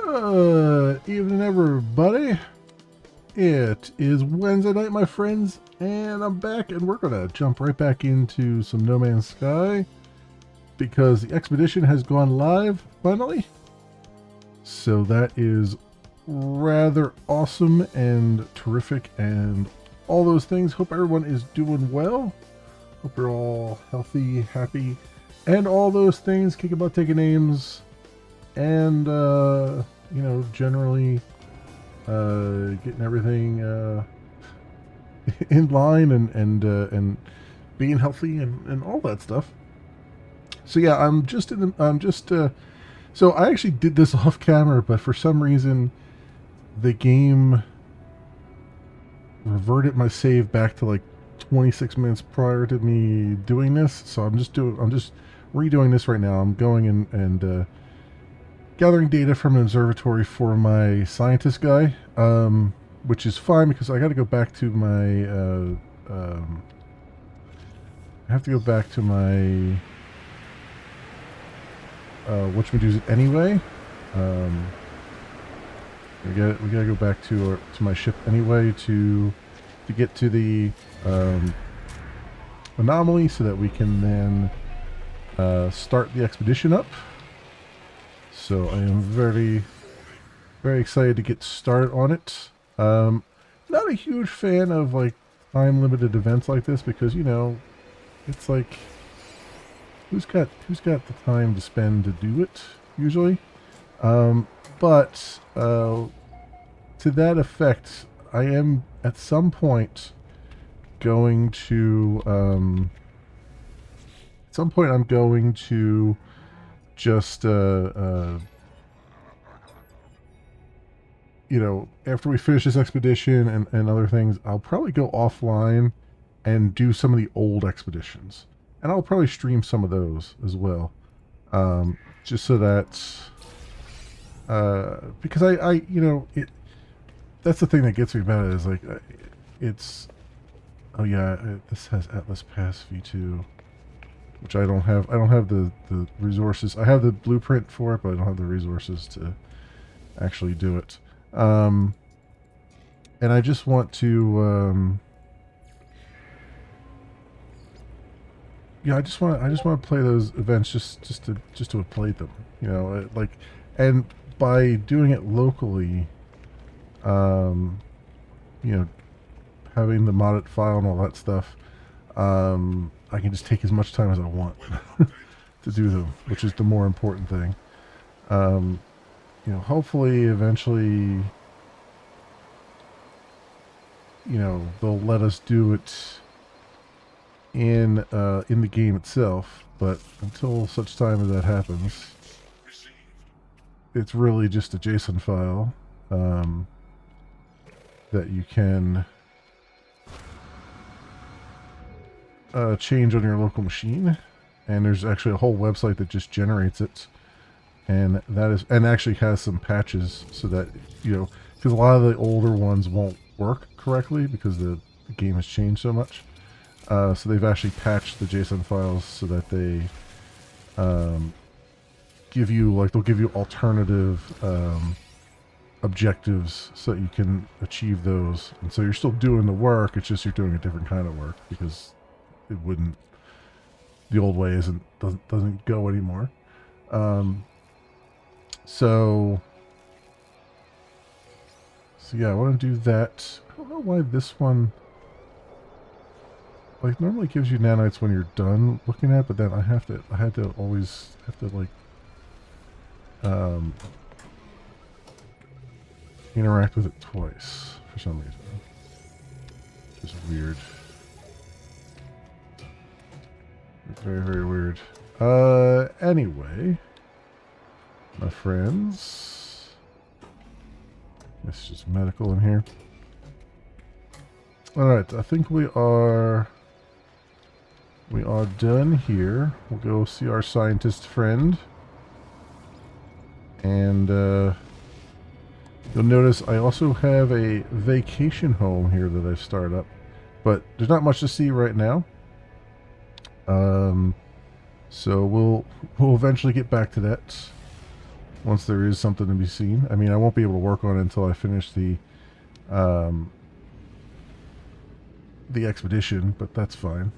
Good evening, everybody. It is Wednesday night, my friends, and I'm back, and we're gonna jump right back into some No Man's Sky because the expedition has gone live finally. So that is rather awesome and terrific, and all those things. Hope everyone is doing well. Hope you're all healthy, happy, and all those things. Kicking butt, taking names, and generally getting everything in line and being healthy and all that stuff. So yeah, so I actually did this off camera, but for some reason the game reverted my save back to like 26 minutes prior to me doing this. So I'm just redoing this right now. I'm going and gathering data from an observatory for my scientist guy, which is fine because I got to go back to my. I have to go back to my whatchamajoozy anyway. We gotta go back to my ship anyway to get to the anomaly so that we can then start the expedition up. So I am very, very excited to get started on it. Not a huge fan of like time-limited events like this because it's like who's got the time to spend to do it usually. But to that effect, I am at some point going to I'm going to just after we finish this expedition and other things, I'll probably go offline and do some of the old expeditions, and I'll probably stream some of those as well, just so that because I that's the thing that gets me about it is like it's this has Atlas Pass V2, which I don't have. I don't have the resources. I have the blueprint for it, but I don't have the resources to actually do it. And I just want to, I just want to play those events just to have played them. And by doing it locally, having the modded file and all that stuff, I can just take as much time as I want to do them, which is the more important thing. Hopefully, eventually, they'll let us do it in the game itself. But until such time as that happens, it's really just a JSON file that you can change on your local machine, and there's actually a whole website that just generates it, and actually has some patches so that because a lot of the older ones won't work correctly because the game has changed so much. So they've actually patched the JSON files so that they they'll give you alternative objectives so that you can achieve those, and so you're still doing the work. It's just you're doing a different kind of work because the old way doesn't go anymore. So yeah, I want to do that. I don't know why this one normally gives you nanites when you're done looking at it, but then I had to always interact with it twice for some reason. Which is weird. Very, very weird. Anyway, my friends, it's just medical in here. All right, I think we are done here. We'll go see our scientist friend, and you'll notice I also have a vacation home here that I've started up, but there's not much to see right now. So we'll eventually get back to that. once there is something to be seen. I mean, I won't be able to work on it until I finish um, the expedition, but that's fine.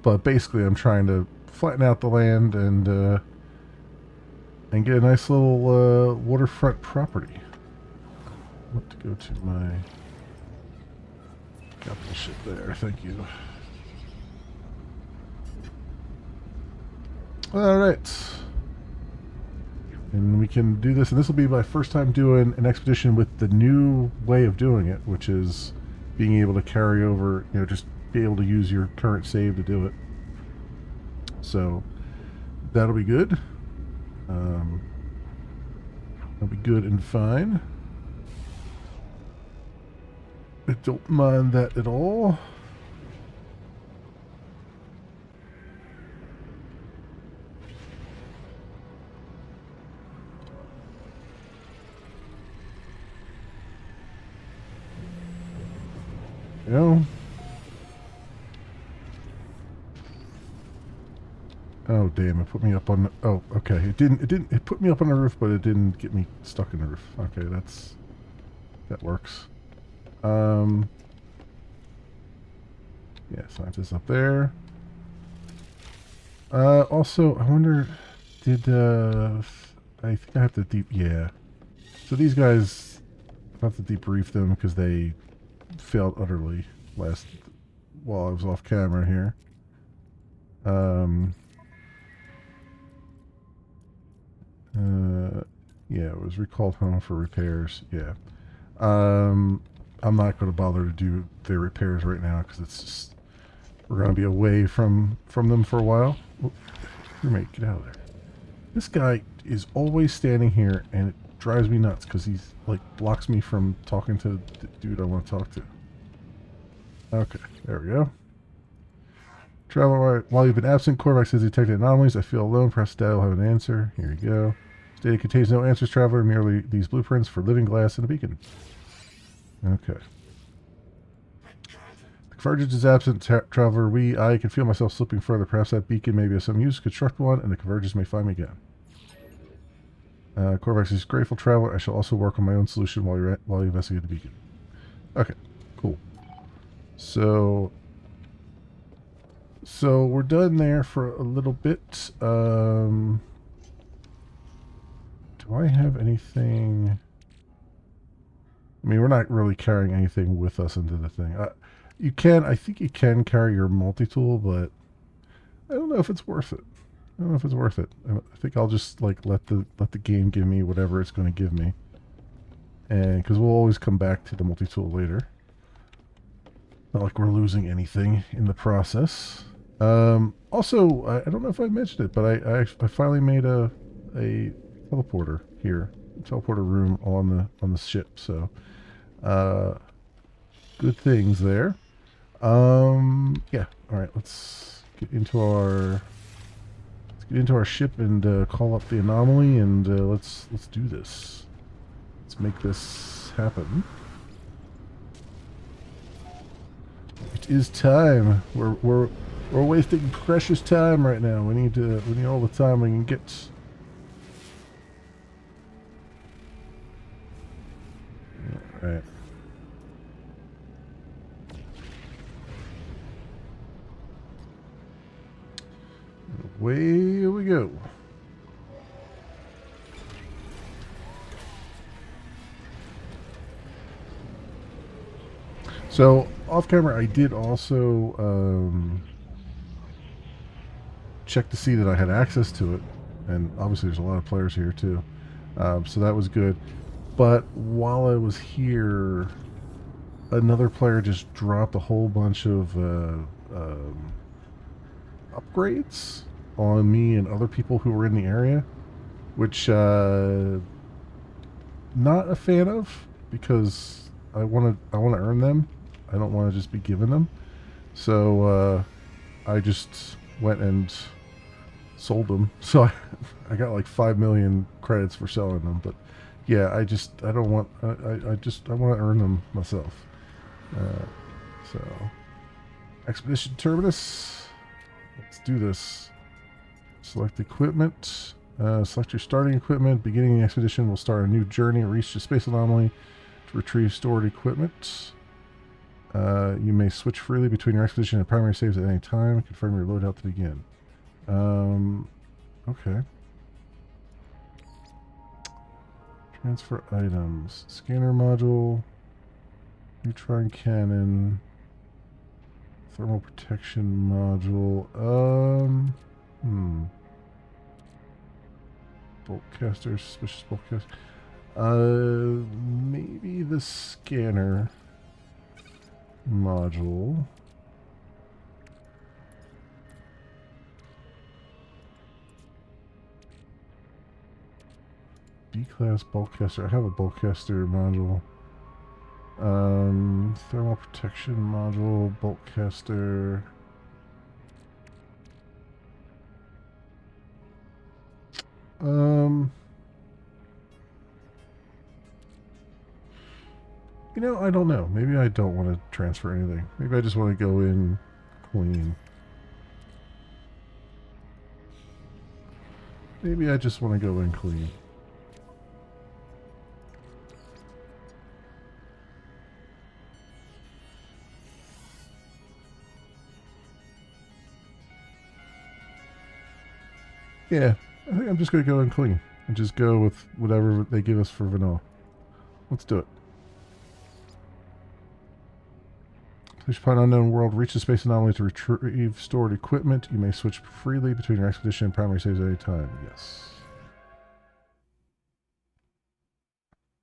But basically, I'm trying to flatten out the land and get a nice little waterfront property. I want to go to my capital ship there. Thank you. All right. And we can do this, and this will be my first time doing an expedition with the new way of doing it, which is being able to carry over, just be able to use your current save to do it. So that'll be good. That'll be good and fine. I don't mind that at all. You know? Oh damn! It put me up on. Oh, okay. It didn't. It put me up on the roof, but it didn't get me stuck in the roof. Okay, that works. Yeah, scientists up there. Also, I wonder, did I think I have to yeah. So these guys, I have to debrief them because they failed utterly while I was off camera here. Yeah, it was recalled home for repairs. Yeah. I'm not going to bother to do their repairs right now because it's just we're going to be away from them for a while. Oh, roommate, get out of there. This guy is always standing here, and it drives me nuts because he's like blocks me from talking to the dude I want to talk to. Okay, there we go. Travel while you've been absent, Korvax has detected anomalies. I feel alone. Perhaps Dad will have an answer. Here you go. Data contains no answers, Traveler. Merely these blueprints for living glass and a beacon. Okay. The convergence is absent, Traveler. I can feel myself slipping further. Perhaps that beacon may be of some use. Construct one, and the convergence may find me again. Korvax is grateful, Traveler. I shall also work on my own solution while you investigate the beacon. Okay, cool. So we're done there for a little bit. Do I have anything? I mean, we're not really carrying anything with us into the thing. I think you can carry your multi-tool, but I don't know if it's worth it. I think I'll just like let the game give me whatever it's going to give me, and because we'll always come back to the multi-tool later. Not like we're losing anything in the process. Also, I don't know if I mentioned it, but I finally made a teleporter here, teleporter room on the ship. So, good things there. Yeah. All right. Let's get into our ship and call up the anomaly, and let's do this. Let's make this happen. It is time. We're wasting precious time right now. We need all the time we can get. All right. Away we go. So off camera, I did also check to see that I had access to it, and obviously there's a lot of players here too, so that was good. But while I was here, another player just dropped a whole bunch of upgrades on me and other people who were in the area, which not a fan of, because I want to earn them. I don't want to just be given them. So I just went and sold them. So I got like 5 million credits for selling them. But yeah, I want to earn them myself. So Expedition Terminus. Let's do this. Select equipment. Select your starting equipment. Beginning the expedition will start a new journey. Reach the space anomaly to retrieve stored equipment. You may switch freely between your expedition and primary saves at any time. Confirm your loadout to begin. Okay. Transfer items. Scanner module. Neutron cannon. Thermal protection module. Boltcaster, suspicious boltcaster. Maybe the scanner module. B-class boltcaster. I have a boltcaster module. Thermal protection module, boltcaster. You know, I don't know. Maybe I don't want to transfer anything. Maybe I just want to go in clean. Maybe I just want to go in clean. Yeah, I think I'm just going to go in clean. And just go with whatever they give us for vanilla. Let's do it. Please find unknown world. Reach the space anomaly to retrieve stored equipment. You may switch freely between your expedition and primary saves at any time. Yes.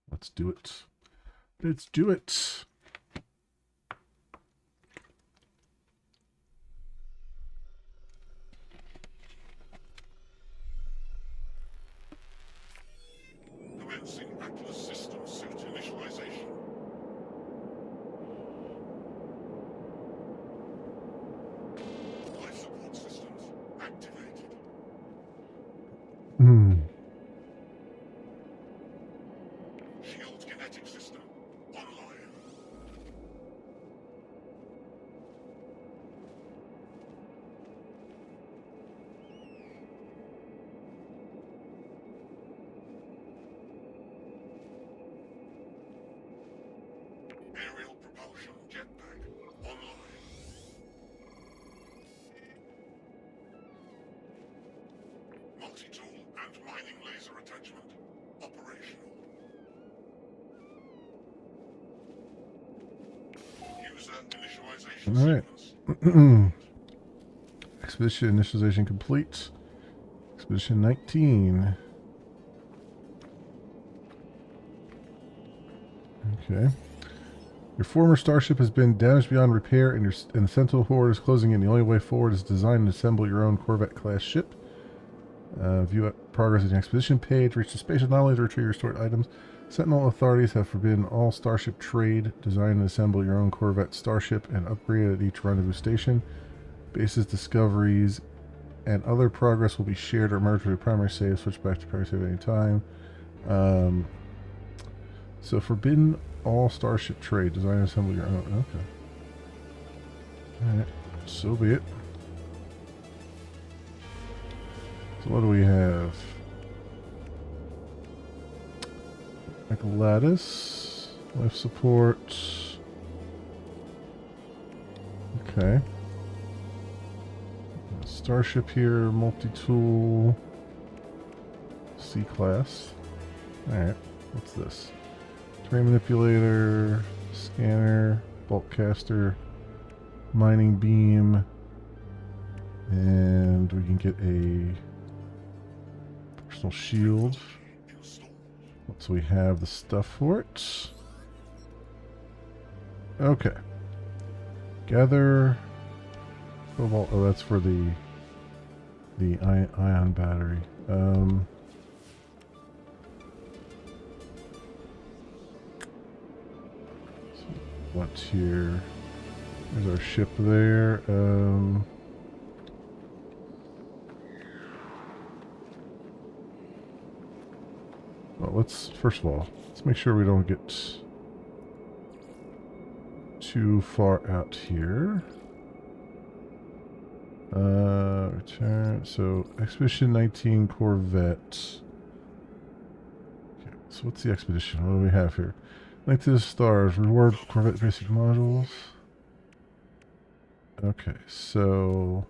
Let's do it. Let's do it. Commencing Atlas system suit initialization. Life support systems activated. Shield kinetic system online. Aerial propulsion jetpack online. Multi-tool and mining laser attachment operational. User initialization All right. sequence. Expedition initialization complete. Expedition 19. Okay. Your former starship has been damaged beyond repair, and the Sentinel Horde is closing in. The only way forward is to design and assemble your own Corvette-class ship. View progress in the expedition page. Reach the space anomaly to retrieve your stored items. Sentinel authorities have forbidden all starship trade. Design and assemble your own Corvette starship and upgrade at each rendezvous station. Bases discoveries and other progress will be shared or merged with your primary save. Switch back to primary save at any time. So forbidden all starship trade. Design and assemble your own. Okay. Alright. So be it. So what do we have? Like lattice. Life support. Okay. Starship here. Multi-tool. C-class. Alright. What's this? Terrain manipulator, scanner, boltcaster, mining beam, and we can get a personal shield. So we have the stuff for it. Okay. Gather cobalt. Oh, that's for the ion battery. What's here? There's our ship there. Well, let's first of all, let's make sure we don't get too far out here. Return. So, Expedition 19 Corvette. Okay, so what's the expedition? What do we have here? Link to the stars. Reward Corvette basic modules. Okay, so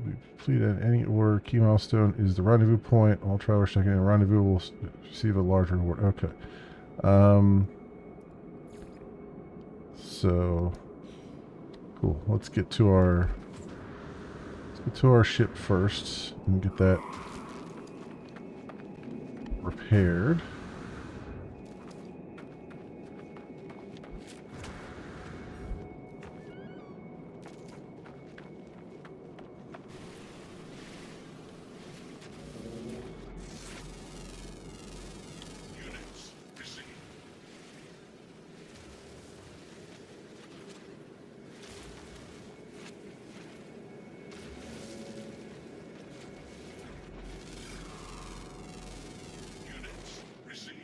we complete at any order. Key milestone is the rendezvous point. All travelers checking in a rendezvous will receive a large reward. Okay. So cool. Let's get to our ship first and get that repaired. Units received. Units received.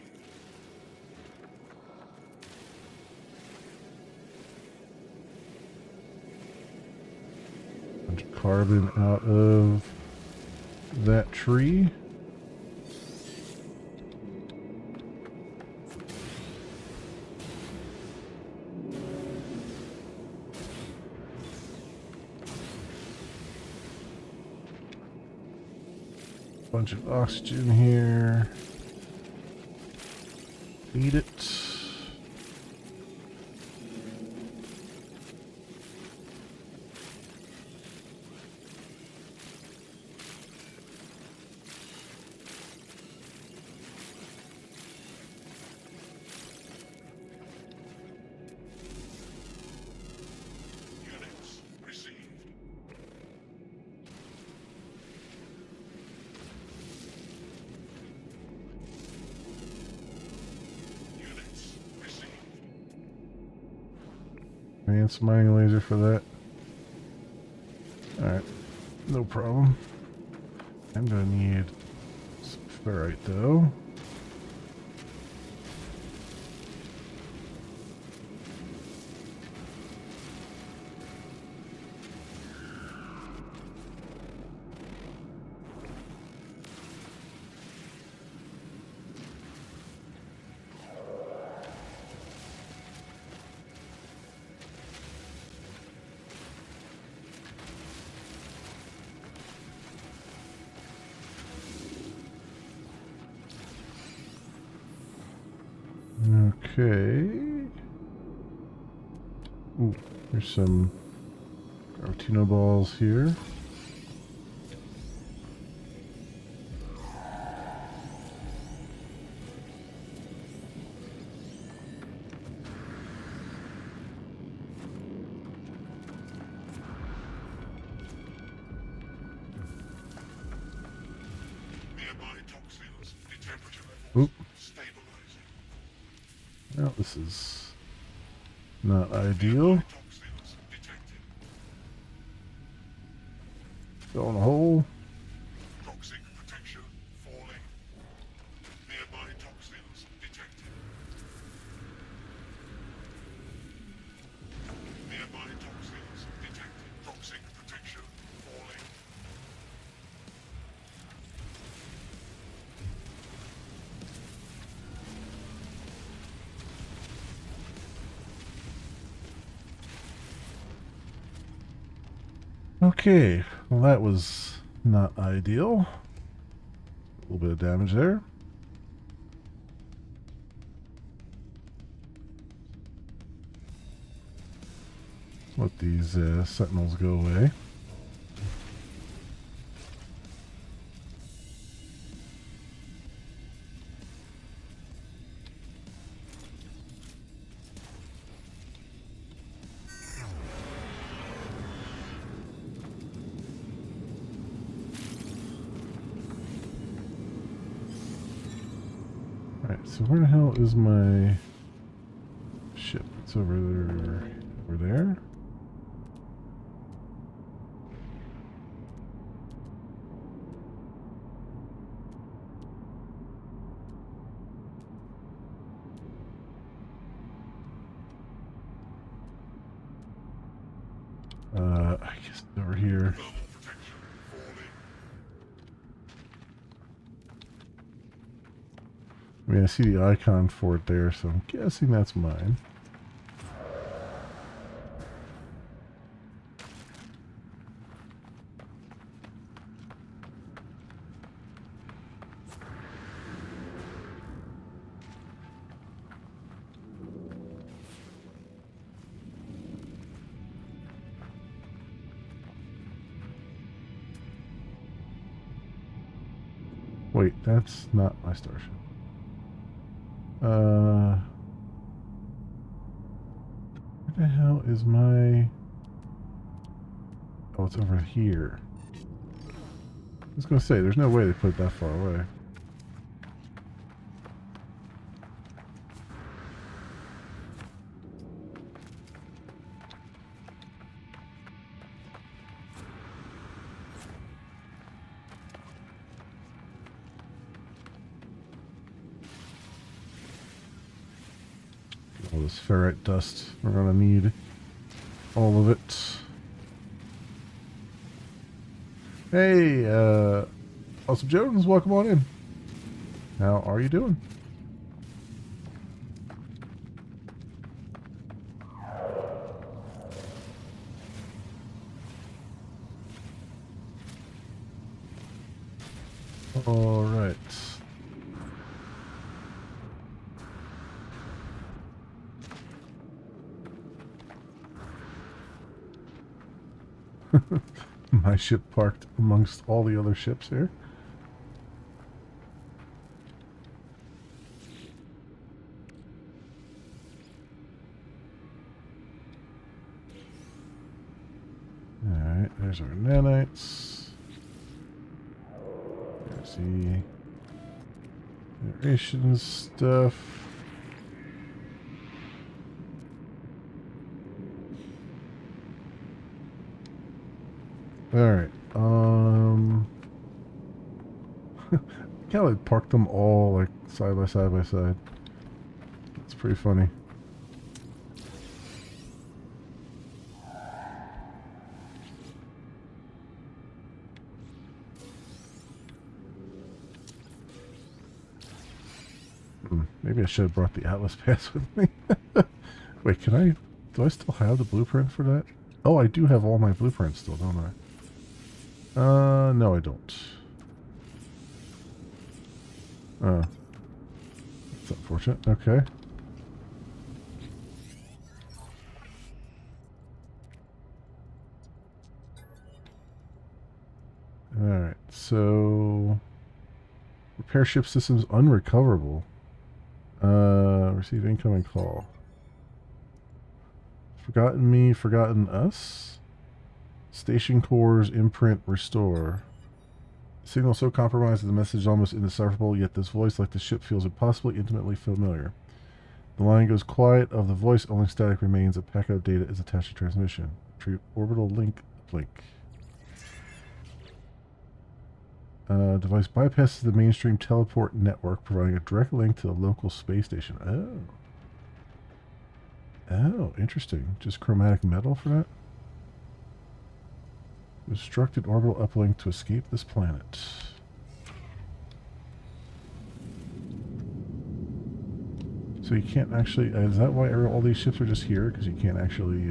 Bunch of carbon out of that tree. Bunch of oxygen here. Eat it. Units received. Units received. Advanced mining laser for that. Alright, no problem. I'm gonna need some ferrite though. Okay. Ooh, there's some Artino balls here. Nearby toxins, the temperature Oop. levels stabilizing. Well, this is not ideal. Nearby toxins detected. Go in a hole. Toxic protection falling. Nearby toxins detected. Nearby toxins detected. Toxic protection falling. Okay, well that was not ideal. A little bit of damage there. Let these sentinels go away. Alright, so where the hell is my ship? It's over there. Over there. guess it's over here. Thermal protection falling. I mean, I see the icon for it there, so I'm guessing that's mine. Wait, that's not my starship. Where the hell is my... Oh, it's over here. I was going to say, there's no way they put it that far away. All this ferrite dust. We're going to need all of it. Hey, Awesome Jones, welcome on in. How are you doing? All right. My ship parked amongst all the other ships here. Alright, there's our nanites. There's the generation stuff. Alright, kind of like parked them all like side by side by side. It's pretty funny. Maybe I should have brought the Atlas Pass with me. Wait, do I still have the blueprint for that? Oh, I do have all my blueprints still, don't I? No I don't. Oh. That's unfortunate. Okay. Alright, so... Repair ship systems unrecoverable. Receive incoming call. Forgotten me, forgotten us? Station cores, imprint, restore. Signal so compromised that the message is almost indecipherable, yet this voice, like the ship, feels impossibly intimately familiar. The line goes quiet. Of the voice, only static remains. A packet of data is attached to transmission. Retrieve orbital link. Device bypasses the mainstream teleport network, providing a direct link to the local space station. Oh, interesting. Just chromatic metal for that? Constructed orbital uplink to escape this planet. So you can't actually... is that why all these ships are just here? Because you can't actually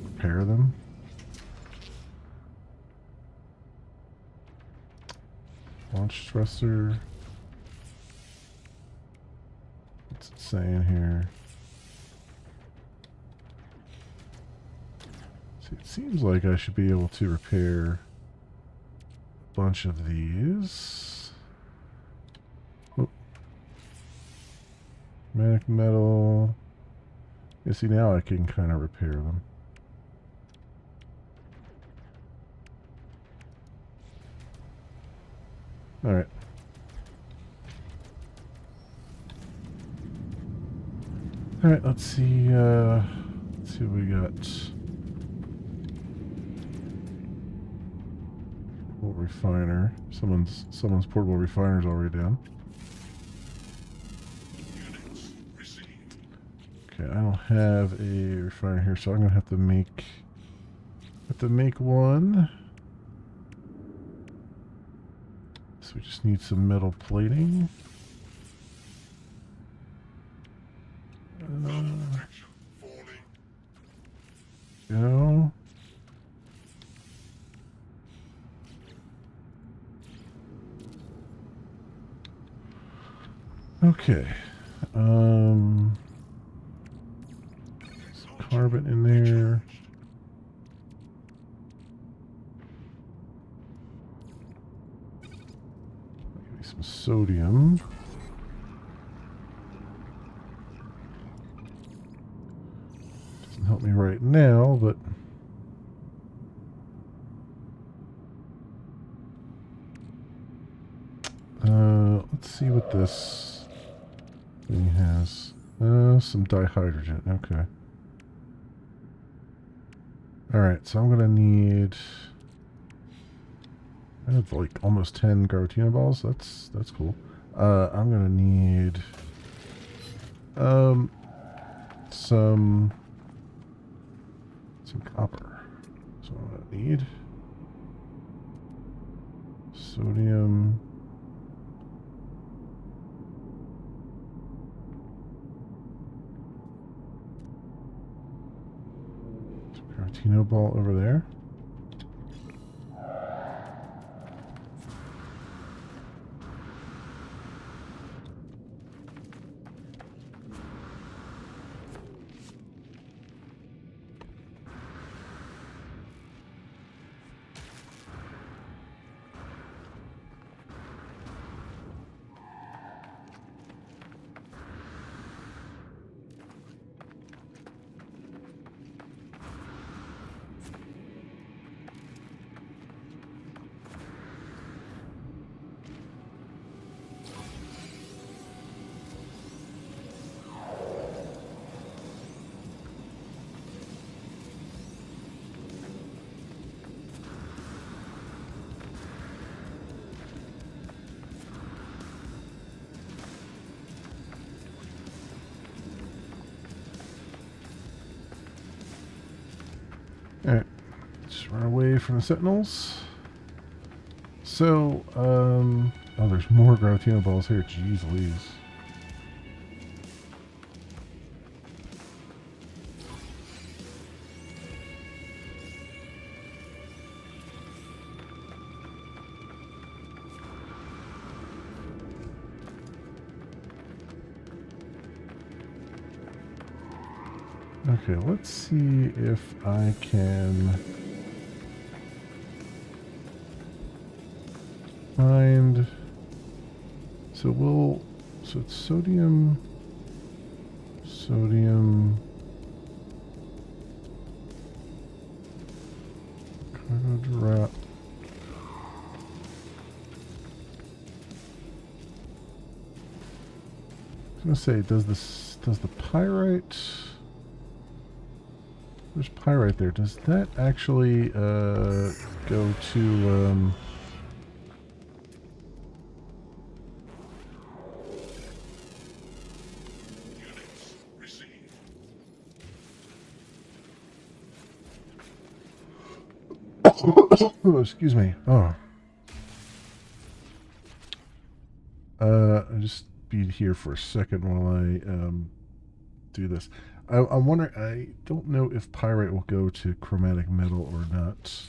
repair them? Launch thruster. What's it saying here? See, it seems like I should be able to repair a bunch of these. Oh. Chromatic metal. Yeah, see, now I can kind of repair them. Alright. Alright, let's see what we got. Portable refiner. Someone's portable refiner's already down. Units received. Okay, I don't have a refiner here, so I'm gonna have to make Have to make one. So we just need some metal plating. Protection falling. Go. Okay. Some carbon in there. Give me some sodium. Doesn't help me right now, but let's see what this thing has. Some dihydrogen. Okay. Alright, so I'm gonna need, I have like almost 10 Gravitino balls. That's cool. I'm gonna need some copper. So I'm gonna need sodium. Gravitino ball over there. Alright, just run away from the sentinels. So, oh, there's more Gravitino balls here. Jeez Louise. Okay, let's see if I can find. So it's sodium, cargo drop. I was gonna say, does the pyrite? There's pyrite there. Does that actually go to Units received. oh, excuse me. Oh. I'll just be here for a second while I do this. I'm wondering, I don't know if pyrite will go to chromatic metal or not.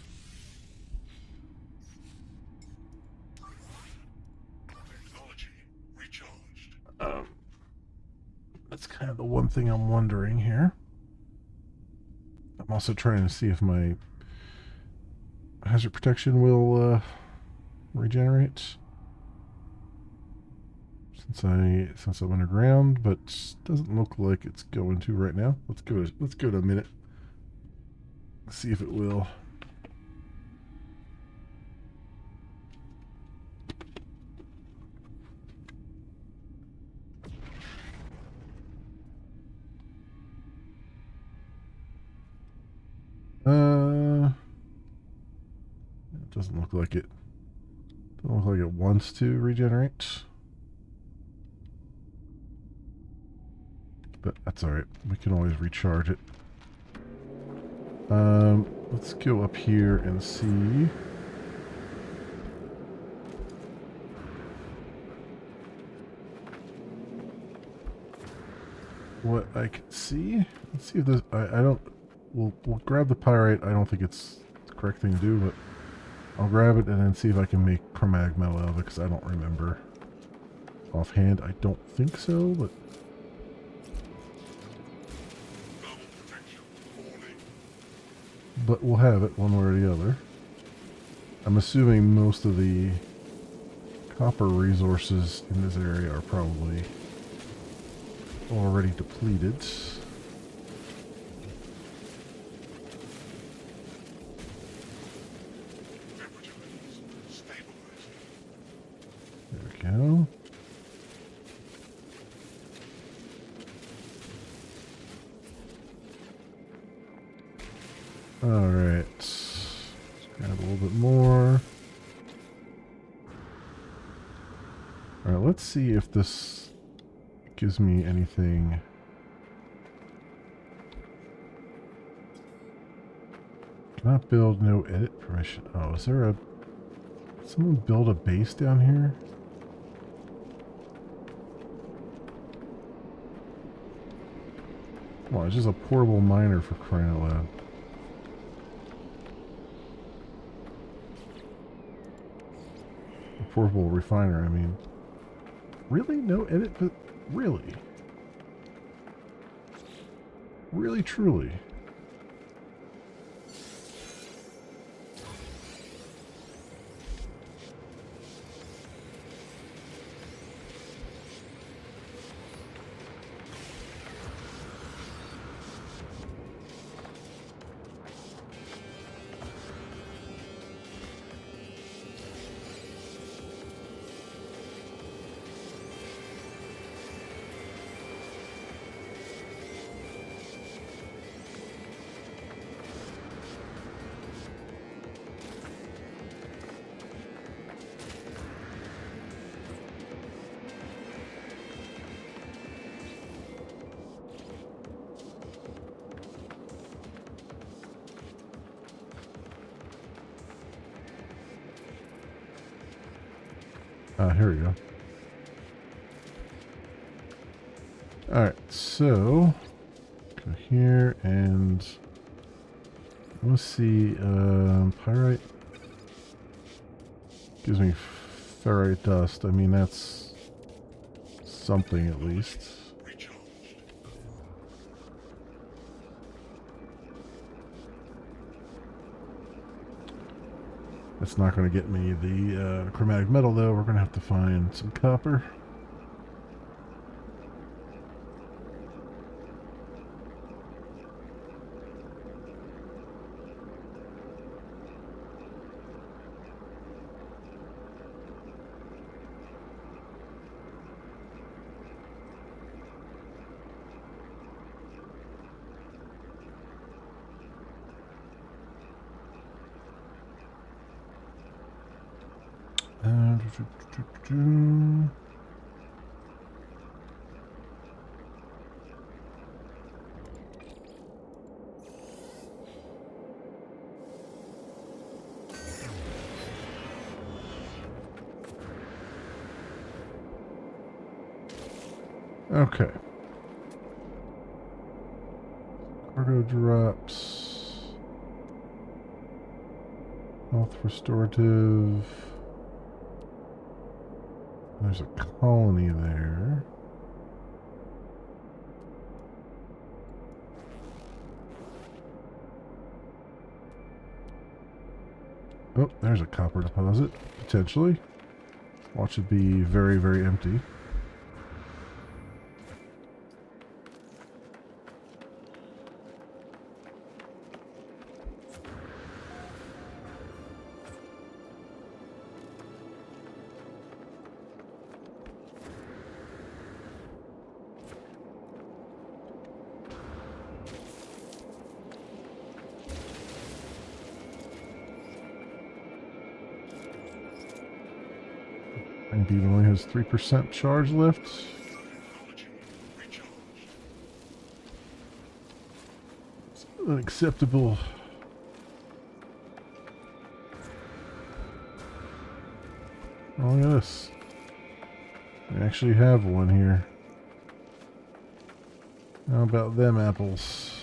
Technology recharged. That's kind of the one thing I'm wondering here. I'm also trying to see if my hazard protection will regenerate. Since I'm underground, but doesn't look like it's going to right now. Let's go to a minute. See if it will. It doesn't look like it. Doesn't look like it wants to regenerate. But that's alright. We can always recharge it. Let's go up here and see. What I can see. Let's see if this. I don't. We'll grab the pyrite. I don't think it's the correct thing to do, but I'll grab it and then see if I can make chromatic metal out of it, because I don't remember offhand. I don't think so, but Thermal protection falling. but we'll have it one way or the other. I'm assuming most of the copper resources in this area are probably already depleted. Temperature levels stabilizing. There we go. Alright. Let's grab a little bit more. Alright, let's see if this gives me anything. Cannot build, no edit permission. Oh, is there a... Did someone build a base down here? Well, it's just a portable miner for crying out loud. A portable refiner, I mean. Really? No edit? But really? Really, truly? Here we go. Alright, so go here and let's see, pyrite gives me ferrite dust. I mean, that's something at least. Recharged. That's not going to get me the chromatic metal, though. We're going to have to find some copper. Okay. Cargo drops. Health restorative. There's a colony there. Oh, there's a copper deposit, potentially. Watch it be very, very empty. And it only has 3% charge left. Technology recharged. Unacceptable Oh, look at this. We actually have one here. How about them apples?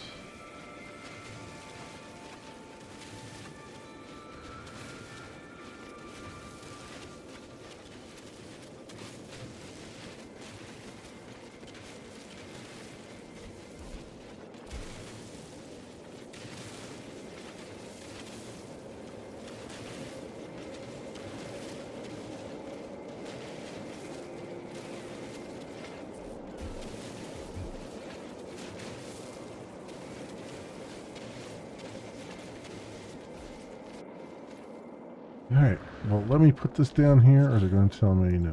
Alright, well, let me put this down here, or is it going to tell me no?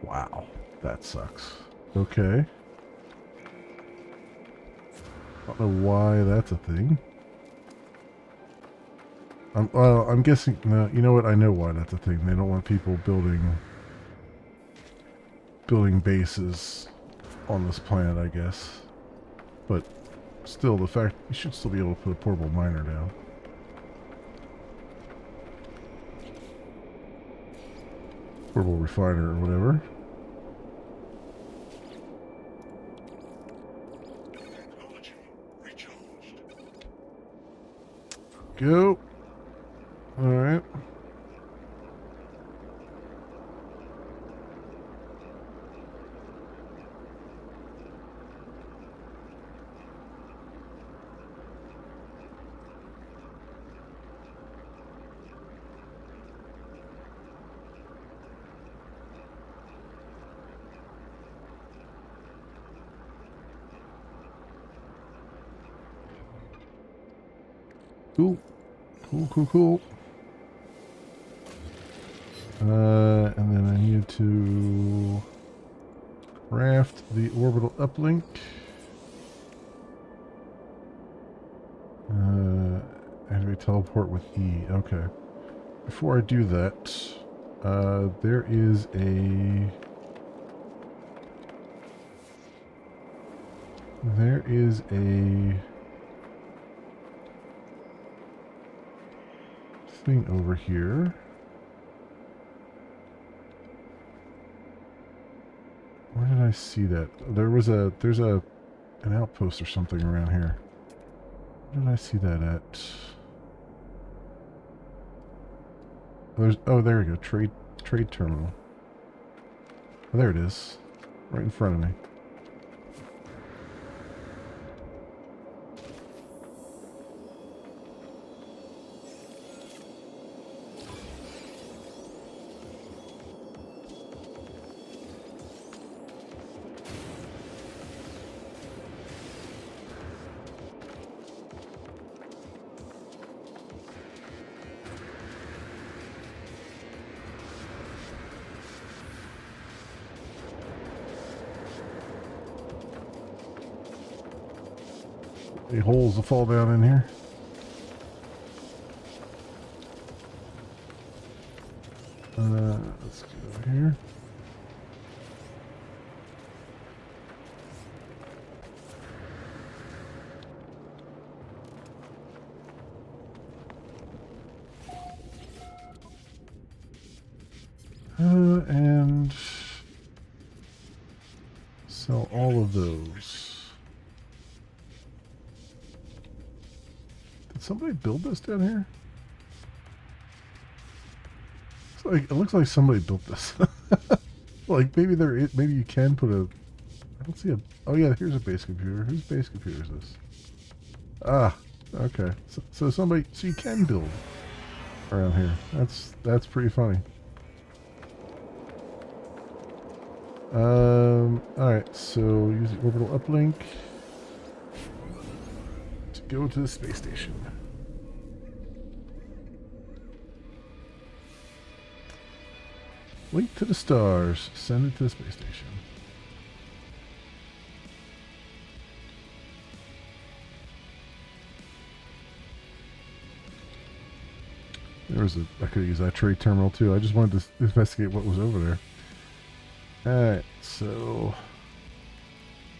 Wow, that sucks. Okay. I don't know why that's a thing. Well, I'm guessing, no, you know what, I know why that's a thing. They don't want people building bases on this planet, I guess. But still, the fact, you should still be able to put a portable miner down. Portable refiner or whatever. Technology recharged. Go. Alright. Cool. Cool. And then I need to craft the orbital uplink. Activate teleport with E. Okay. Before I do that, there is a thing over here. Where did I see that? There's an outpost or something around here. Where did I see that at? Oh, there we go. Trade terminal. Oh, there it is. Right in front of me. Any holes to fall down in here? Let's get over here. And sell all of those. Did somebody build this down here? It looks like somebody built this. Like maybe maybe you can put a. I don't see a. Oh yeah, here's a base computer. Whose base computer is this? Ah, okay. So somebody. So you can build around here. That's pretty funny. Alright, so use the orbital uplink to go to the space station. Link to the stars. Send it to the space station. I could use that trade terminal too. I just wanted to investigate what was over there. Alright, so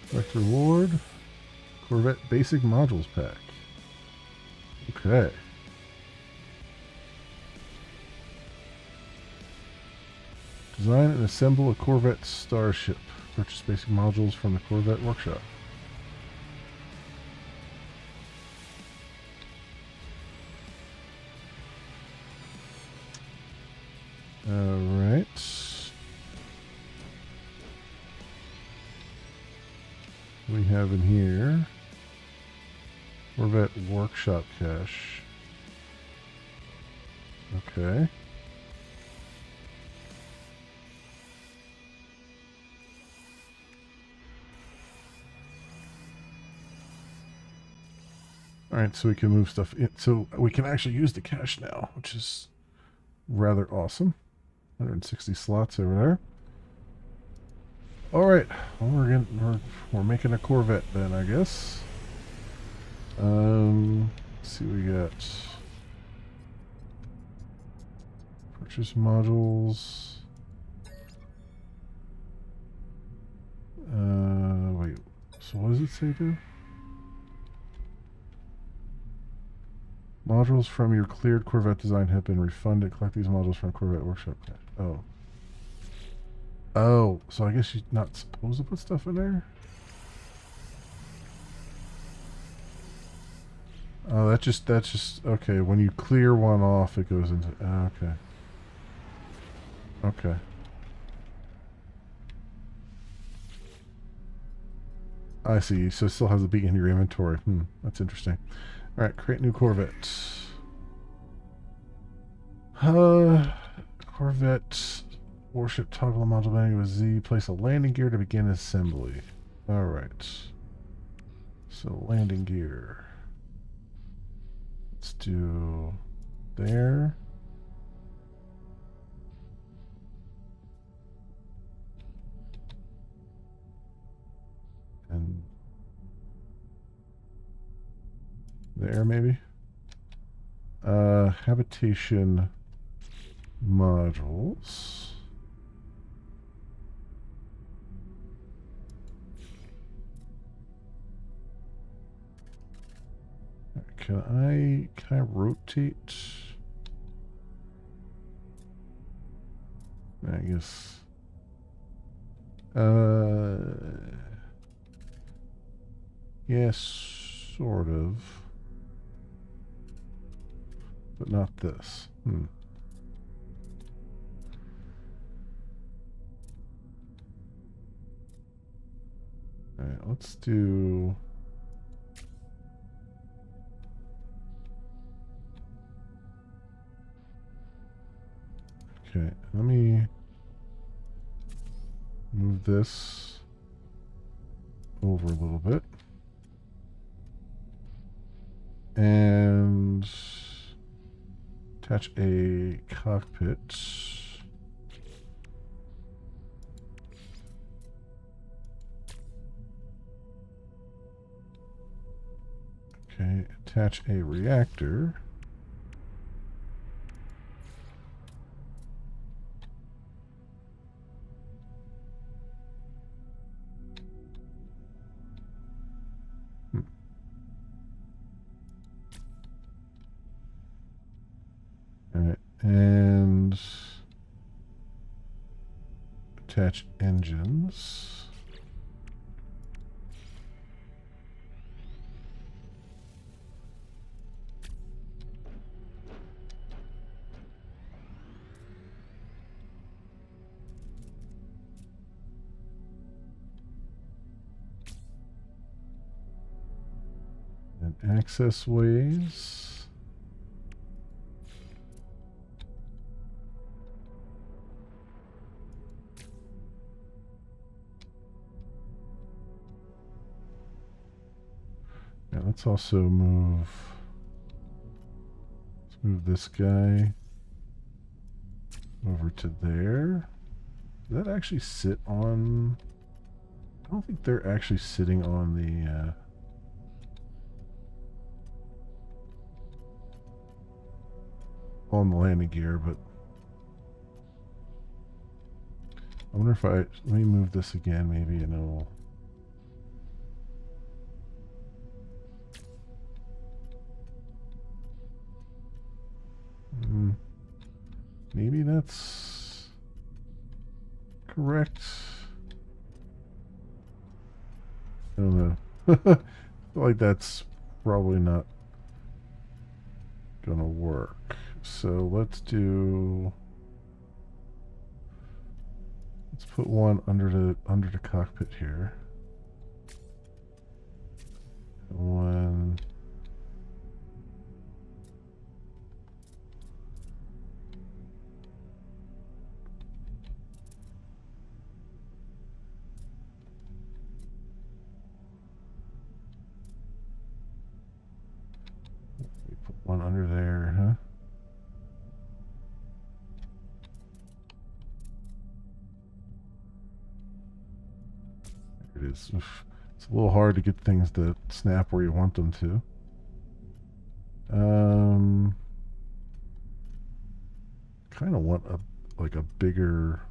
select reward. Corvette basic modules pack. Okay. Design and assemble a Corvette starship. Purchase basic modules from the Corvette workshop. Alright. We have in here Corvette workshop cache. Okay. Alright, so we can move stuff in. So we can actually use the cache now, which is rather awesome. 160 slots over there. Alright, well, we're making a Corvette then, I guess. Let's see what we got. Purchase modules. Wait. So what does it say do? Modules from your cleared Corvette design have been refunded. Collect these modules from Corvette Workshop. Oh. Oh, so I guess you're not supposed to put stuff in there? Oh, that's just, okay, when you clear one off, it goes into, okay. Okay. I see, so it still has a beat in your inventory. That's interesting. Alright, create new Corvette. Corvette warship toggle module menu with Z. Place a landing gear to begin assembly. Alright. So landing gear. Let's do there. And there maybe. Habitation modules. Can I rotate? I guess. Yes, sort of. But not this. Alright, let's do... Okay, let me move this over a little bit. And attach a cockpit. Okay, attach a reactor. Alright, and attach engines. And access ways. Now let's also move. Let's move this guy over to there. Does that actually sit on? I don't think they're actually sitting on the. On the landing gear, but I wonder if let me move this again, maybe, and it'll. Maybe that's. correct? I don't know. I feel like that's probably not gonna work. So let's put one under the cockpit here. And one. Put one under there, huh? There it is. Oof. It's a little hard to get things to snap where you want them to. Kind of want a bigger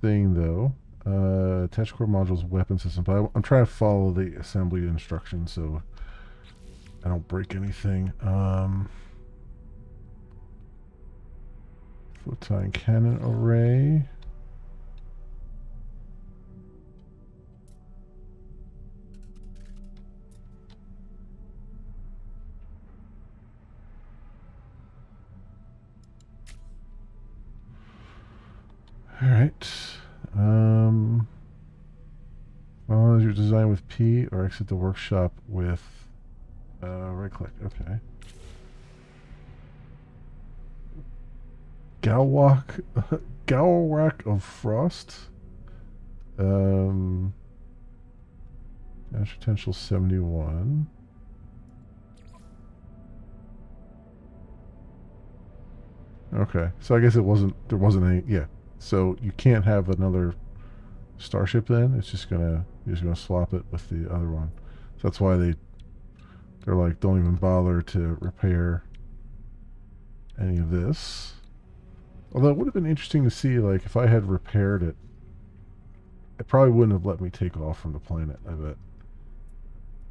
thing though. Attach core modules, weapon system. But I'm trying to follow the assembly instructions so I don't break anything. Photon cannon array. All right. Finalize your design with P or exit the workshop with right click. Okay. Galwak of Frost. Dash potential 71. Okay, so I guess there wasn't any. Yeah, so you can't have another starship then. It's just you're just gonna swap it with the other one. So that's why they're like, don't even bother to repair any of this. Although it would have been interesting to see, like, if I had repaired it, it probably wouldn't have let me take off from the planet, I bet.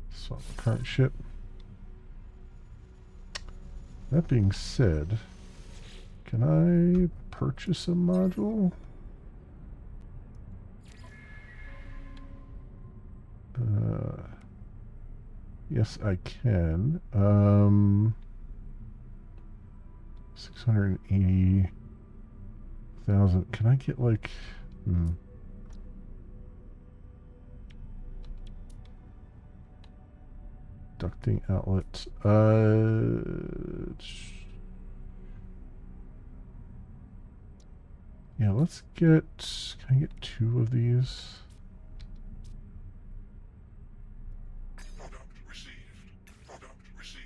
Swap the current ship. That being said, can I purchase a module? Yes, I can. 680,000. Can I get like? Ducting outlet. Yeah, let's get. Can I get 2 of these? Product received. Product received.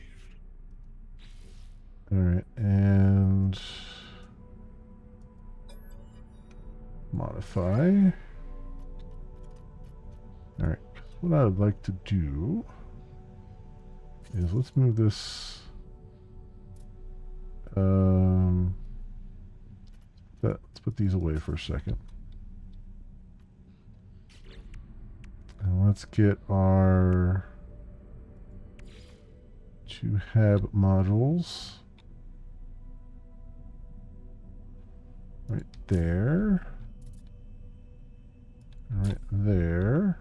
Alright, and modify. Alright, what I would like to do is let's move this let's put these away for a second. And let's get our 2 HAB modules right there. Right there.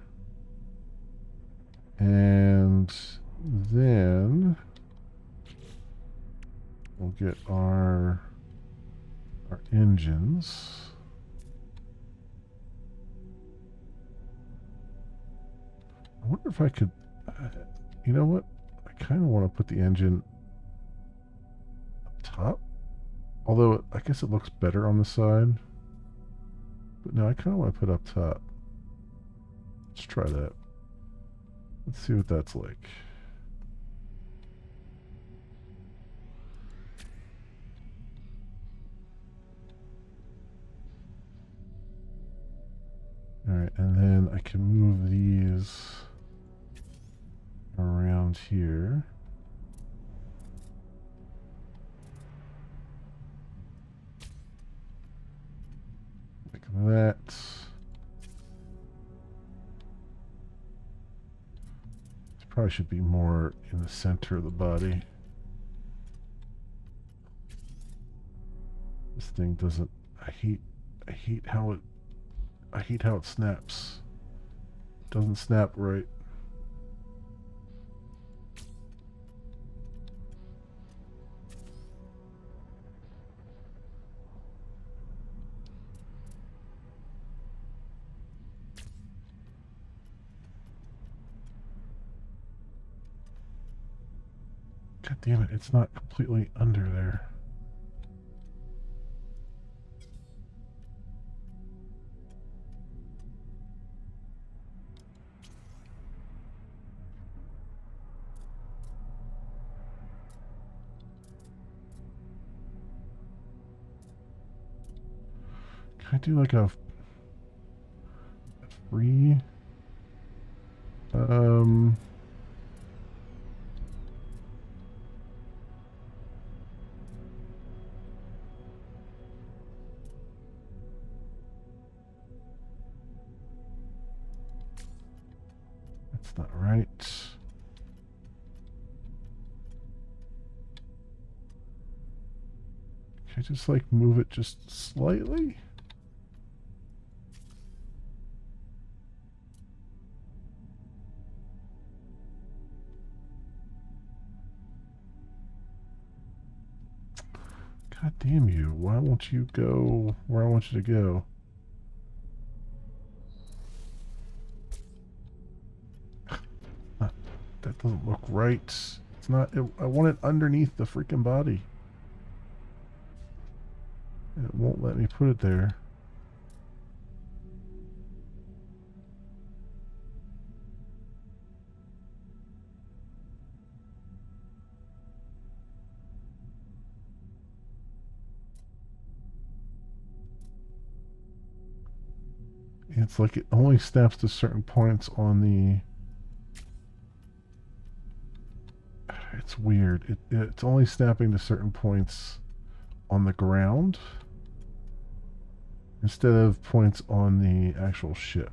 And then we'll get our engines. I wonder if I could, you know what? I kind of want to put the engine up top. Although I guess it looks better on the side. But no, I kind of want to put it up top. Let's try that. Let's see what that's like. Alright, and then I can move these around here. Like that. It probably should be more in the center of the body. This thing doesn't... I hate how it I hate how it snaps. It doesn't snap right. God damn it, it's not completely under there. Can I do like a free? Um, that's not right. Can I just like move it just slightly? God damn you. Why won't you go where I want you to go? That doesn't look right. It's not. I want it underneath the freaking body. And it won't let me put it there. It's like it only snaps to certain points on the. It's weird. It's only snapping to certain points on the ground instead of points on the actual ship,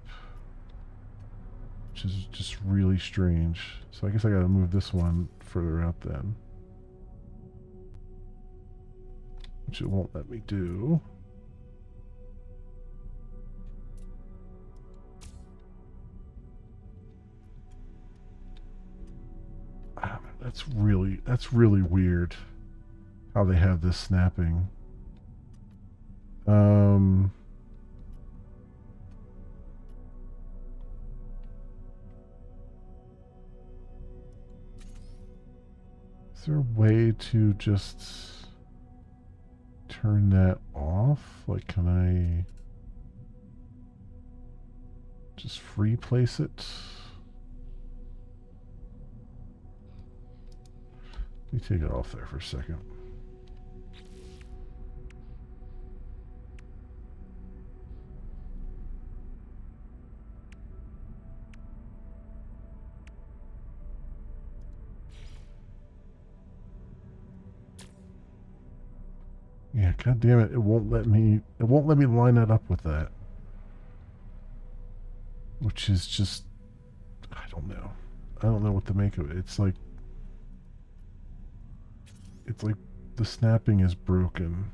which is just really strange. So I guess I gotta move this one further out then, which it won't let me do. That's really weird how they have this snapping. Um, is there a way to just turn that off? Like, can I just free place it? Let me take it off there for a second. Yeah, god damn it, it won't let me line that up with that. Which is just I don't know. I don't know what to make of it. It's like the snapping is broken.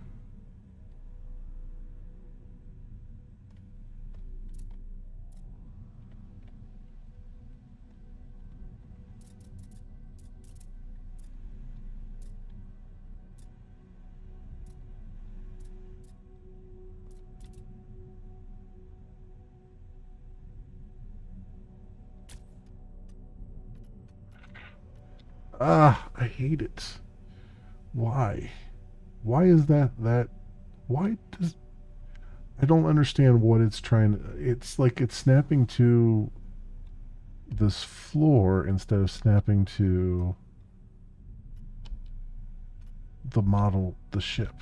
Ah, I hate it. Why? Why is that why does I don't understand what it's trying to it's like it's snapping to this floor instead of snapping to the model, the ship.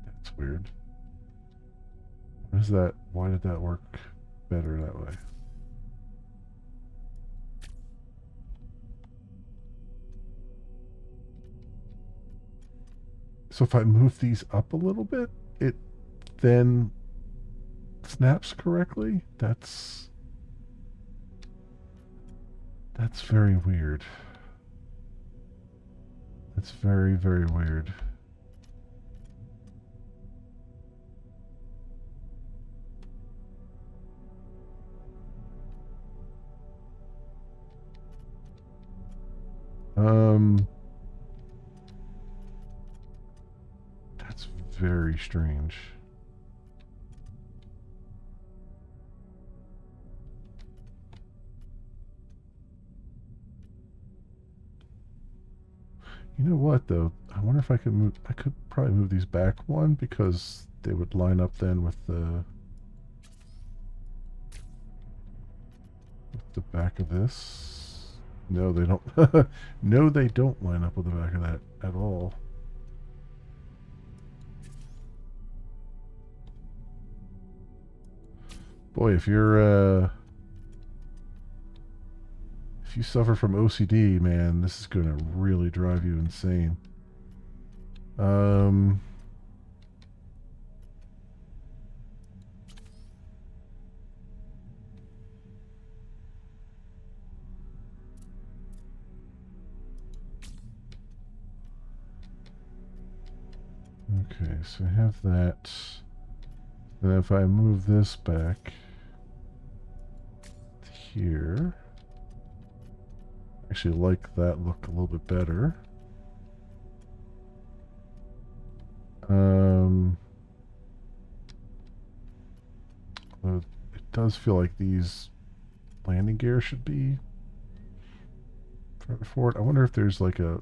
That's weird. What is that? Why did that work better that way? So if I move these up a little bit, it then snaps correctly? That's very weird. That's very, very weird. That's very strange. You know what, though? I wonder if I could move... I could probably move these back one, because they would line up then with the back of this. No, they don't. No, they don't line up with the back of that at all. Boy, if you suffer from OCD, man, this is gonna really drive you insane. Okay, so I have that. Then if I move this back to here, I actually like that look a little bit better. It does feel like these landing gear should be further forward. I wonder if there's like a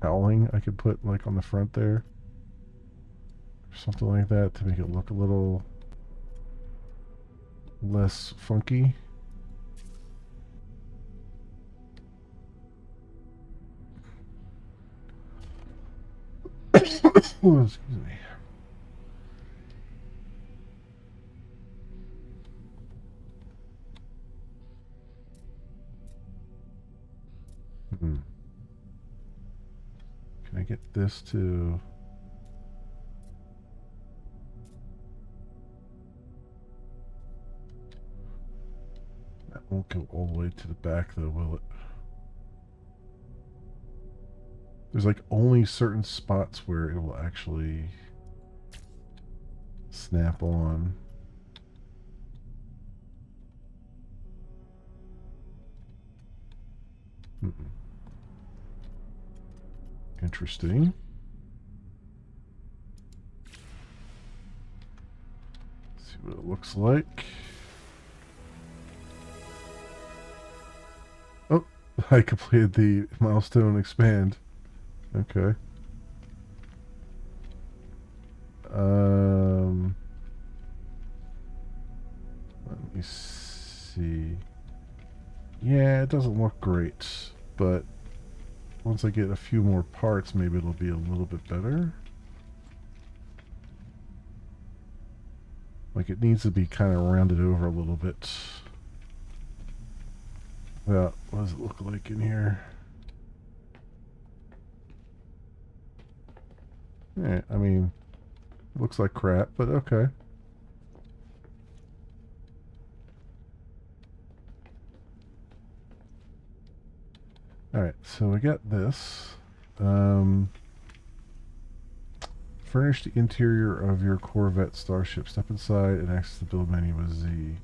cowling I could put like on the front there. Or something like that to make it look a little less funky. Oh, excuse me. Can I get this to... That won't go all the way to the back though, will it? There's like only certain spots where it will actually snap on. Interesting. See what it looks like. Oh, I completed the milestone expand. Okay. Let me see. Yeah, it doesn't look great, but once I get a few more parts, maybe it'll be a little bit better. Like, it needs to be kind of rounded over a little bit. Well, what does it look like in here? Yeah, I mean, it looks like crap, but okay. Alright, so we got this. Furnish the interior of your Corvette starship. Step inside and access the build menu with Z.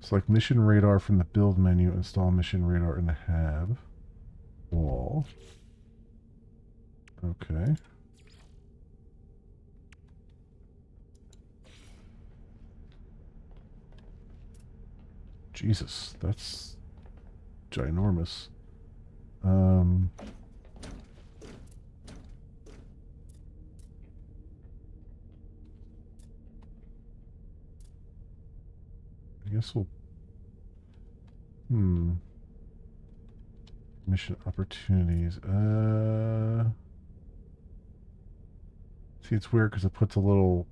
Select mission radar from the build menu. Install mission radar in the hab wall. Okay. Jesus, that's ginormous. I guess we'll... Mission opportunities. See, it's weird because it puts a little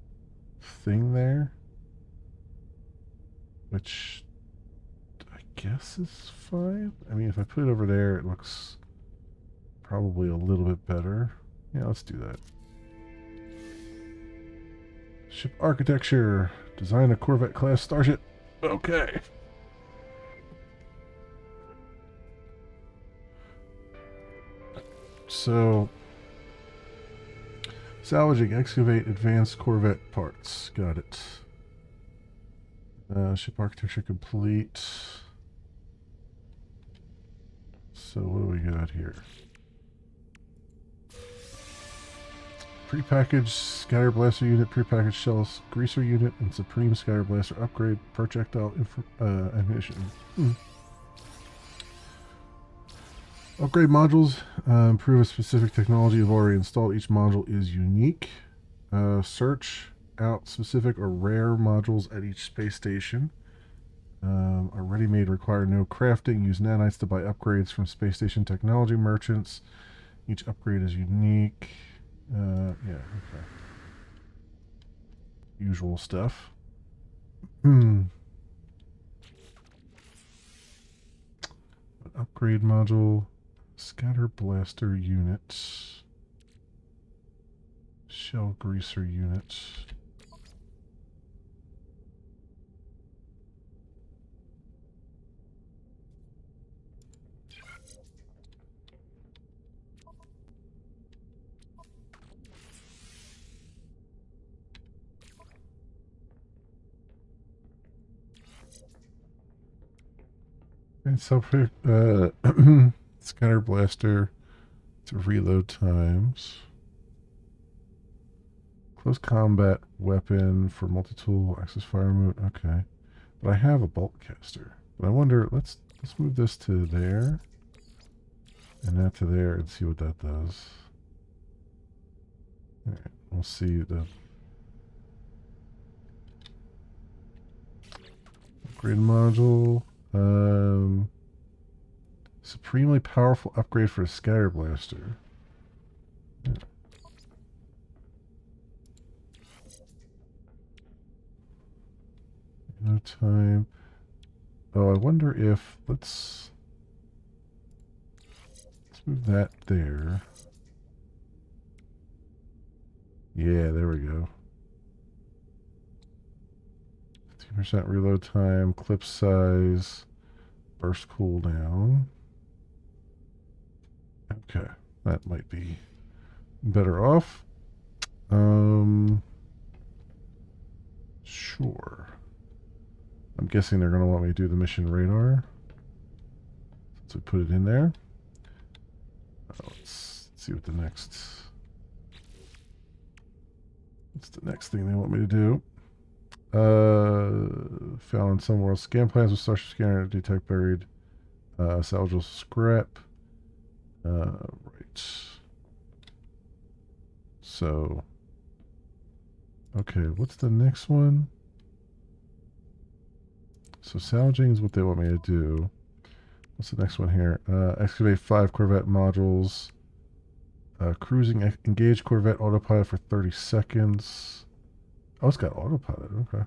thing there, which I guess is fine. I mean, if I put it over there, it looks probably a little bit better. Yeah, let's do that. Ship architecture. Design a Corvette class starship. Okay. So, salvaging, excavate, advanced Corvette parts. Got it. Ship architecture complete. So what do we got here? Prepackaged scatter blaster unit, prepackaged shell greaser unit, and supreme scatter blaster upgrade projectile ammunition. Upgrade modules improve a specific technology you've already installed. Each module is unique. Search out specific or rare modules at each space station. Are ready-made, require no crafting. Use nanites to buy upgrades from space station technology merchants. Each upgrade is unique. Yeah, okay. Usual stuff. Upgrade module. Scatter blaster unit. Shell greaser unit. And so scatter blaster to reload times. Close combat weapon for multi-tool access fire mode. Okay, but I have a bolt caster. But I wonder. Let's move this to there, and that to there, and see what that does. All right, we'll see the upgrade module. Supremely powerful upgrade for a scatter blaster. Yeah. No time. Oh, I wonder if let's move that there. Yeah, there we go. 15% reload time, clip size, burst cooldown. Okay, that might be better off. Sure. I'm guessing they're going to want me to do the mission radar. So we put it in there. Let's see what the next... What's the next thing they want me to do? Found in some world. Scan plans with Starship Scanner to detect buried salvageable scrap. Right. So, okay, what's the next one? So salvaging is what they want me to do. What's the next one here? Excavate 5 Corvette modules. Cruising, engage Corvette autopilot for 30 seconds. Oh, it's got autopilot. Okay.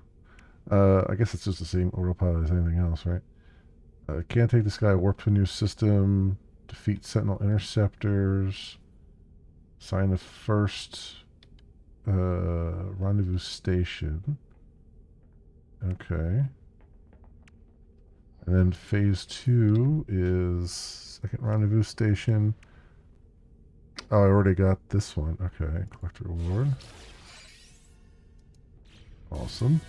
I guess it's just the same autopilot as anything else, right? Can't take the sky. Warp to a new system. Defeat Sentinel interceptors. Sign the first rendezvous station. Okay. And then phase 2 is second rendezvous station. Oh, I already got this one. Okay, collect reward. Awesome.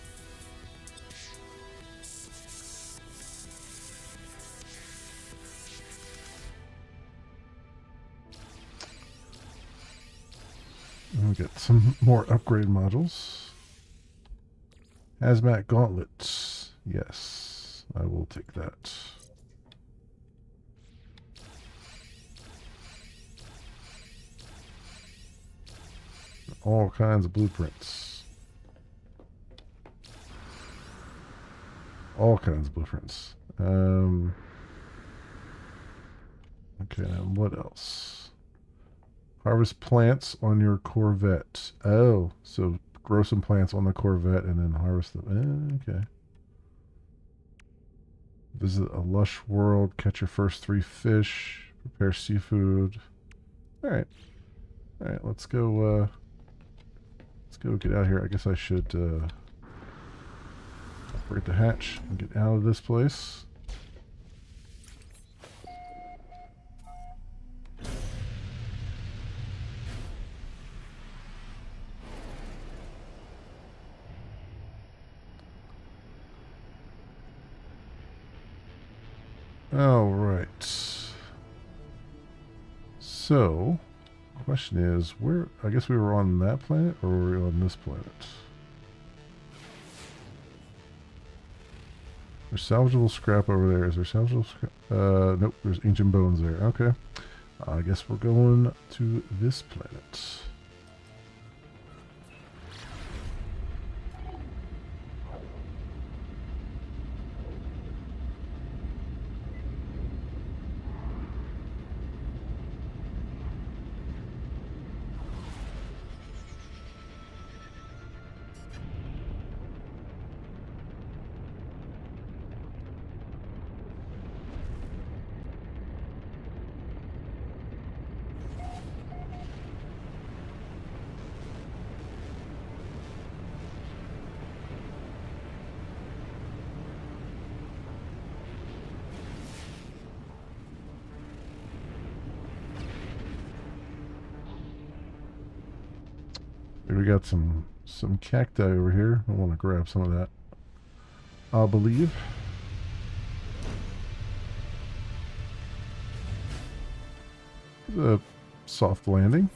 And we get some more upgrade modules. Hazmat gauntlets. Yes, I will take that. All kinds of blueprints. All kinds of blueprints. Okay, and what else? Harvest plants on your Corvette. Oh, so grow some plants on the Corvette and then harvest them. Okay. Visit a lush world. Catch your first 3 fish. Prepare seafood. All right. All right, let's go. Let's go get out of here. I guess I should operate the hatch and get out of this place. All right. So, the question is, where? I guess we were on that planet, or were we on this planet? There's salvageable scrap over there. Is there salvageable scrap? Nope. There's ancient bones there. Okay. I guess we're going to this planet. We got some cacti over here. I want to grab some of that. I believe. A soft landing.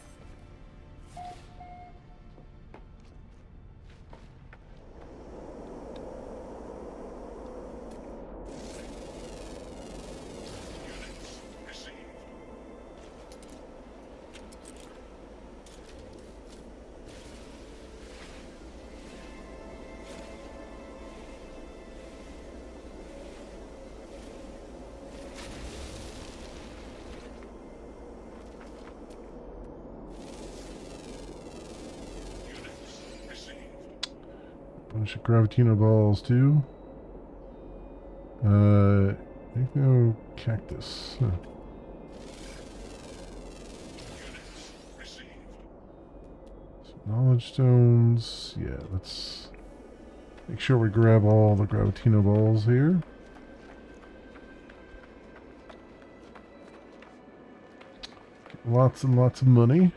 Bunch of gravitino balls too. No cactus. Huh. Some knowledge stones. Yeah, let's make sure we grab all the gravitino balls here. Lots and lots of money.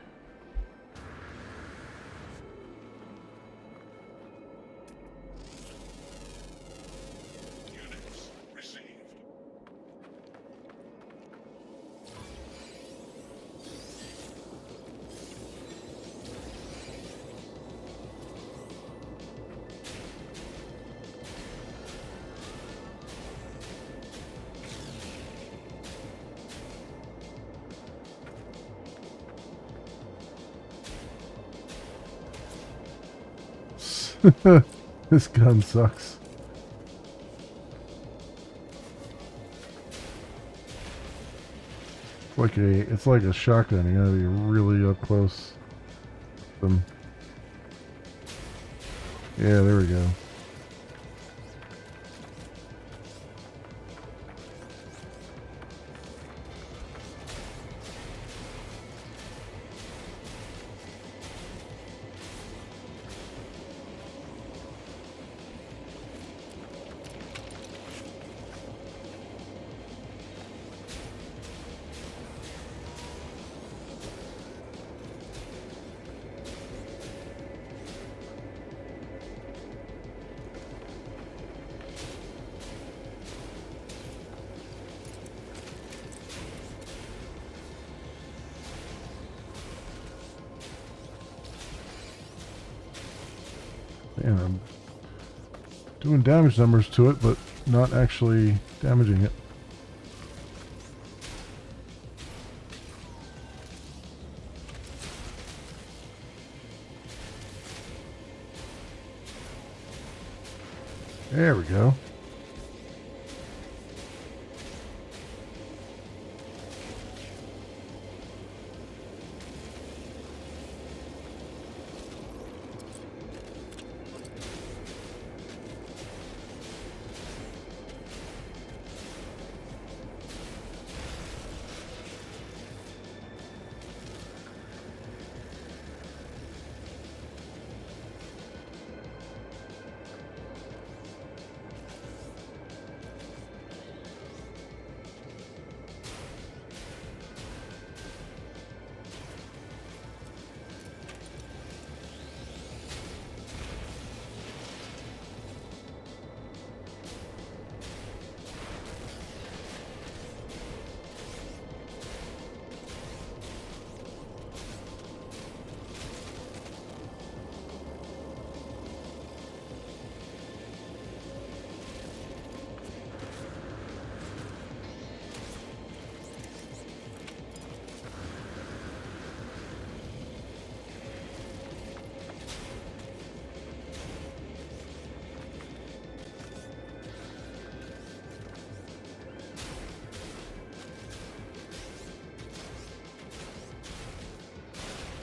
This gun sucks. It's like a shotgun. You gotta be really up close. Yeah, there we go. Man, I'm doing damage numbers to it, but not actually damaging it. There we go.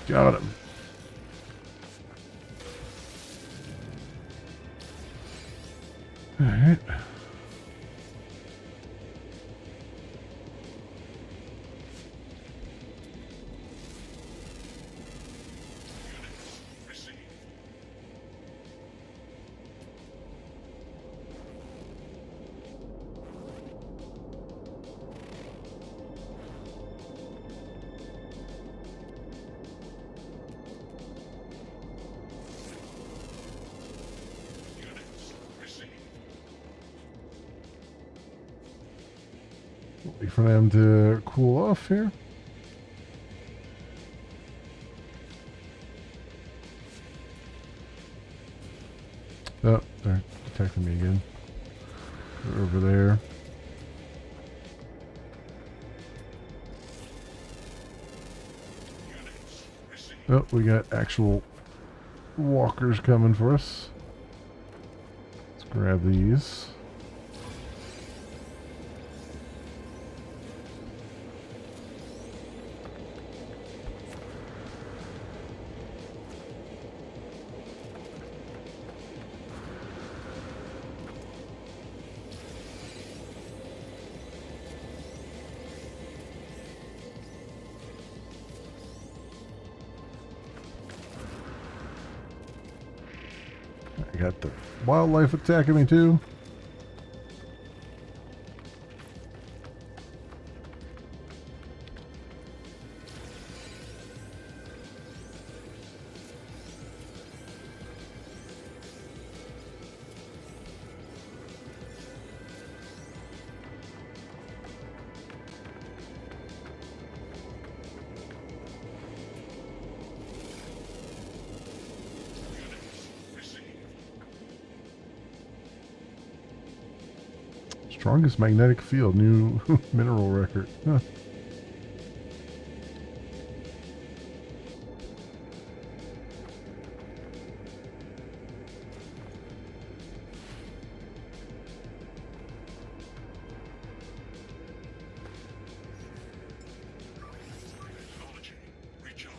Got him. All right. Wait for them to cool off here. Oh, they're detecting me again. They're over there. Oh, we got actual walkers coming for us. Let's grab these. I got the wildlife attacking me too. Strongest magnetic field, new mineral record. Huh. Technology recharged.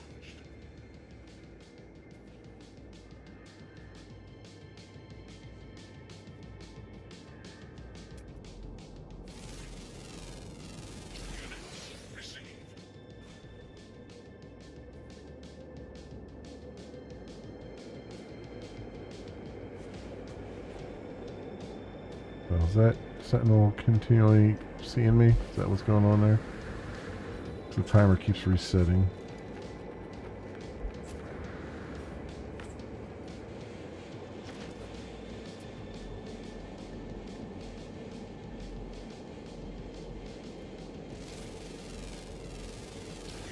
Units received. Well, is that Sentinel continually seeing me? Is that what's going on there? The timer keeps resetting.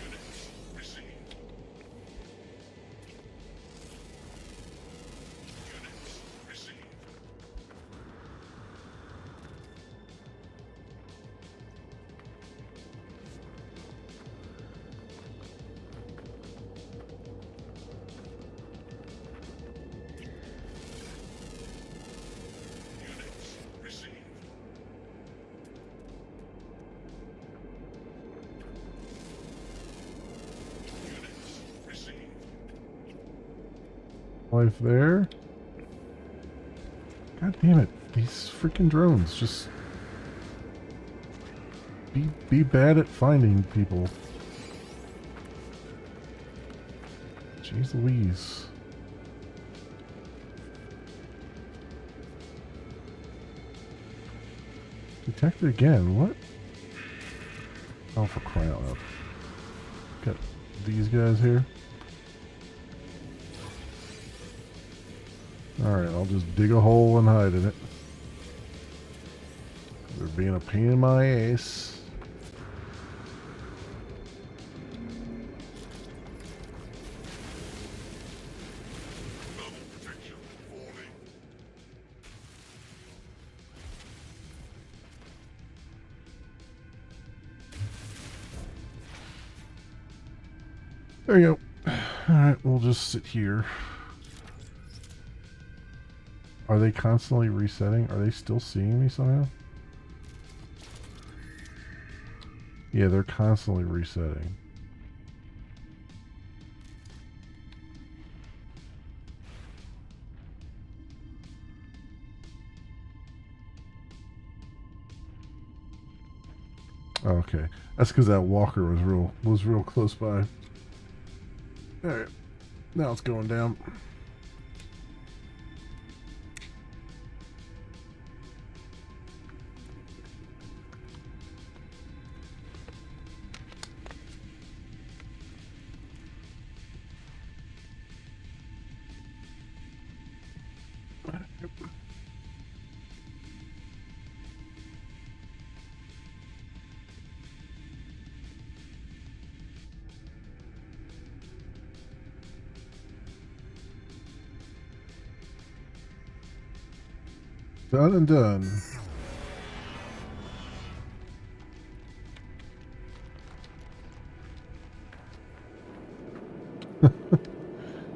Units received. Units received. Units received. Units received. Life there. God damn it. These freaking drones just be bad at finding people. Jeez Louise. Detected again. What? Oh, for crying out loud. Got these guys here. Alright, I'll just dig a hole and hide in it. They're being a pain in my ass. Thermal protection falling. There you go. Alright, we'll just sit here. Are they constantly resetting? Are they still seeing me somehow? Yeah, they're constantly resetting. Okay, that's because that walker was real close by. All right, now it's going down. Done and done.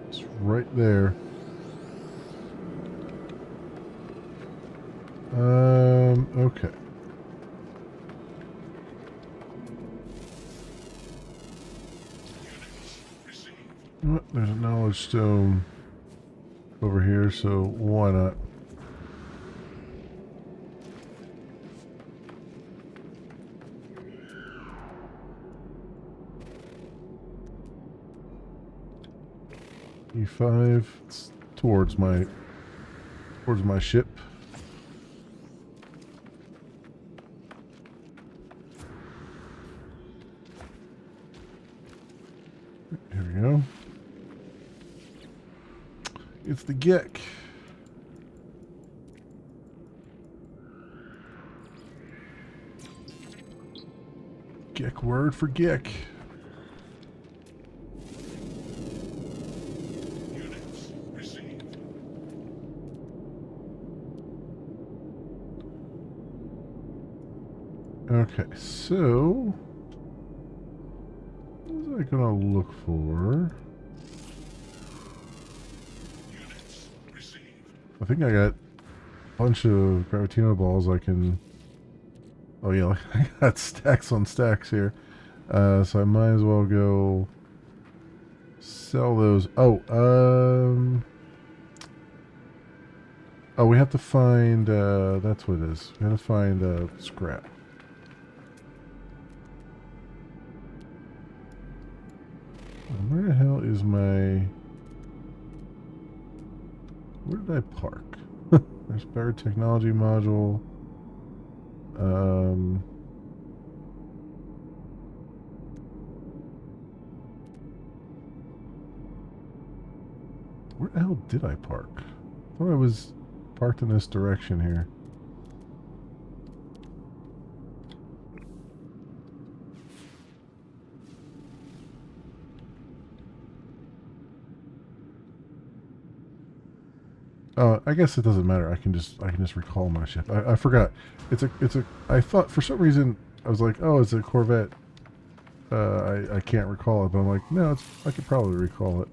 It's right there. Okay. Well, there's a knowledge stone over here, so why not? E5. It's towards my ship. Here we go. It's the Gek. Gek word for Gek. Units received. Okay, so what was I gonna look for? Units received. I think I got a bunch of Gravitino balls I can. Oh yeah, I got stacks on stacks here. So I might as well go sell those. Oh, we have to find. That's what it is. We have to find scrap. Where the hell is my? Where did I park? There's better technology module. Where the hell did I park? I thought I was parked in this direction here. Oh, I guess it doesn't matter. I can just recall my ship. I forgot. It's a. I thought for some reason I was like, oh, it's a Corvette. I can't recall it, but I'm like, no, I could probably recall it.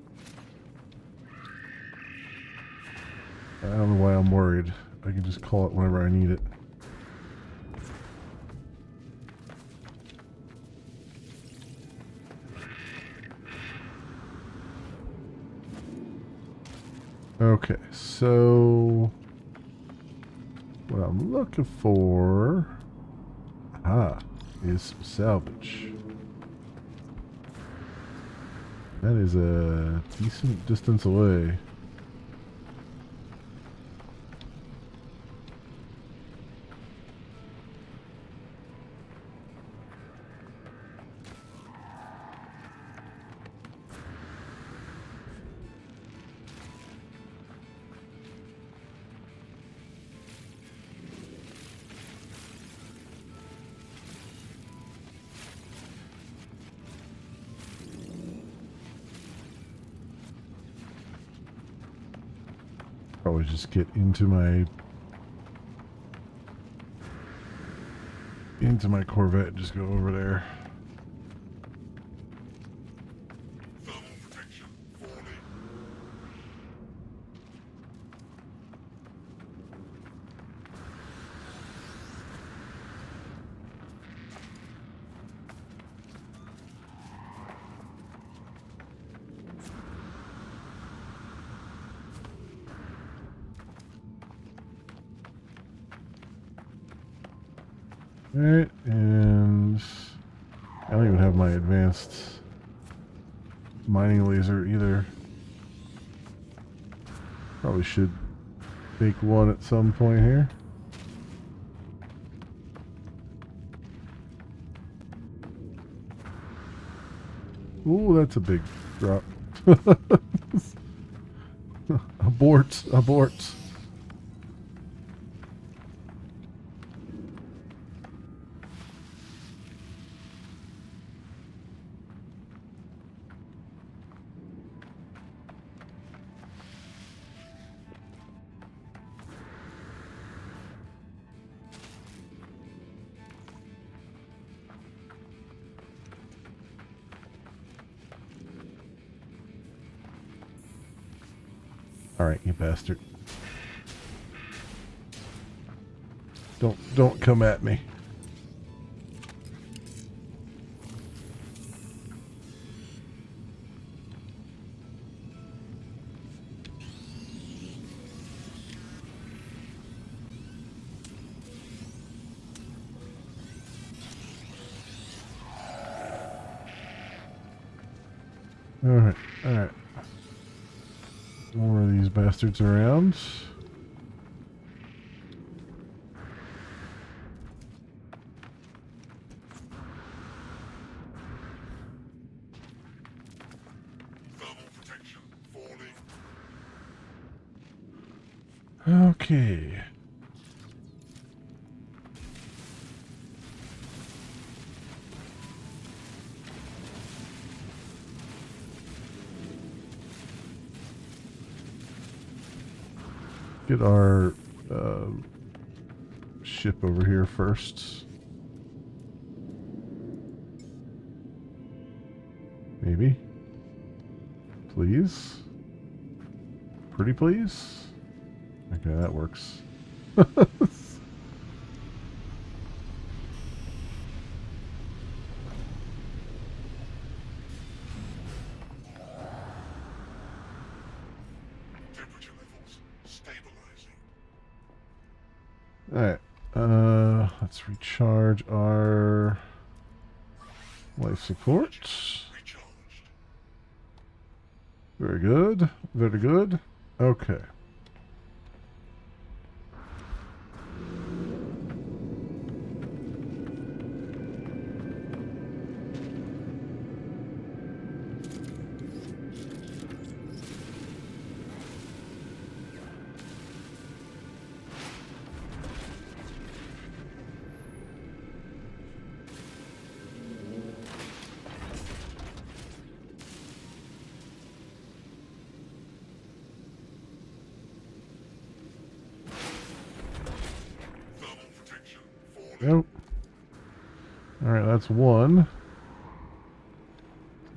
I don't know why I'm worried. I can just call it whenever I need it. Okay, so what I'm looking for, is some salvage. That is a decent distance away. Probably just get into my Corvette and just go over there. Thermal protection falling. Alright, and I don't even have my advanced mining laser either. Probably should make one at some point here. Ooh, that's a big drop. Abort, abort. Alright, you bastard. Don't come at me. Alright, alright. More of these bastards around. Thermal protection falling. Okay. Get our ship over here first. Maybe. Please. Pretty please. Okay, that works. Temperature levels stabilizing. Alright. Let's recharge our life support. Recharged. Very good. Very good. Okay. Thermal protection falling. Nope. Alright, that's one.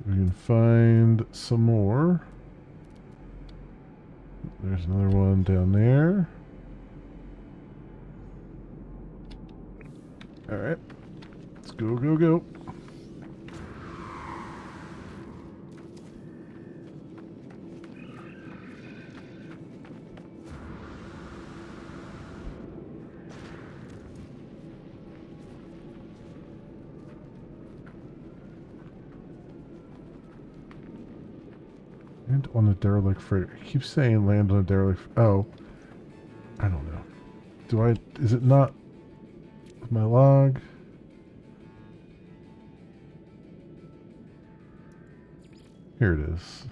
We can find some more. There's another one down there. Alright. Let's go, go, go. Land on a derelict freighter. I keep saying land on a derelict. Oh. I don't know. Do I. Is it not my log? Here it is.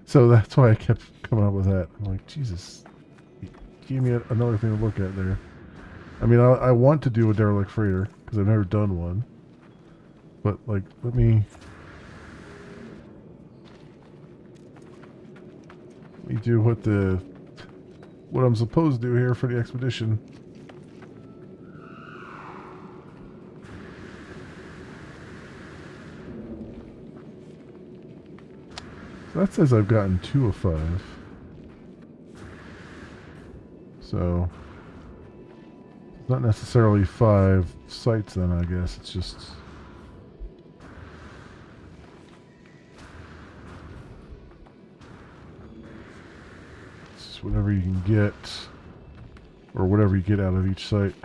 So that's why I kept coming up with that. I'm like, Jesus. Give me another thing to look at there. I mean, I want to do a derelict freighter because I've never done one. But, like, let me do what I'm supposed to do here for the expedition. So that says I've gotten 2 of 5. So it's not necessarily 5 sites then, I guess. It's just whatever you can get, or whatever you get out of each site.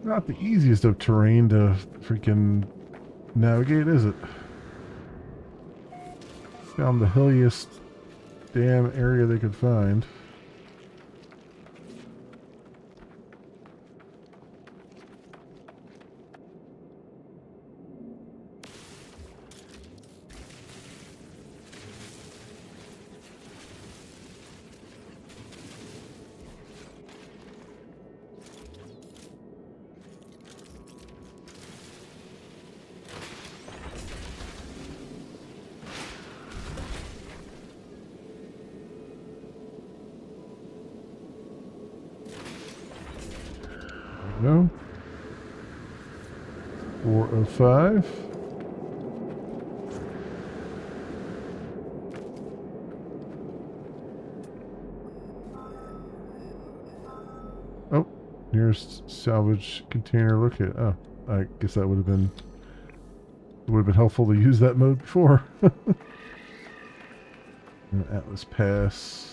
Not the easiest of terrain to freaking navigate, is it? Found the hilliest damn area they could find. No. 405. Oh, nearest salvage container. Look at. Oh, I guess that would have been helpful to use that mode before. Atlas Pass.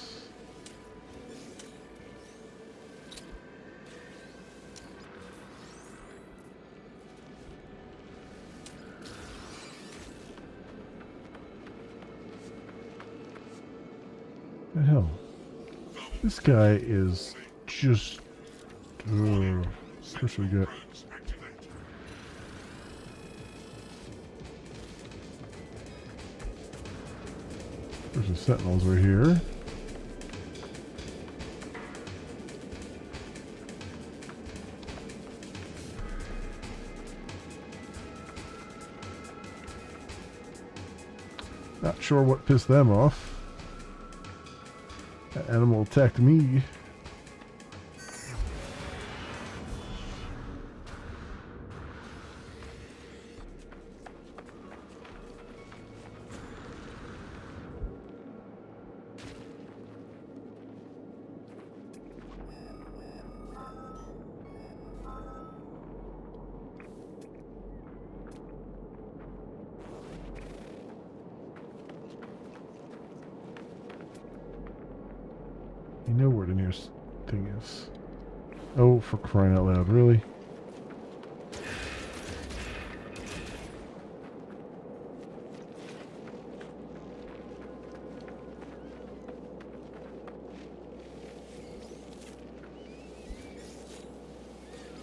The hell? This guy is just. Of course we got. There's some sentinels right here. Not sure what pissed them off. That animal attacked me. You know where the nearest thing is. Oh, for crying out loud, really?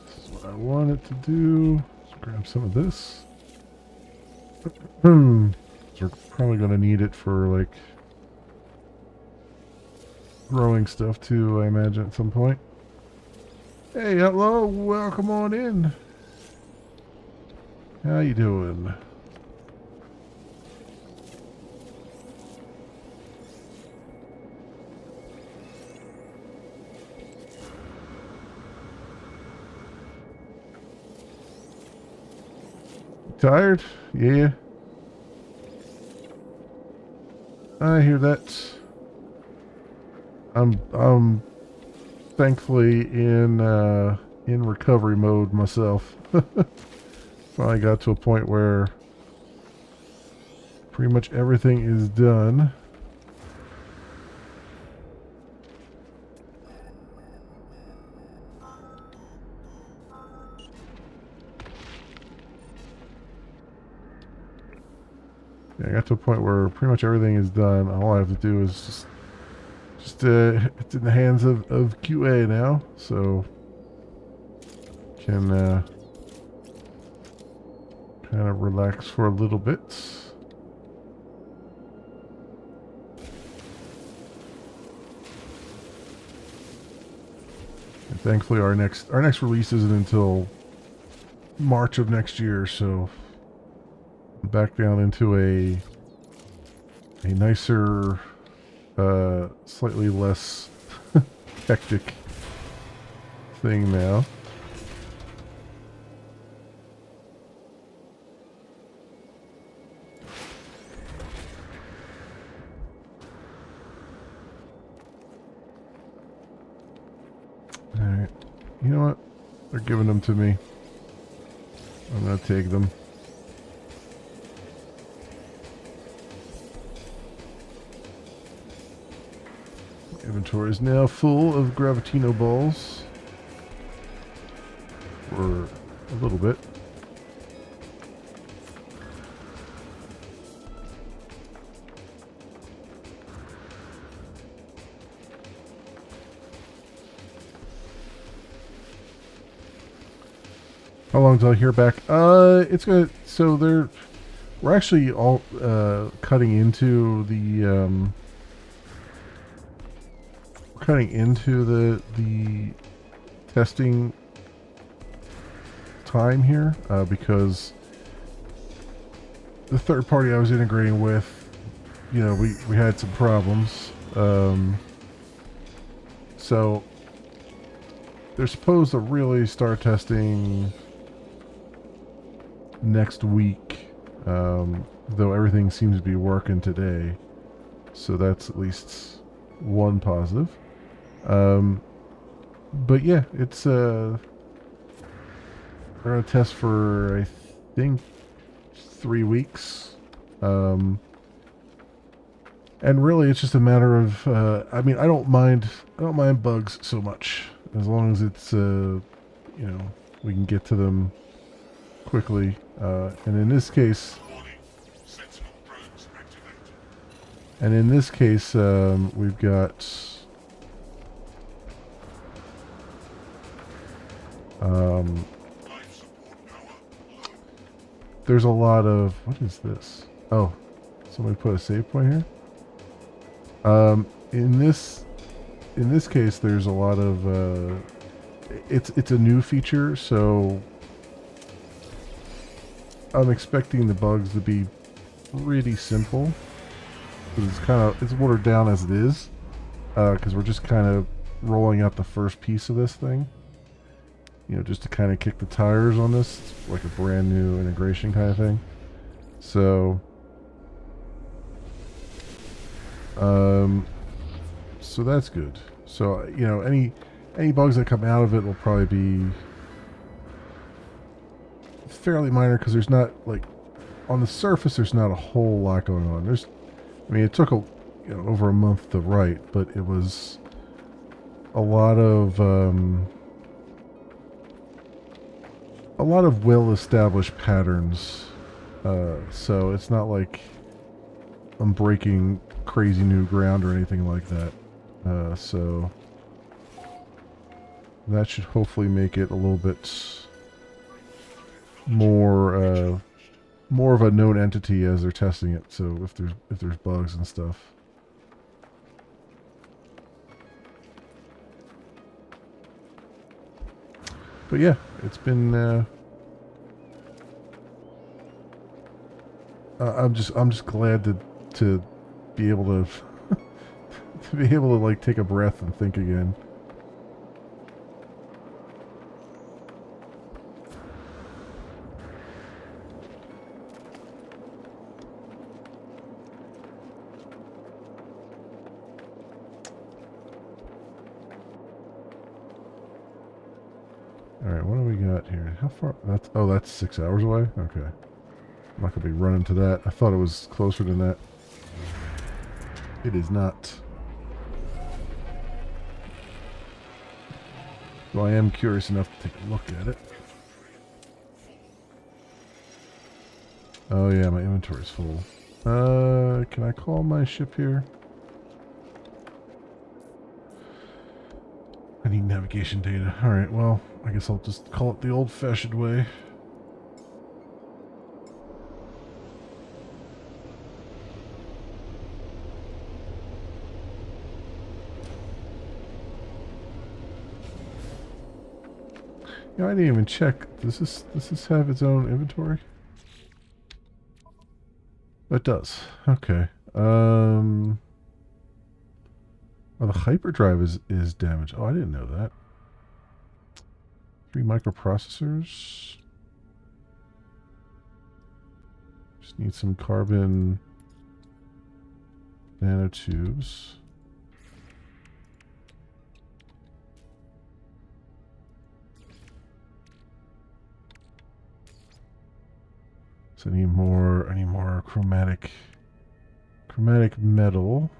This is what I wanted to do. Let's grab some of this. So we're probably going to need it for, like, growing stuff too, I imagine, at some point. Hey, hello, welcome on in. How you doing? Tired? Yeah. I hear that. I'm thankfully in recovery mode myself. Finally got to a point where pretty much everything is done. Yeah, I got to a point where pretty much everything is done. All I have to do is just it's in the hands of QA now, so can kind of relax for a little bit. And thankfully, our next release isn't until March of next year, so back down into a nicer, slightly less hectic thing now. Alright. You know what? They're giving them to me. I'm gonna take them. Inventory is now full of Gravitino balls. We're little bit. How long till I hear back? It's gonna. So we're actually all cutting into the testing time here because the third party I was integrating with, we had some problems. So they're supposed to really start testing next week, though everything seems to be working today. So that's at least one positive. But yeah, it's we're gonna test for I think 3 weeks. And really it's just a matter of I mean I don't mind bugs so much as long as it's we can get to them quickly. And in this case we've got there's a lot of, what is this? Oh, somebody put a save point here. In this case, there's a lot of it's a new feature, so I'm expecting the bugs to be pretty simple. It's watered down as it is, because we're just kind of rolling out the first piece of this thing. Just to kind of kick the tires on this. It's like a brand new integration kind of thing. So, so that's good. So, any bugs that come out of it will probably be fairly minor because there's not, like, on the surface, there's not a whole lot going on. It took over a month to write, but it was a lot of well-established patterns, so it's not like I'm breaking crazy new ground or anything like that. So that should hopefully make it a little bit more of a known entity as they're testing it. So if there's bugs and stuff. But yeah, it's been. I'm just glad to be able to like take a breath and think again. Alright, what do we got here? How far? That's 6 hours away? Okay. I'm not going to be running to that. I thought it was closer than that. It is not. Though I am curious enough to take a look at it. Oh yeah, my inventory's full. Can I call my ship here? I need navigation data. Alright, well, I guess I'll just call it the old-fashioned way. I didn't even check. Does this have its own inventory? It does. Okay. Oh, the hyperdrive is damaged. Oh, I didn't know that. 3 microprocessors. Just need some carbon nanotubes. So I need more chromatic metal.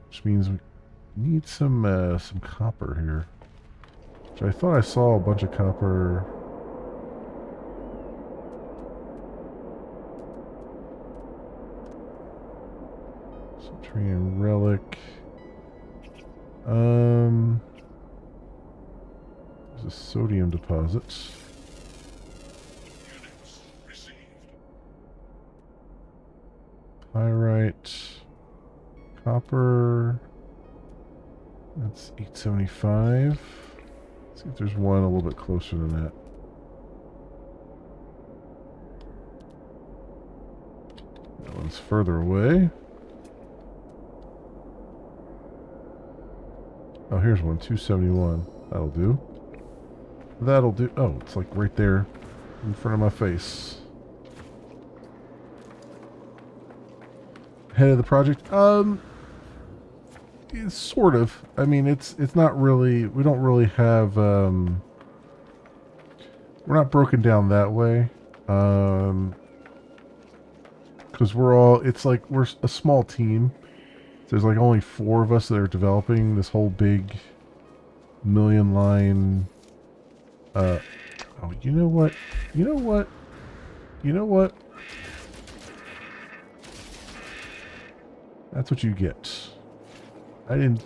Which means we need some copper here. Which I thought I saw a bunch of copper. Subterranean relic. There's a sodium deposit. Units received. Pyrite. Copper. That's 875. Let's see if there's one a little bit closer than that. That one's further away. Oh, here's one, 271. That'll do. That'll do. Oh, it's like right there in front of my face. Head of the project? It's sort of. I mean, it's not really. We don't really have. We're not broken down that way. Because we're all. It's like we're a small team. There's like only 4 of us that are developing this whole big million line. Oh, you know what? You know what? You know what? That's what you get. I didn't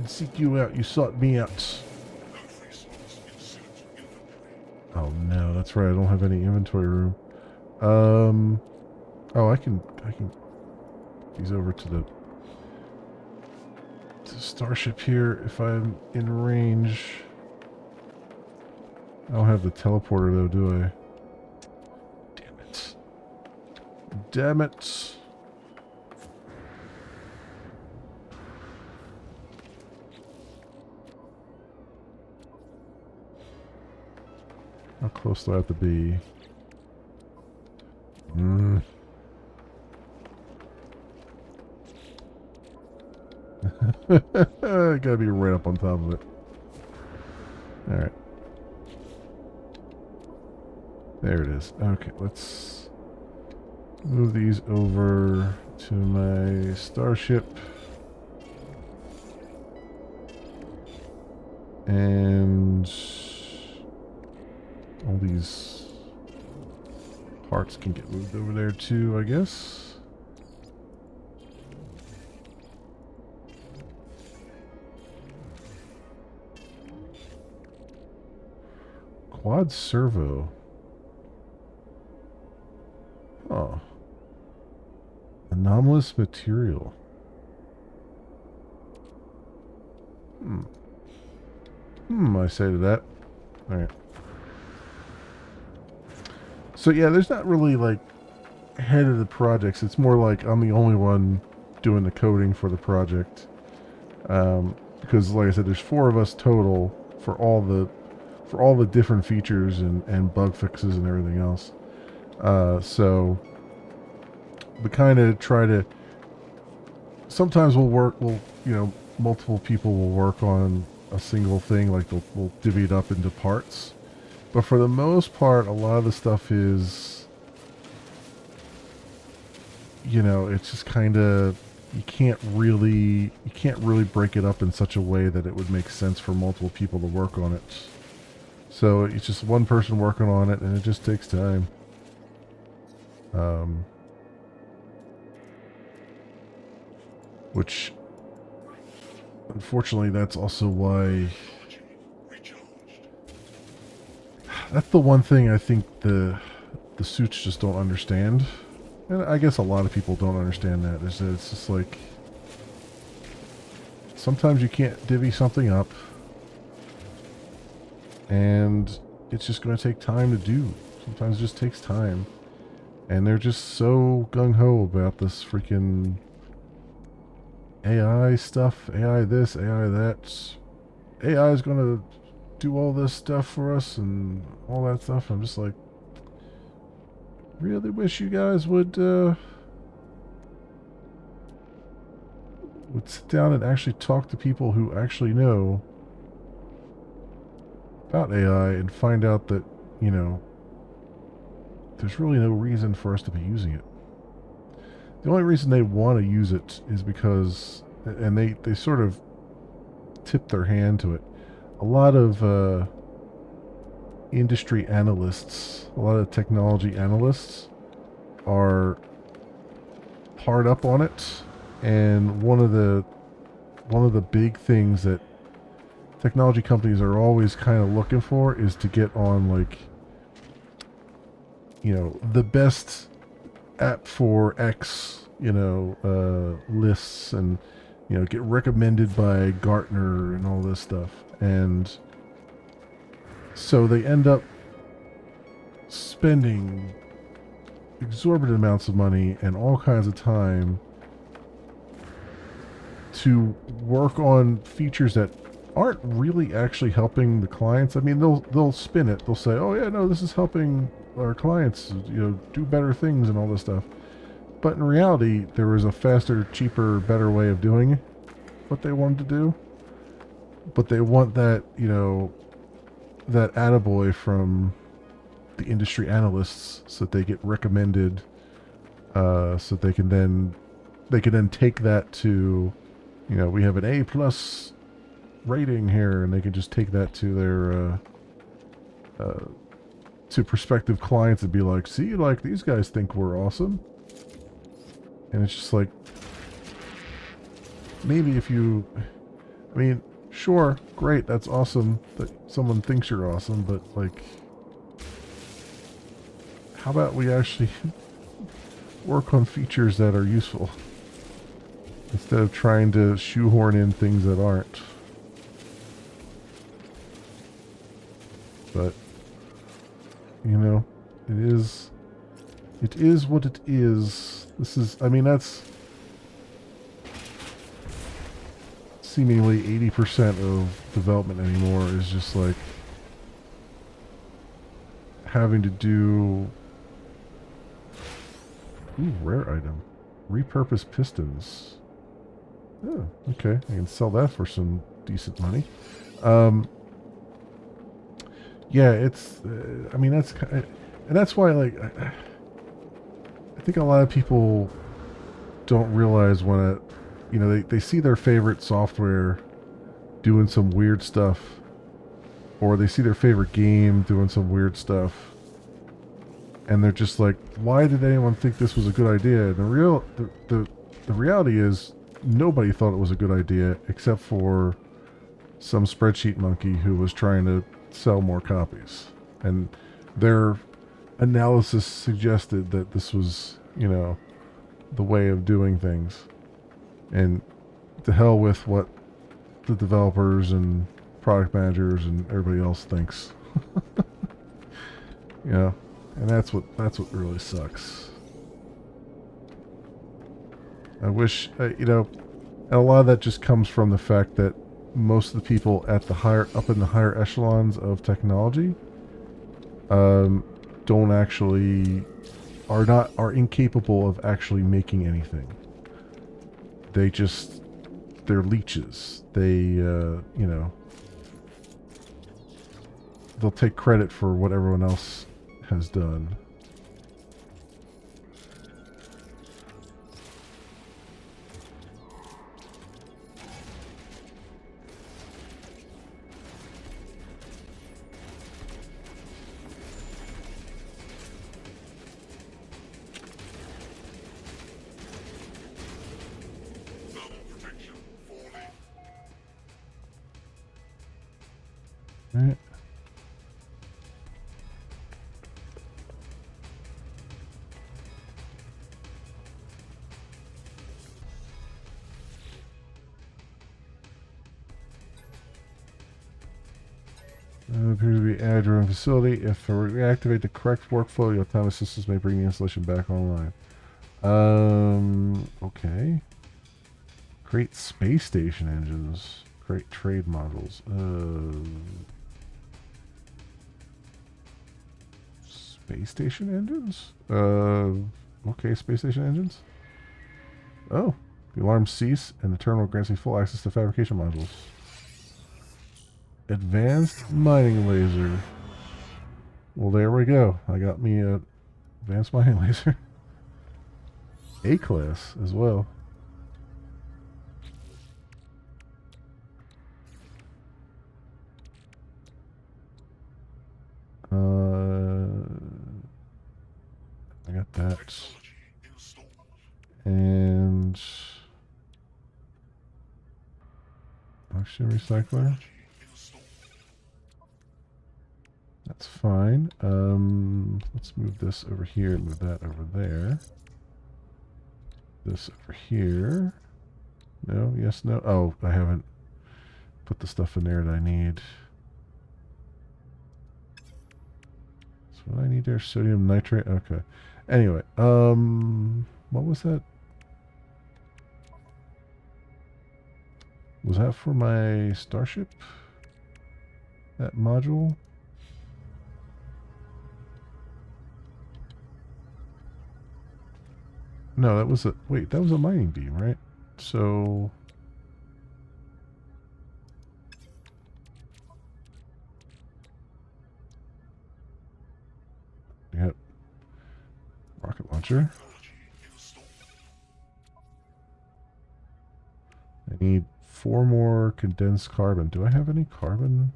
seek you out. You sought me out. No free slots in suit inventory. Oh no, that's right. I don't have any inventory room. Oh, I can get these over to the starship here if I'm in range. I don't have the teleporter though, do I? Damn it. Damn it. How close do I have to be? Gotta be right up on top of it. Alright. There it is. Okay, let's move these over to my starship. And all these parts can get moved over there too, I guess. Quad servo. Oh. Anomalous material. I say to that. Alright. So yeah, there's not really like head of the projects. It's more like I'm the only one doing the coding for the project. Because like I said, there's 4 of us total for all the different features and bug fixes and everything else. So we kind of try to. Sometimes multiple people will work on a single thing, like we'll divvy it up into parts. But for the most part, a lot of the stuff is, it's just kind of you can't really break it up in such a way that it would make sense for multiple people to work on it. So it's just one person working on it, and it just takes time. Which, unfortunately, that's also why. That's the one thing I think the suits just don't understand. And I guess a lot of people don't understand that. Is that it's just like sometimes you can't divvy something up, and it's just going to take time to do. Sometimes it just takes time, and they're just so gung-ho about this freaking AI stuff. AI this, AI that. AI is going to do all this stuff for us and all that stuff. I'm just like, really wish you guys would sit down and actually talk to people who actually know about AI and find out that, there's really no reason for us to be using it. The only reason they want to use it is because, and they sort of tip their hand to it. a lot of industry analysts, a lot of technology analysts are hard up on it, and one of the big things that technology companies are always kind of looking for is to get on, like, you know, the best app for X, you know, lists, and, you know, get recommended by Gartner and all this stuff. And so they end up spending exorbitant amounts of money and all kinds of time to work on features that aren't really actually helping the clients. I mean, they'll spin it. They'll say, "Oh yeah, no, this is helping our clients, you know, do better things and all this stuff." But in reality, there was a faster, cheaper, better way of doing what they wanted to do. But they want that, you know, that attaboy from the industry analysts, so that they get recommended, so they can then take that to, you know, we have an A plus rating here, and they can just take that to their to prospective clients and be like, "See, like, these guys think we're awesome." And it's just like, maybe if you, I mean, sure, great, that's awesome that someone thinks you're awesome, but, like, how about we actually work on features that are useful instead of trying to shoehorn in things that aren't. But, you know, it is what it is. This is, I mean, that's seemingly 80% of development anymore, is just like having to do, ooh, rare item, repurposed pistons. Oh, okay, I can sell that for some decent money. Yeah, it's, I mean, that's and that's why, like, I think a lot of people don't realize when you know, they see their favorite software doing some weird stuff, or they see their favorite game doing some weird stuff, and they're just like, why did anyone think this was a good idea? The reality is, nobody thought it was a good idea except for some spreadsheet monkey who was trying to sell more copies, and their analysis suggested that this was, you know, the way of doing things. And to hell with what the developers and product managers and everybody else thinks. You know, and that's what really sucks. I wish, you know, and a lot of that just comes from the fact that most of the people at the up in the higher echelons of technology, don't actually, are incapable of actually making anything. They're leeches. They, you know, they'll take credit for what everyone else has done. Right. Appears to be add your own facility. If we reactivate the correct workflow, your autonomous systems may bring the installation back online. Okay. Create space station engines. Create trade modules. Space station engines? Okay, space station engines. Oh, the alarms cease and the terminal grants you full access to fabrication modules. Advanced mining laser. Well, there we go. I got me a advanced mining laser. A class as well. that. Technology installed. And oxygen recycler. Technology installed. That's fine. Let's move this over here, move that over there. This over here. No, yes, no. Oh, I haven't put the stuff in there that I need. So what I need there, sodium nitrate. Okay. Anyway, what was that? Was that for my starship? That module? No, that was a... Wait, that was a mining beam, right? So... Yep. Rocket launcher. Technology installed. I need 4 more condensed carbon. Do I have any carbon?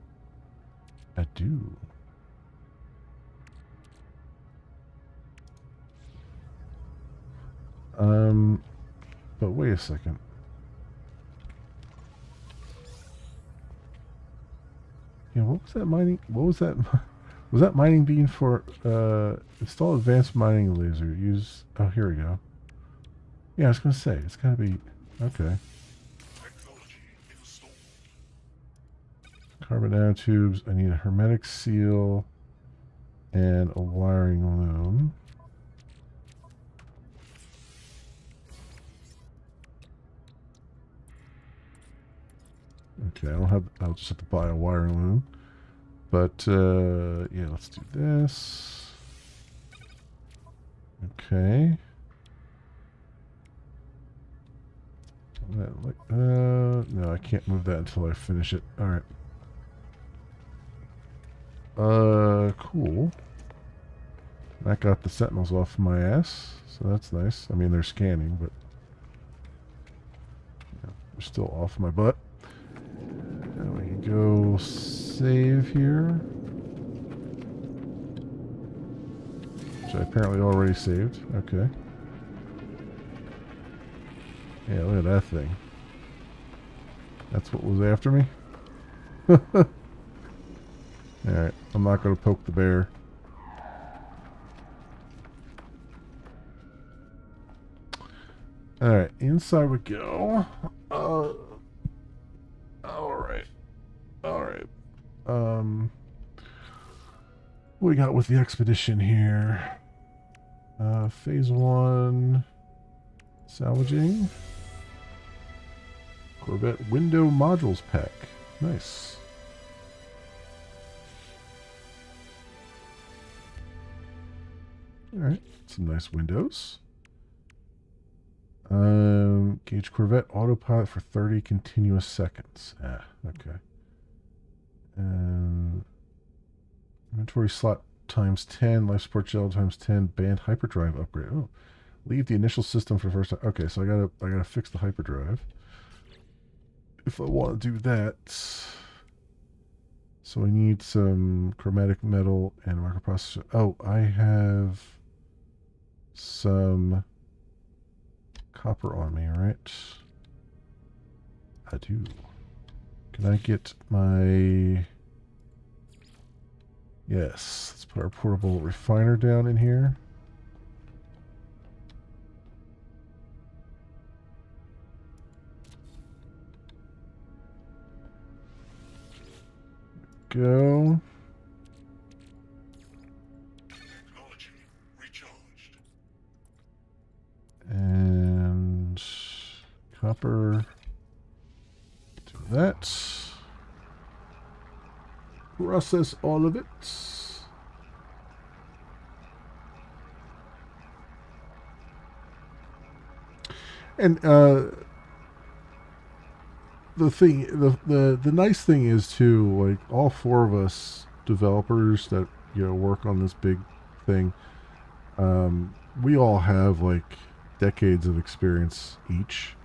I do. But wait a second. Yeah, what was that mining? What was that? Was that mining being for? Install advanced mining laser. Use. Oh, here we go. Yeah, I was gonna say it's gotta be. Okay. Technology installed. Carbon nanotubes. I need a hermetic seal and a wiring loom. Okay, I don't have. I'll just have to buy a wiring loom. But yeah, let's do this. Okay. No, I can't move that until I finish it. All right. Cool. That got the sentinels off my ass, so that's nice. I mean, they're scanning, but yeah, they're still off my butt. Now we can go save here, which I apparently already saved. Okay. Yeah, look at that thing. That's what was after me? Alright, I'm not going to poke the bear. Alright, inside we go. Alright. Alright. What we got with the expedition here? Phase 1. Salvaging. Corvette window modules pack. Nice. Alright, some nice windows. Gauge Corvette autopilot for 30 continuous seconds. Ah, okay. And inventory slot times 10, life support gel times 10, band hyperdrive upgrade. Oh, leave the initial system for the first time. Okay, so I gotta fix the hyperdrive if I want to do that. So I need some chromatic metal and a microprocessor. Oh, I have some copper on me, right? I do. Can I get my... Yes, let's put our portable refiner down in here. Go. Technology recharged. And copper. Do that. Process all of it. And the nice thing is too, like all 4 of us developers that work on this big thing, we all have like decades of experience each.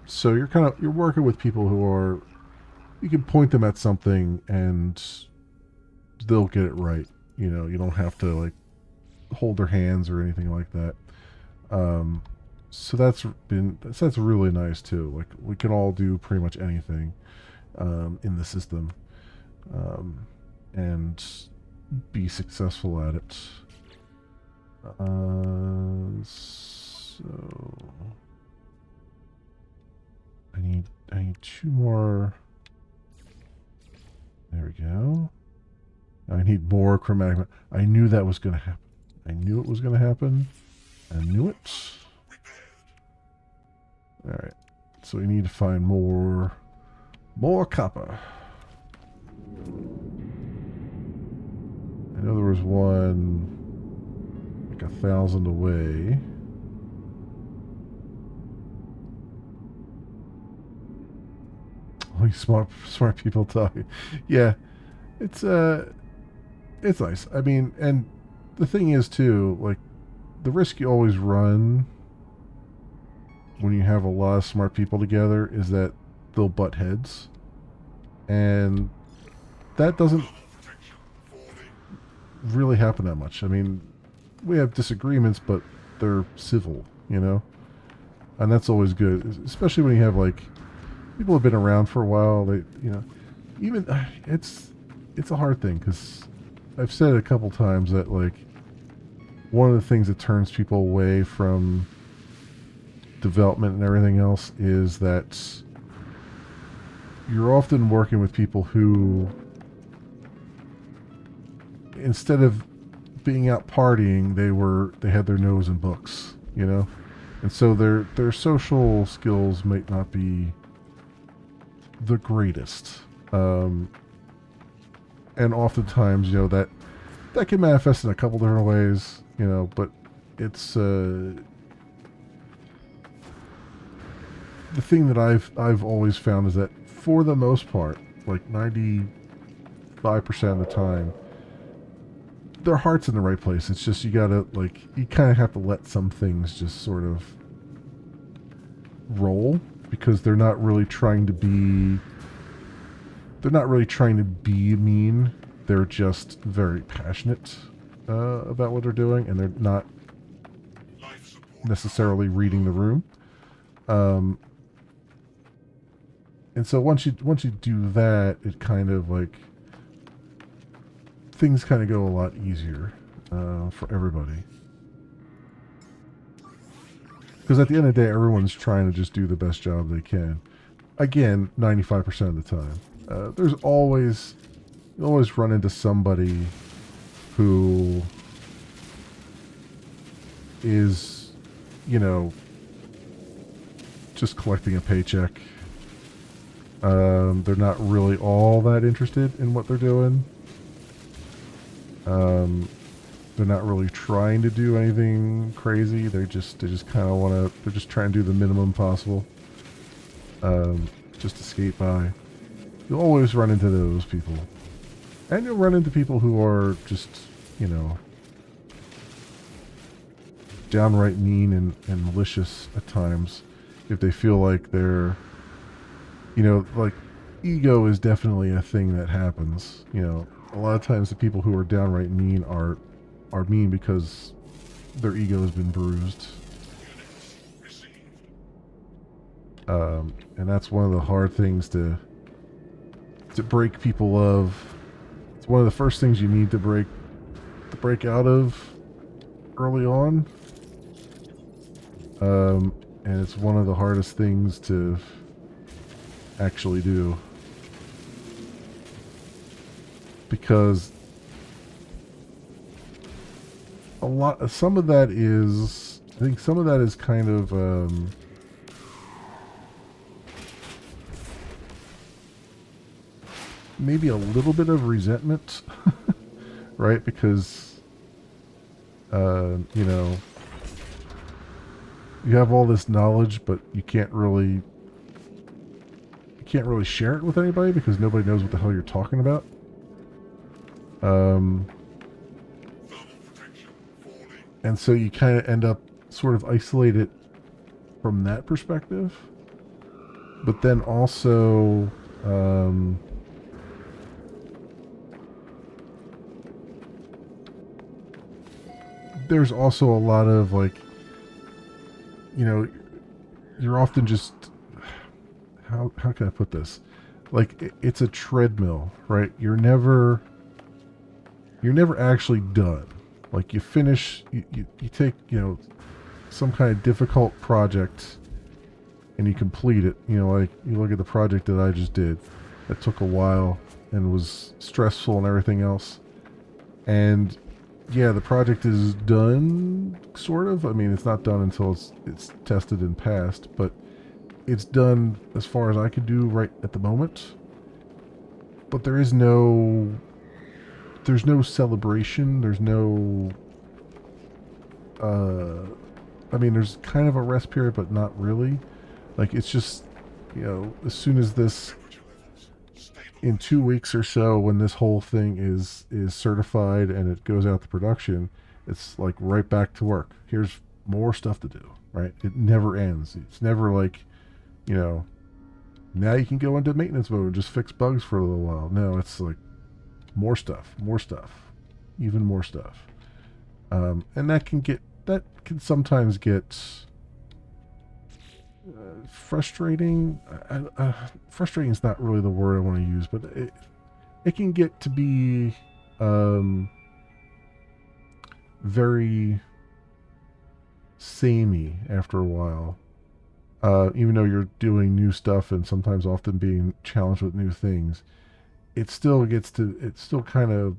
So you're working with people who are, you can point them at something and they'll get it right. You don't have to like hold their hands or anything like that. Um, so that's really nice too. Like we can all do pretty much anything in the system, um, and be successful at it. So I need two more. There we go. I need more chromatic. I knew that was going to happen. I knew it was going to happen. I knew it. All right. So we need to find more copper. I know there was one like 1,000 away. Only smart people talking. Yeah, it's nice. I mean, and the thing is too, like the risk you always run when you have a lot of smart people together is that they'll butt heads, and that doesn't really happen that much. I mean, we have disagreements, but they're civil, you know, and that's always good, especially when you have like people have been around for a while. They, you know, even it's a hard thing because I've said it a couple times that like one of the things that turns people away from development and everything else is that you're often working with people who, instead of being out partying, they had their nose in books, you know, and so their social skills might not be the greatest, and oftentimes, you know, that can manifest in a couple different ways, you know, but it's the thing that I've always found is that for the most part, like 95% of the time, their heart's in the right place. It's just you gotta, like, you kind of have to let some things just sort of roll because they're not really trying to be mean. They're just very passionate about what they're doing, and they're not necessarily reading the room. And so once you do that, it kind of like things kind of go a lot easier for everybody. Because at the end of the day, everyone's trying to just do the best job they can. Again, 95% of the time. There's always, you always run into somebody who is, you know, just collecting a paycheck. They're not really all that interested in what they're doing. They're not really trying to do anything crazy. They just kind of want to. They're just trying to do the minimum possible. Just to skate by. You'll always run into those people, and you'll run into people who are just, you know, downright mean and malicious at times. If they feel like they're, you know, like ego is definitely a thing that happens. You know, a lot of times the people who are downright mean are mean because their ego has been bruised. And that's one of the hard things to break people of. It's one of the first things you need to break out of early on. And it's one of the hardest things to actually do, because some of that is, I think some of that is kind of maybe a little bit of resentment, right? Because you know, you have all this knowledge, but you can't really share it with anybody because nobody knows what the hell you're talking about. And so you kind of end up sort of isolated from that perspective. But then also, there's also a lot of like, you know, you're often just, how can I put this? Like it's a treadmill, right? You're never actually done. Like you finish, you take, some kind of difficult project and you complete it. Like you look at the project that I just did. That took a while and was stressful and everything else. And yeah, the project is done, sort of. I mean, it's not done until it's tested and passed, but it's done as far as I could do right at the moment. But there's no celebration. There's no uh I mean, there's kind of a rest period, but not really. Like it's just, as soon as this, Never to lose. in Stabilize. 2 weeks or so, when this whole thing is certified and it goes out to production, it's like right back to work. Here's more stuff to do. Right? It never ends. It's never like, you know, now you can go into maintenance mode and just fix bugs for a little while. No, it's like more stuff, even more stuff. And that can sometimes get frustrating. Frustrating is not really the word I want to use, but it can get to be um, very samey after a while. Even though you're doing new stuff and sometimes often being challenged with new things, it still kind of,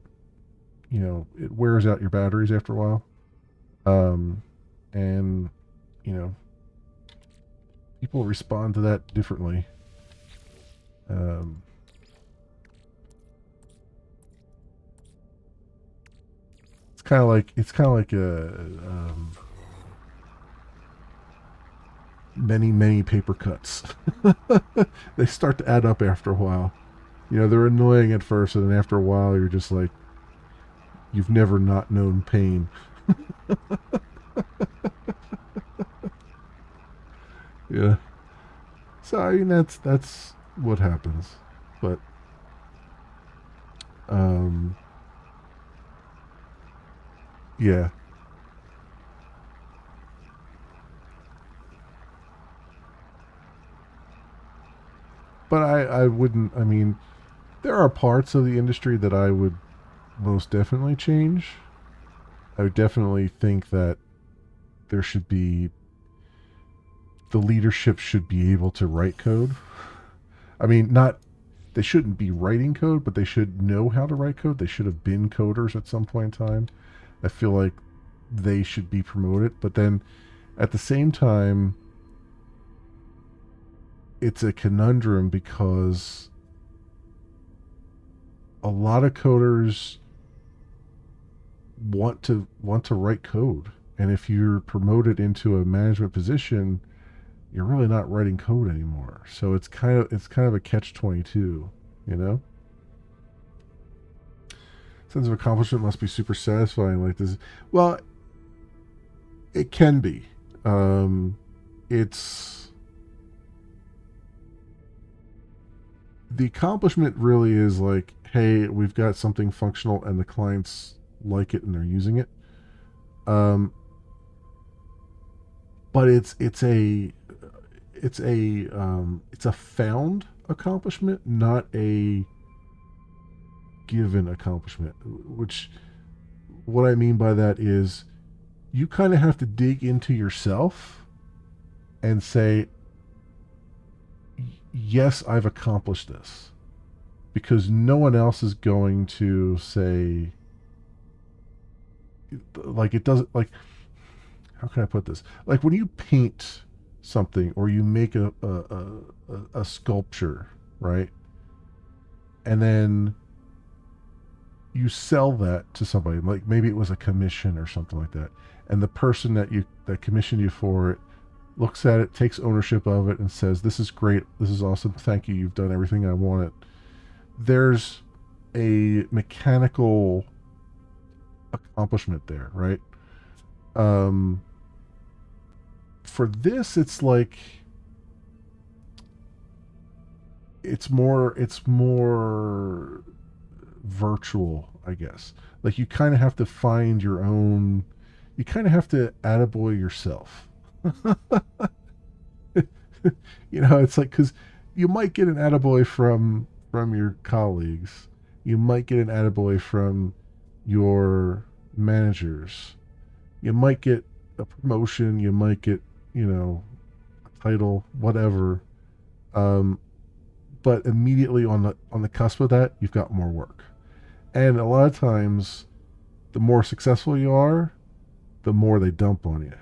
it wears out your batteries after a while. Um, and, you know, people respond to that differently. Um, it's kind of like many paper cuts. They start to add up after a while. They're annoying at first, and then after a while, you're just like, you've never not known pain. Yeah. So I mean, that's what happens. But um, yeah. But I wouldn't. I mean, there are parts of the industry that I would most definitely change. I would definitely think that there should be the leadership should be able to write code. I mean, not they shouldn't be writing code, but they should know how to write code. They should have been coders at some point in time. I feel like they should be promoted, but then at the same time, it's a conundrum because a lot of coders want to write code, and if you're promoted into a management position, you're really not writing code anymore. So it's kind of a catch 22, you know. Sense of accomplishment must be super satisfying like this. Well, it can be. It's the accomplishment really is like, hey, we've got something functional and the clients like it and they're using it. Um, but it's a found accomplishment, not a given accomplishment. Which, what I mean by that is, you kind of have to dig into yourself and say, yes, I've accomplished this, because no one else is going to say, like, it doesn't, like, how can I put this? Like when you paint something or you make a sculpture, right? And then you sell that to somebody, like maybe it was a commission or something like that, and the person that commissioned you for it looks at it, takes ownership of it, and says, "This is great. This is awesome. Thank you. You've done everything I wanted." There's a mechanical accomplishment there, right? Um, for this, it's like it's more virtual, I guess. Like you kind of have to find your own. you kind of have to attaboy yourself. It's like because you might get an attaboy from your colleagues, you might get an attaboy from your managers, you might get a promotion, you might get a title, whatever. Um, but immediately on the cusp of that, you've got more work, and a lot of times, the more successful you are, the more they dump on you,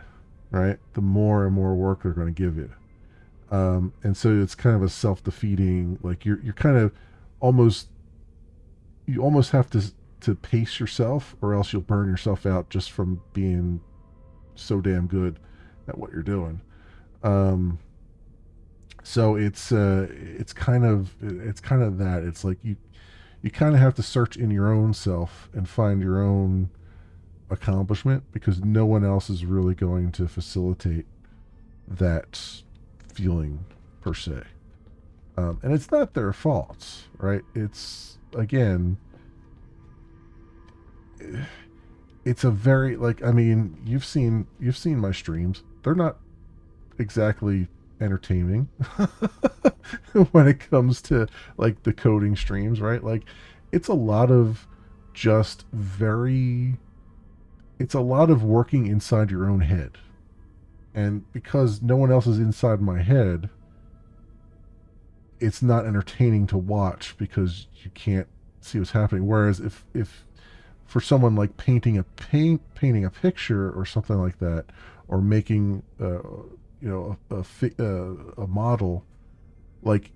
right? The more and more work they're going to give you. And so it's kind of a self-defeating, like you're kind of almost you almost have to pace yourself, or else you'll burn yourself out just from being so damn good at what you're doing. Um, so it's kind of that. It's like you kind of have to search in your own self and find your own accomplishment, because no one else is really going to facilitate that feeling per se. And it's not their fault, right? It's again, it's a very, like, I mean, you've seen my streams. They're not exactly entertaining when it comes to like the coding streams, right? Like, it's a lot of just very it's a lot of working inside your own head. And because no one else is inside my head, it's not entertaining to watch because you can't see what's happening. Whereas if for someone like painting a picture or something like that, or making a model, like,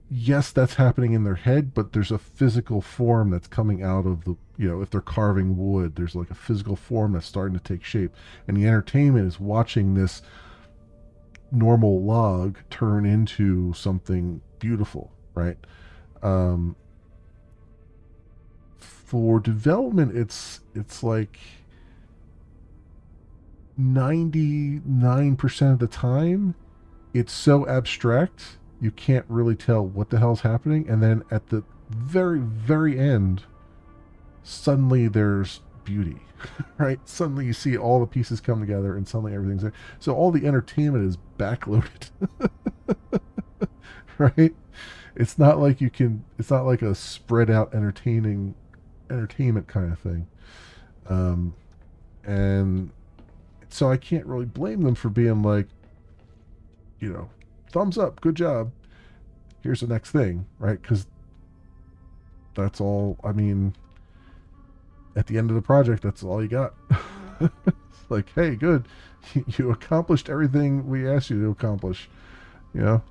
yes, that's happening in their head, but there's a physical form that's coming out of the, if they're carving wood, there's like a physical form that's starting to take shape. And the entertainment is watching this normal log turn into something beautiful, right? Um, for development, it's like 99% of the time, it's so abstract you can't really tell what the hell's happening. And then at the very, very end, suddenly there's beauty, right? Suddenly you see all the pieces come together, and suddenly everything's there. So all the entertainment is backloaded, right? It's not like a spread out entertainment kind of thing. Um, and so I can't really blame them for being like, you know, thumbs up, good job. Here's the next thing, right? Because that's all. I mean, at the end of the project, that's all you got. It's like, hey, good, you accomplished everything we asked you to accomplish. You know,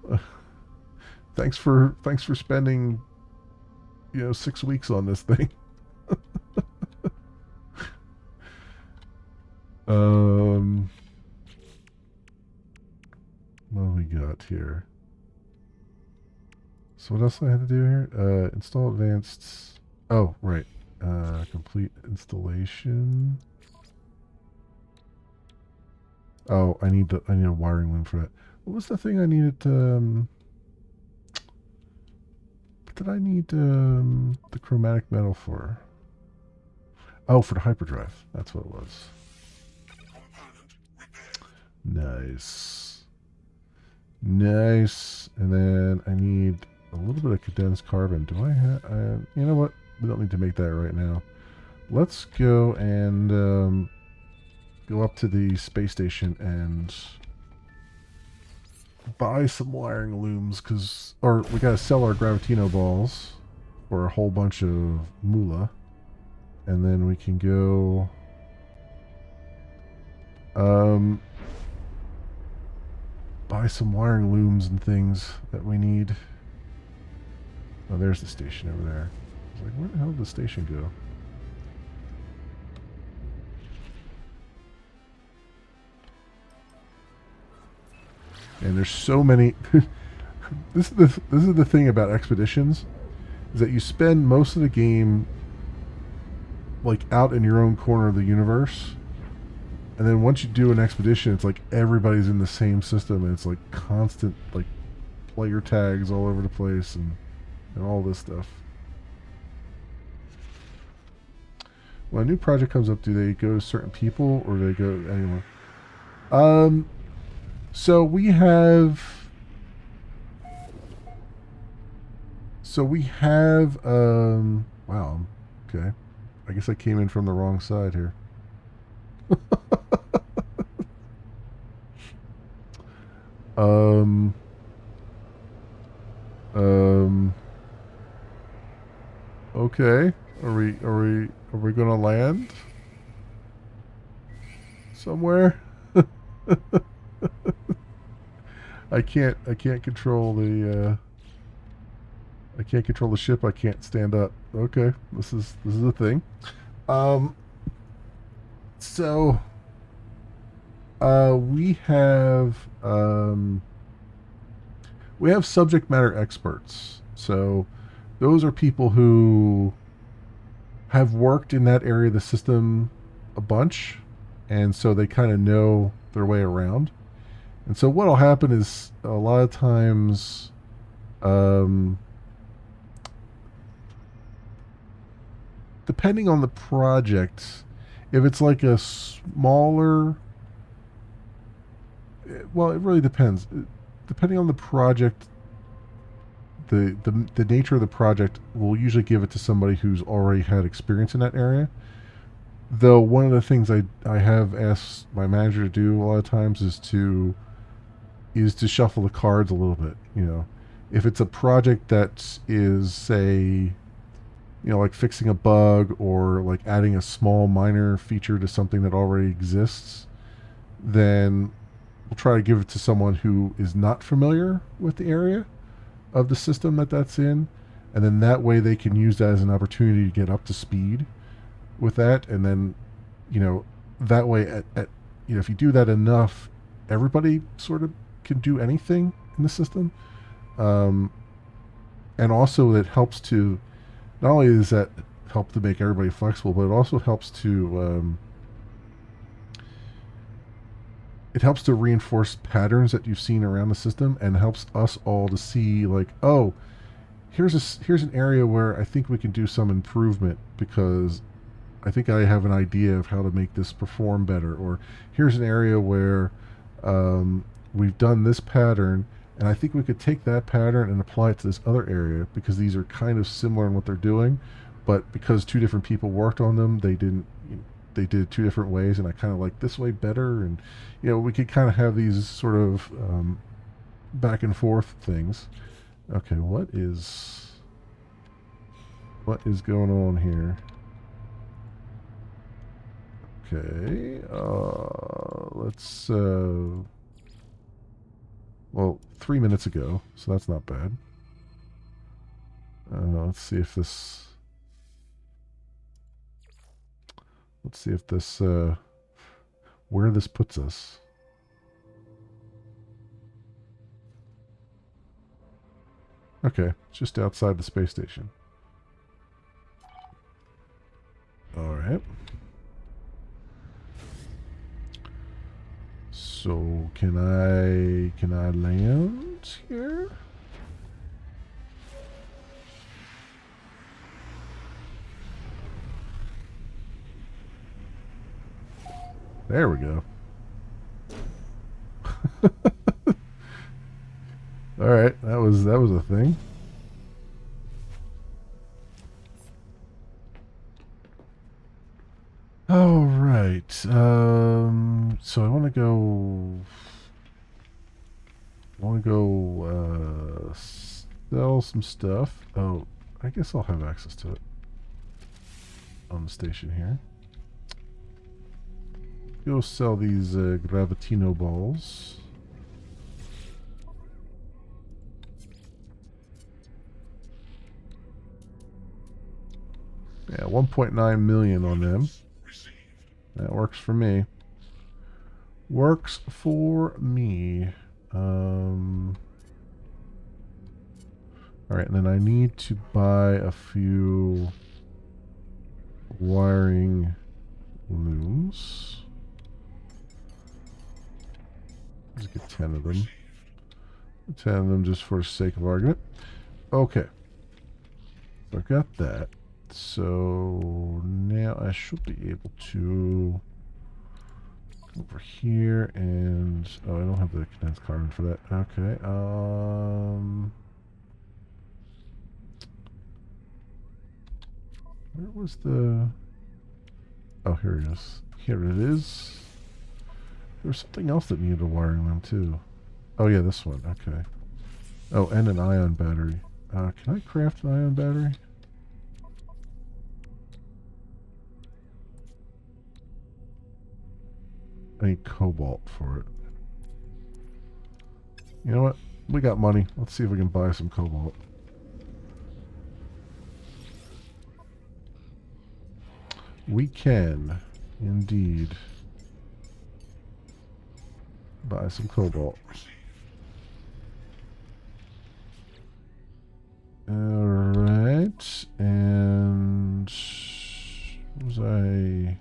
thanks for spending 6 weeks on this thing. um, what do we got here? So what else do I have to do here? Install advanced. Oh, right. Complete installation. Oh, I need a wiring loom for that. What was the thing I needed? What did I need the chromatic metal for? Oh, for the hyperdrive. That's what it was. Nice. Nice. And then I need a little bit of condensed carbon. Do I have... you know what? We don't need to make that right now. Let's go and go up to the space station and buy some wiring looms, or we gotta sell our gravitino balls for a whole bunch of moolah, and then we can go buy some wiring looms and things that we need. Oh, there's the station over there. I was like, where the hell did the station go? And there's so many. This is the thing about expeditions, is that you spend most of the game like out in your own corner of the universe, and then once you do an expedition, it's like everybody's in the same system, and it's like constant like player tags all over the place, and all this stuff. when a new project comes up, do they go to certain people or do they go anywhere? Um, so we have, wow, okay. I guess I came in from the wrong side here. Um, um, okay. Are we gonna land somewhere? I can't control the I can't control the ship. I can't stand up. Okay, this is a thing. Um, so we have subject matter experts. So those are people who have worked in that area of the system a bunch, and so they kind of know their way around. And so what'll happen is a lot of times, um, depending on the project, if it's like a smaller, well, it really depends. Depending on the project, the nature of the project will usually give it to somebody who's already had experience in that area. Though one of the things I have asked my manager to do a lot of times is to shuffle the cards a little bit. You know, if it's a project that is, say, like fixing a bug or like adding a small minor feature to something that already exists, then we'll try to give it to someone who is not familiar with the area of the system that's in, and then that way they can use that as an opportunity to get up to speed with that, and then that way if you do that enough, everybody sort of can do anything in the system, um, and also it helps to not only does that help to make everybody flexible, but it also helps to reinforce patterns that you've seen around the system, and helps us all to see, like, oh, here's an area where I think we can do some improvement because I think I have an idea of how to make this perform better. Or here's an area where we've done this pattern, and I think we could take that pattern and apply it to this other area because these are kind of similar in what they're doing, but because two different people worked on them, they did it two different ways, and I kind of like this way better. And we could kind of have these sort of back and forth things. Okay, what is going on here? Okay, let's well, 3 minutes ago, so that's not bad. Let's see if this where this puts us. Okay, it's just outside the space station. All right. So can I land here? There we go. All right, that was a thing. All right. So I want to go. Sell some stuff. Oh, I guess I'll have access to it on the station here. Go sell these Gravitino balls. Yeah, 1.9 million on them. That works for me. Works for me. Alright, and then I need to buy a few wiring looms. Let's get 10 of them. 10 of them just for the sake of argument. Okay. So I've got that. So now I should be able to go over here and oh, I don't have the condensed carbon for that. Okay. Where was the? Oh, here it is. Here it is. There was something else that needed a wiring them too. Oh yeah, this one. Okay. Oh, and an ion battery. Can I craft an ion battery? I need cobalt for it. You know what? We got money. Let's see if we can buy some cobalt. We can, indeed, buy some cobalt. Alright, and what was I?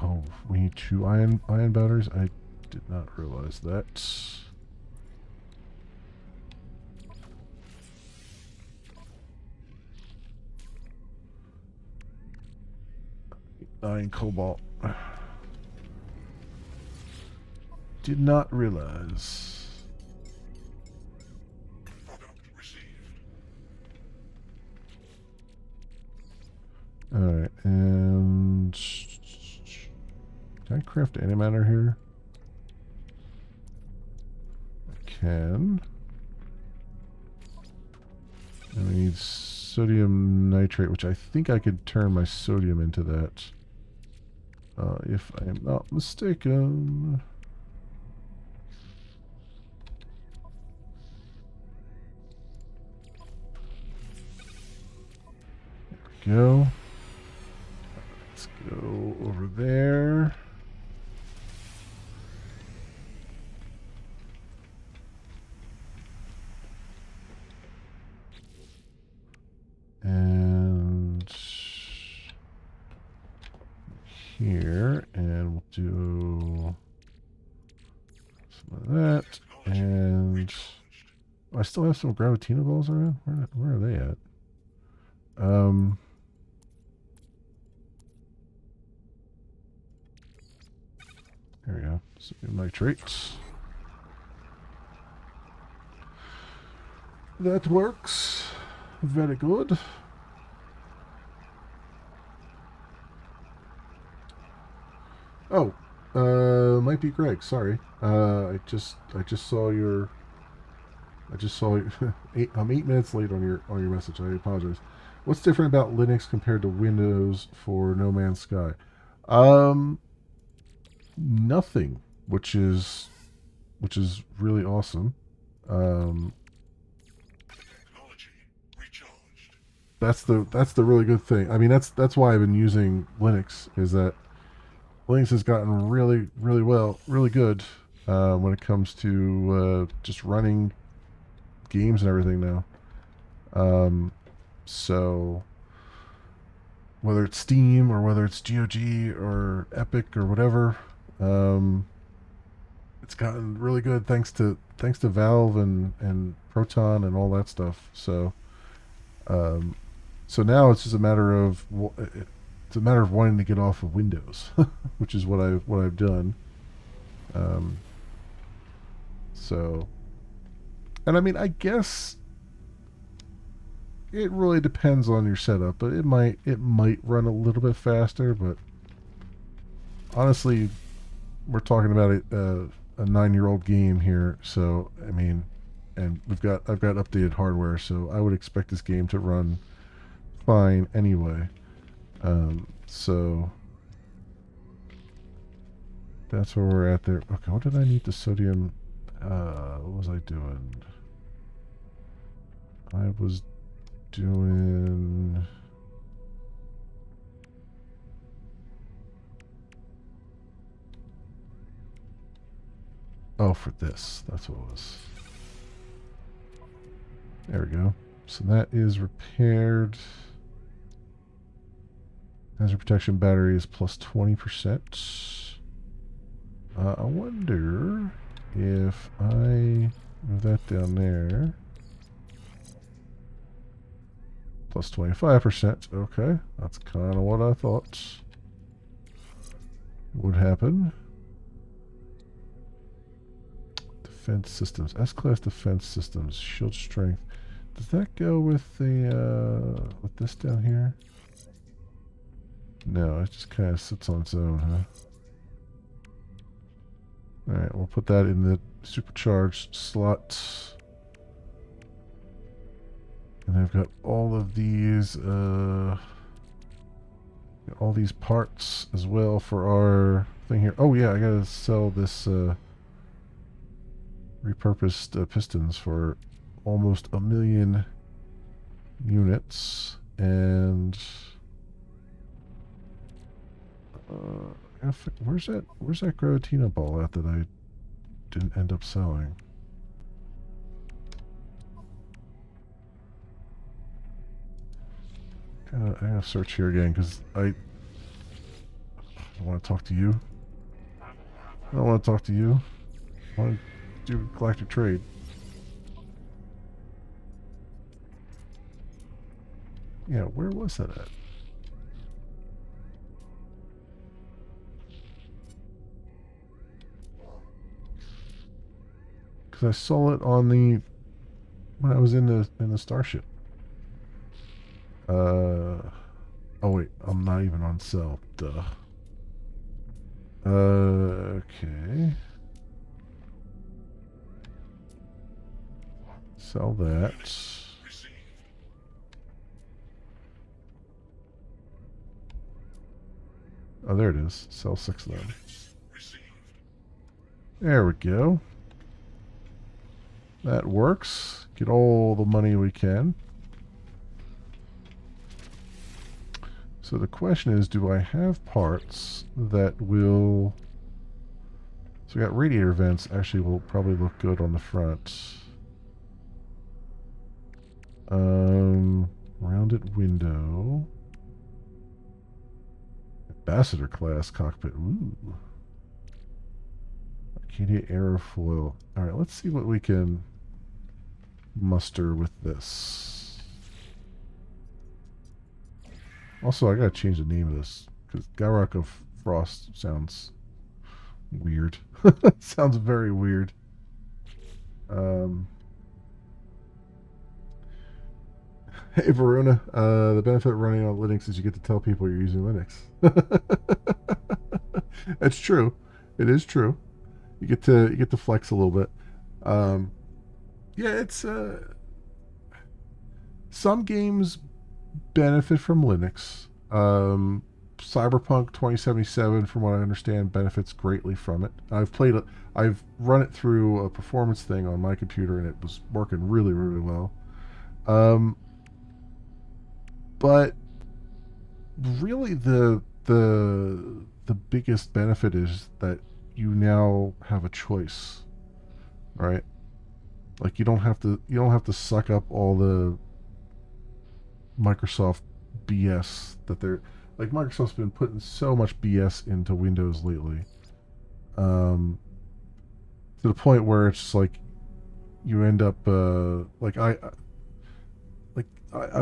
Oh, we need two ion batteries. I did not realize that. Iron cobalt. Did not realize. Alright, and can I craft antimatter here? I can. And I need sodium nitrate, which I think I could turn my sodium into that. If I am not mistaken. There we go. Let's go over there. And here, and we'll do some of that. And I still have some Gravitino balls around. Where are they at? There we go. Sodium nitrates. That works. Very good. Oh, might be Greg. Sorry. I just saw your. I just saw. I'm 8 minutes late on your message. I apologize. What's different about Linux compared to Windows for No Man's Sky? Nothing, which is really awesome. That's the really good thing. I mean, that's why I've been using Linux. Is that Linux has gotten really good when it comes to just running games and everything now. So whether it's Steam or whether it's GOG or Epic or whatever, it's gotten really good thanks to Valve and Proton and all that stuff. So so now it's just a matter of wanting to get off of Windows, which is what I've done. So, and I mean, I guess it really depends on your setup, but it might run a little bit faster. But honestly, we're talking about a 9-year-old game here, so I mean, and I've got updated hardware, so I would expect this game to run fine anyway. So that's where we're at there. Okay, what did I need the sodium? What was I doing? I was doing. Oh, for this. That's what it was. There we go. So that is repaired. Hazard protection battery is plus 20%. I wonder if I move that down there. Plus 25%. Okay, that's kind of what I thought would happen. Defense systems. S-class defense systems. Shield strength. Does that go with the with this down here? No, it just kind of sits on its own, huh? Alright, we'll put that in the supercharged slot. And I've got all of these, all these parts as well for our thing here. Oh yeah, I gotta sell this, repurposed pistons for almost 1,000,000 units. And, where's that Gravitina ball at that I didn't end up selling? I gotta search here again because I want to talk to you. I don't want to talk to you. I want to do galactic trade. Yeah, where was that at? Because I saw it on the when I was in the starship. Oh wait, I'm not even on sell. Duh. Okay. Sell that. Oh, there it is. Sell 6 of them. There we go. That works. Get all the money we can. So the question is, do I have parts that will... So we got radiator vents, actually will probably look good on the front. Rounded window. Ambassador class cockpit. Ooh. Arcadia aerofoil. Alright, let's see what we can muster with this. Also, I gotta change the name of this because Gyrok of Frost sounds weird. Sounds very weird. Hey Varuna, the benefit of running on Linux is you get to tell people you're using Linux. That's true. It is true. You get to flex a little bit. Yeah, it's some games benefit from Linux. Cyberpunk 2077, from what I understand, benefits greatly from it. I've run it through a performance thing on my computer, and it was working really, really well. But really, the biggest benefit is that you now have a choice, right? Like you don't have to suck up all the Microsoft BS that they're like. Microsoft's been putting so much BS into Windows lately, to the point where it's like you end up like I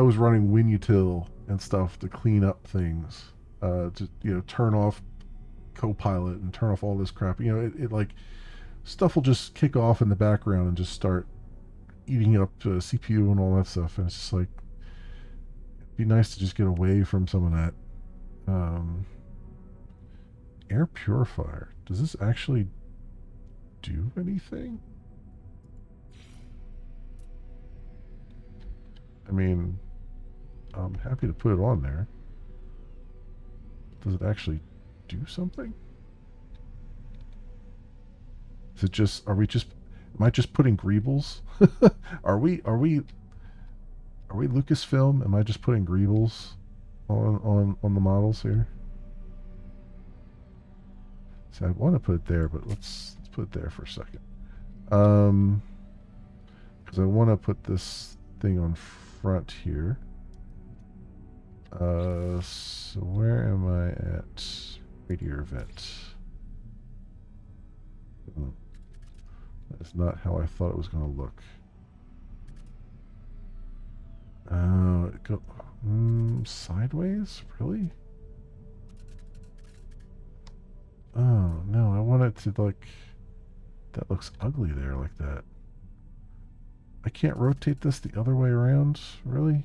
was running WinUtil and stuff to clean up things, to turn off Copilot and turn off all this crap. It like stuff will just kick off in the background and just start eating up CPU and all that stuff, and it's just like it'd be nice to just get away from some of that. Air purifier. Does this actually do anything? I mean, I'm happy to put it on there. Does it actually do something? Is it just, am I just putting greebles? are we Lucasfilm? Am I just putting greebles on the models here? So I want to put it there, but let's put it there for a second. Because I want to put this thing on front here. So where am I at? Radiator vent. That's not how I thought it was going to look. Go sideways? Really? Oh, no, I want it to, like, that looks ugly there like that. I can't rotate this the other way around? Really?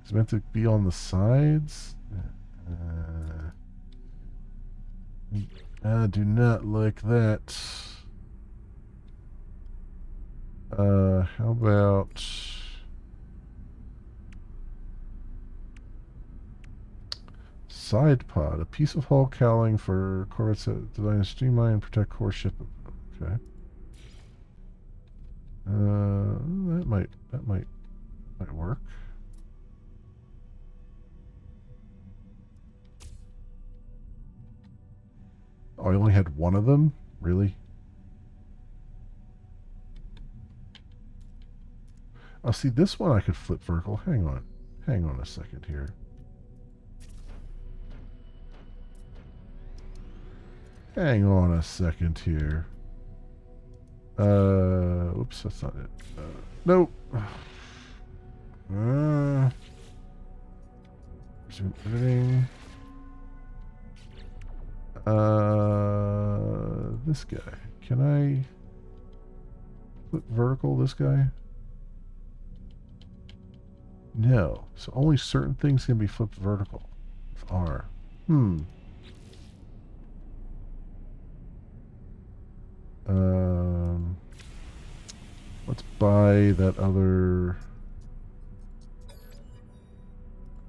It's meant to be on the sides? I do not like that. How about side pod? A piece of hull cowling for corvettes designed to streamline and protect core ship. Okay. That might work. Oh, I only had one of them? Really? Oh, see, this one I could flip vertical. Hang on. Hang on a second here. Hang on a second here. Oops, that's not it. Nope. Resume editing. This guy. Can I flip vertical this guy? No. So only certain things can be flipped vertical with R. Let's buy that other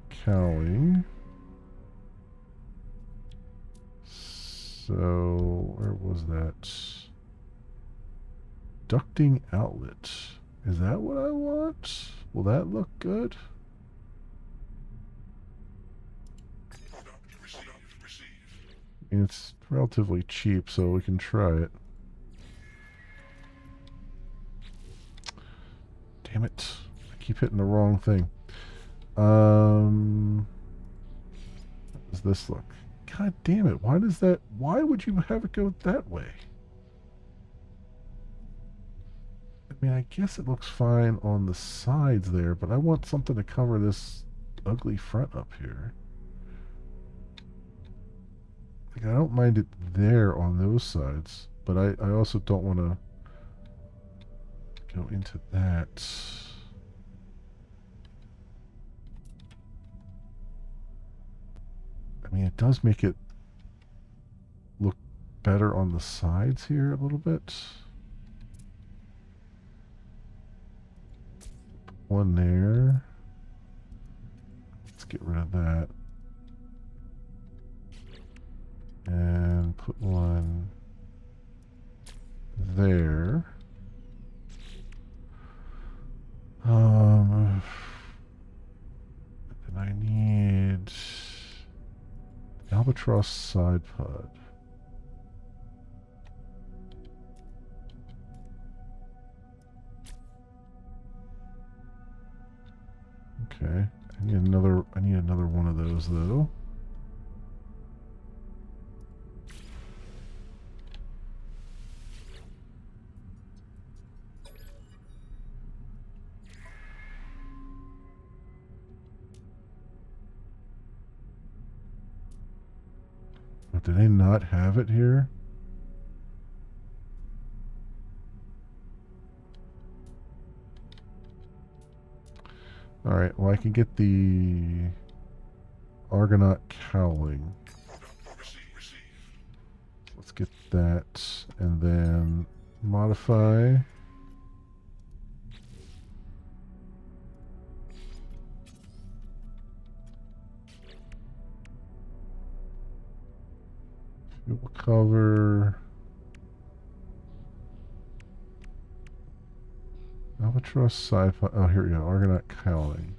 cowling. So, where was that? Ducting outlet. Is that what I want? Will that look good? I mean, it's relatively cheap, so we can try it. Damn it. I keep hitting the wrong thing. How does this look? God damn it. Why would you have it go that way? I mean, I guess it looks fine on the sides there, but I want something to cover this ugly front up here. Like, I don't mind it there on those sides, but I also don't want to go into that. I mean, it does make it look better on the sides here a little bit. One there. Let's get rid of that. And put one there. Then I need albatross side pod. Okay. I need another one of those though. But do they not have it here? Alright, well I can get the Argonaut cowling. Let's get that and then modify. Fuel cover. Albatross sci-fi. Oh, here we go. Argonaut cowling.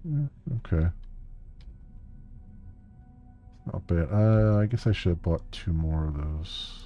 Yeah, okay. Not bad. I guess I should have bought 2 more of those.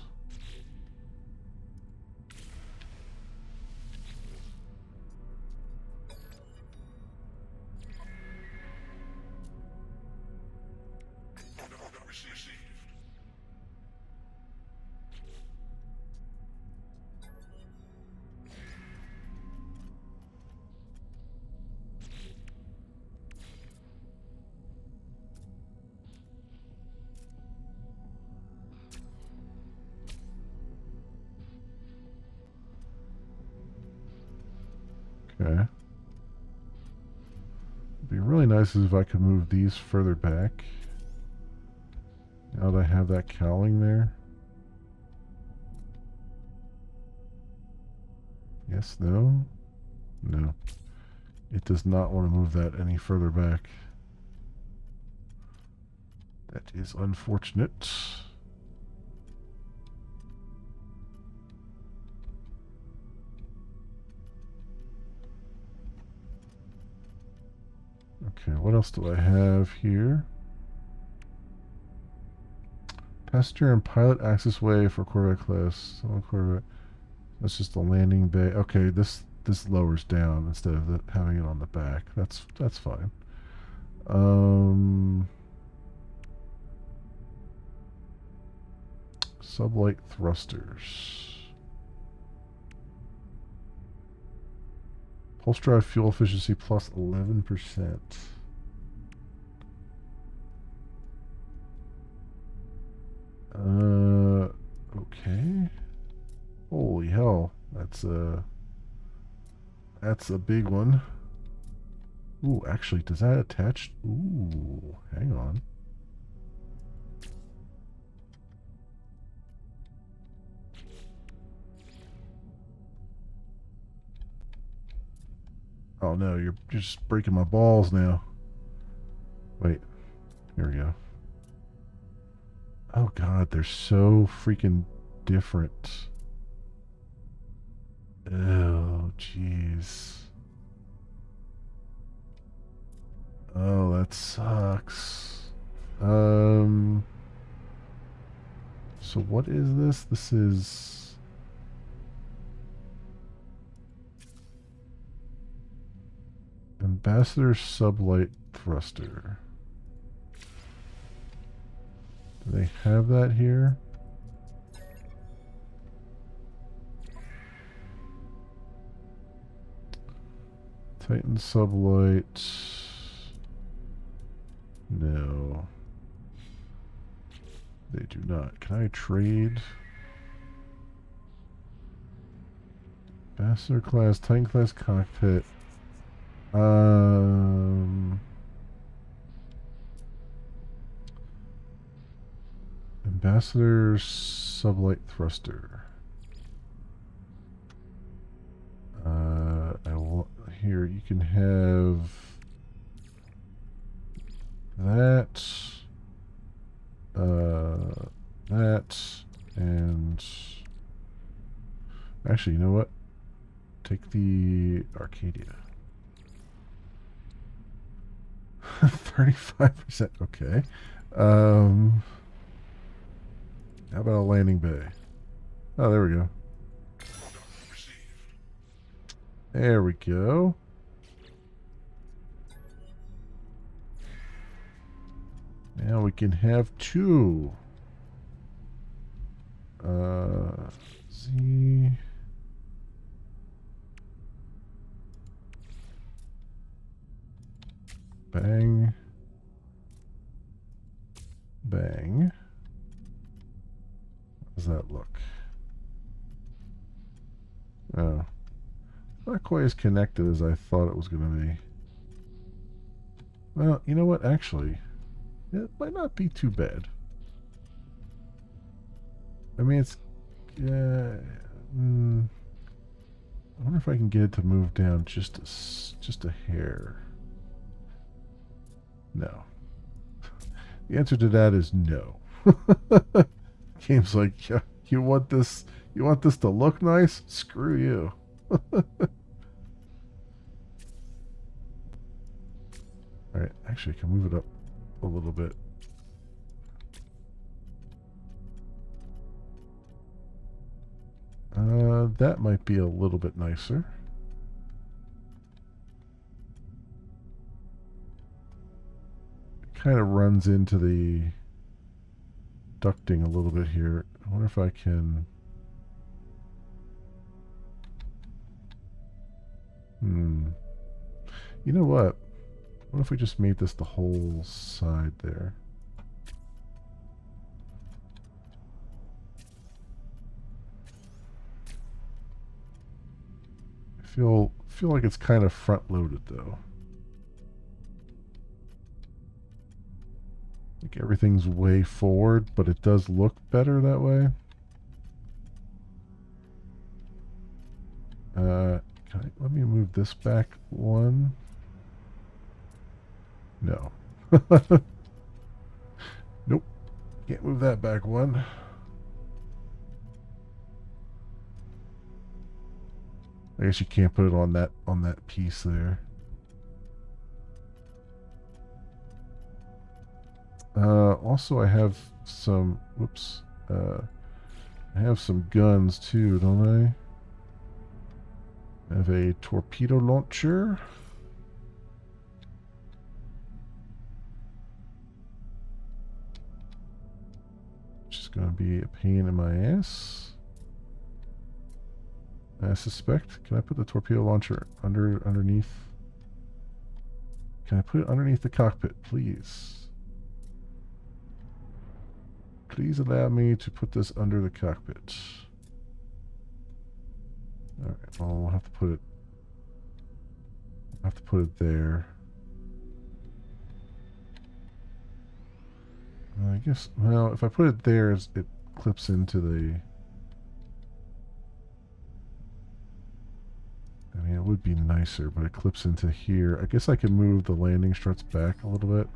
Okay. It'd be really nice if I could move these further back. Now that I have that cowling there. Yes, no? No. It does not want to move that any further back. That is unfortunate. Okay, what else do I have here? Passenger and pilot access way for Corvette class. Corvette. That's just the landing bay. Okay, this lowers down instead of having it on the back. That's fine. Sublight thrusters. Pulse drive fuel efficiency plus 11%. Okay. Holy hell, that's a big one. Ooh, actually, does that attach? Ooh, hang on. Oh no, you're just breaking my balls now. Wait, here we go. Oh god, they're so freaking different. Oh, jeez. Oh, that sucks. So what is this? This is... Ambassador Sublight Thruster. Do they have that here? Titan Sublight. No. They do not. Can I trade? Ambassador class, Titan class cockpit. Ambassador Sublight Thruster. I will here. You can have that, that, and actually, you know what? Take the Arcadia. 35%. Okay. How about a landing bay? Oh, there we go. There we go. Now we can have two. Z. Bang. Bang. How does that look? Oh. Not quite as connected as I thought it was going to be. Well, you know what? Actually, it might not be too bad. I mean, it's... I wonder if I can get it to move down just a hair. No. The answer to that is no. Game's like, yeah, you want this to look nice? Screw you. Alright, actually I can move it up a little bit. That might be a little bit nicer. It kind of runs into the ducting a little bit here. I wonder if I can... You know what? What if we just made this the whole side there? Feel like it's kind of front loaded though. Like everything's way forward, but it does look better that way. Let me move this back one. No. Nope. Can't move that back one. I guess you can't put it on that piece there. Also I have some whoops. I have some guns too, don't I? I have a torpedo launcher. Which is going to be a pain in my ass, I suspect. Can I put the torpedo launcher underneath? Can I put it underneath the cockpit, please? Please allow me to put this under the cockpit. Alright, well, we'll have to put it there. I guess, well, if I put it there, it clips into the... I mean, it would be nicer, but it clips into here. I guess I can move the landing struts back a little bit.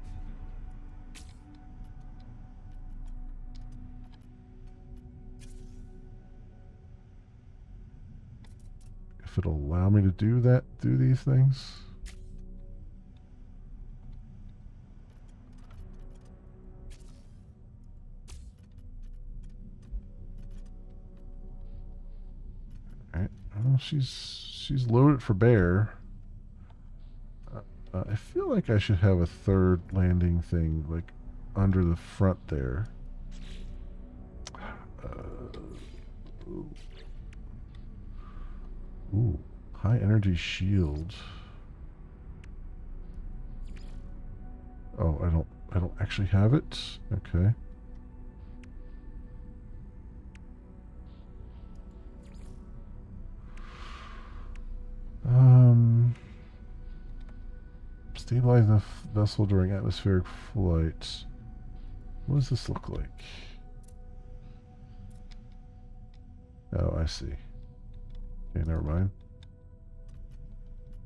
If it'll allow me to do these things. Alright, well, she's loaded for bear. I feel like I should have a third landing thing, like, under the front there. Ooh, high energy shield. Oh, I don't actually have it. Okay. Stabilize the vessel during atmospheric flight. What does this look like? Oh, I see. Okay, never mind.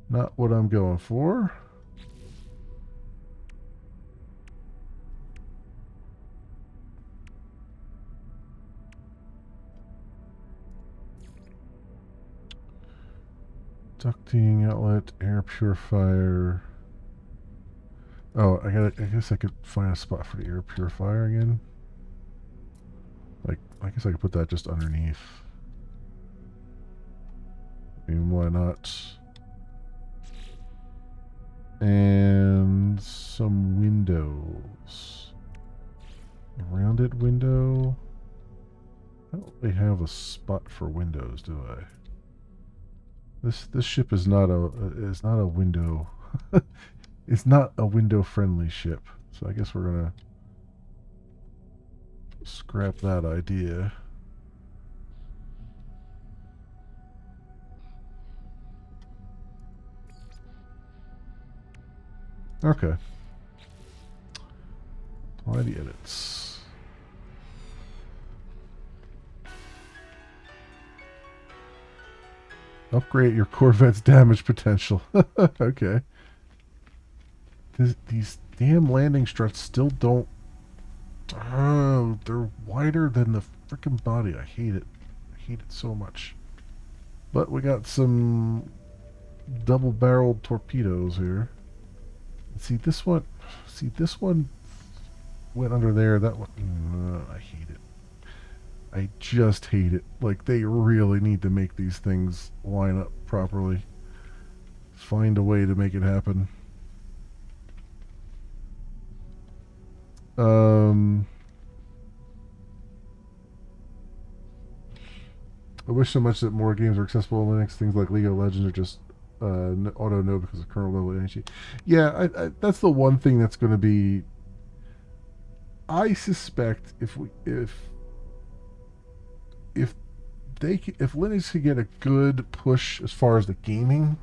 Not what I'm going for. Ducting outlet, air purifier. Oh, I guess I could find a spot for the air purifier again. Like, I guess I could put that just underneath. I mean, why not? And some windows. A rounded window. I don't really have a spot for windows, do I? This ship is not a window. It's not a window friendly ship. So I guess we're gonna scrap that idea. Okay. Apply the edits. Upgrade your Corvette's damage potential. Okay. These damn landing struts still don't... Oh, they're wider than the freaking body. I hate it. I hate it so much. But we got some double-barreled torpedoes here. See this one went under there. That one, I hate it. I just hate it. Like, they really need to make these things line up properly. Find a way to make it happen. I wish so much that more games are accessible on Linux. Things like League of Legends are just auto no because of kernel level energy. Yeah, that's the one thing that's going to be. I suspect if if Linux could get a good push as far as the gaming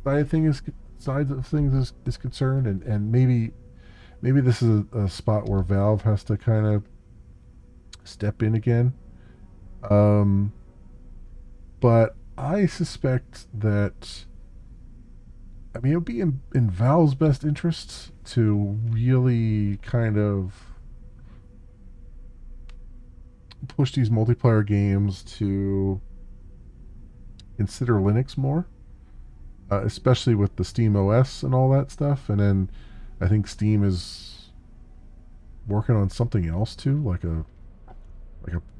side of things is concerned, and maybe this is a spot where Valve has to kind of step in again. Um, but I suspect that, I mean, it would be in Valve's best interests to really kind of push these multiplayer games to consider Linux more, especially with the Steam OS and all that stuff. And then I think Steam is working on something else too, like a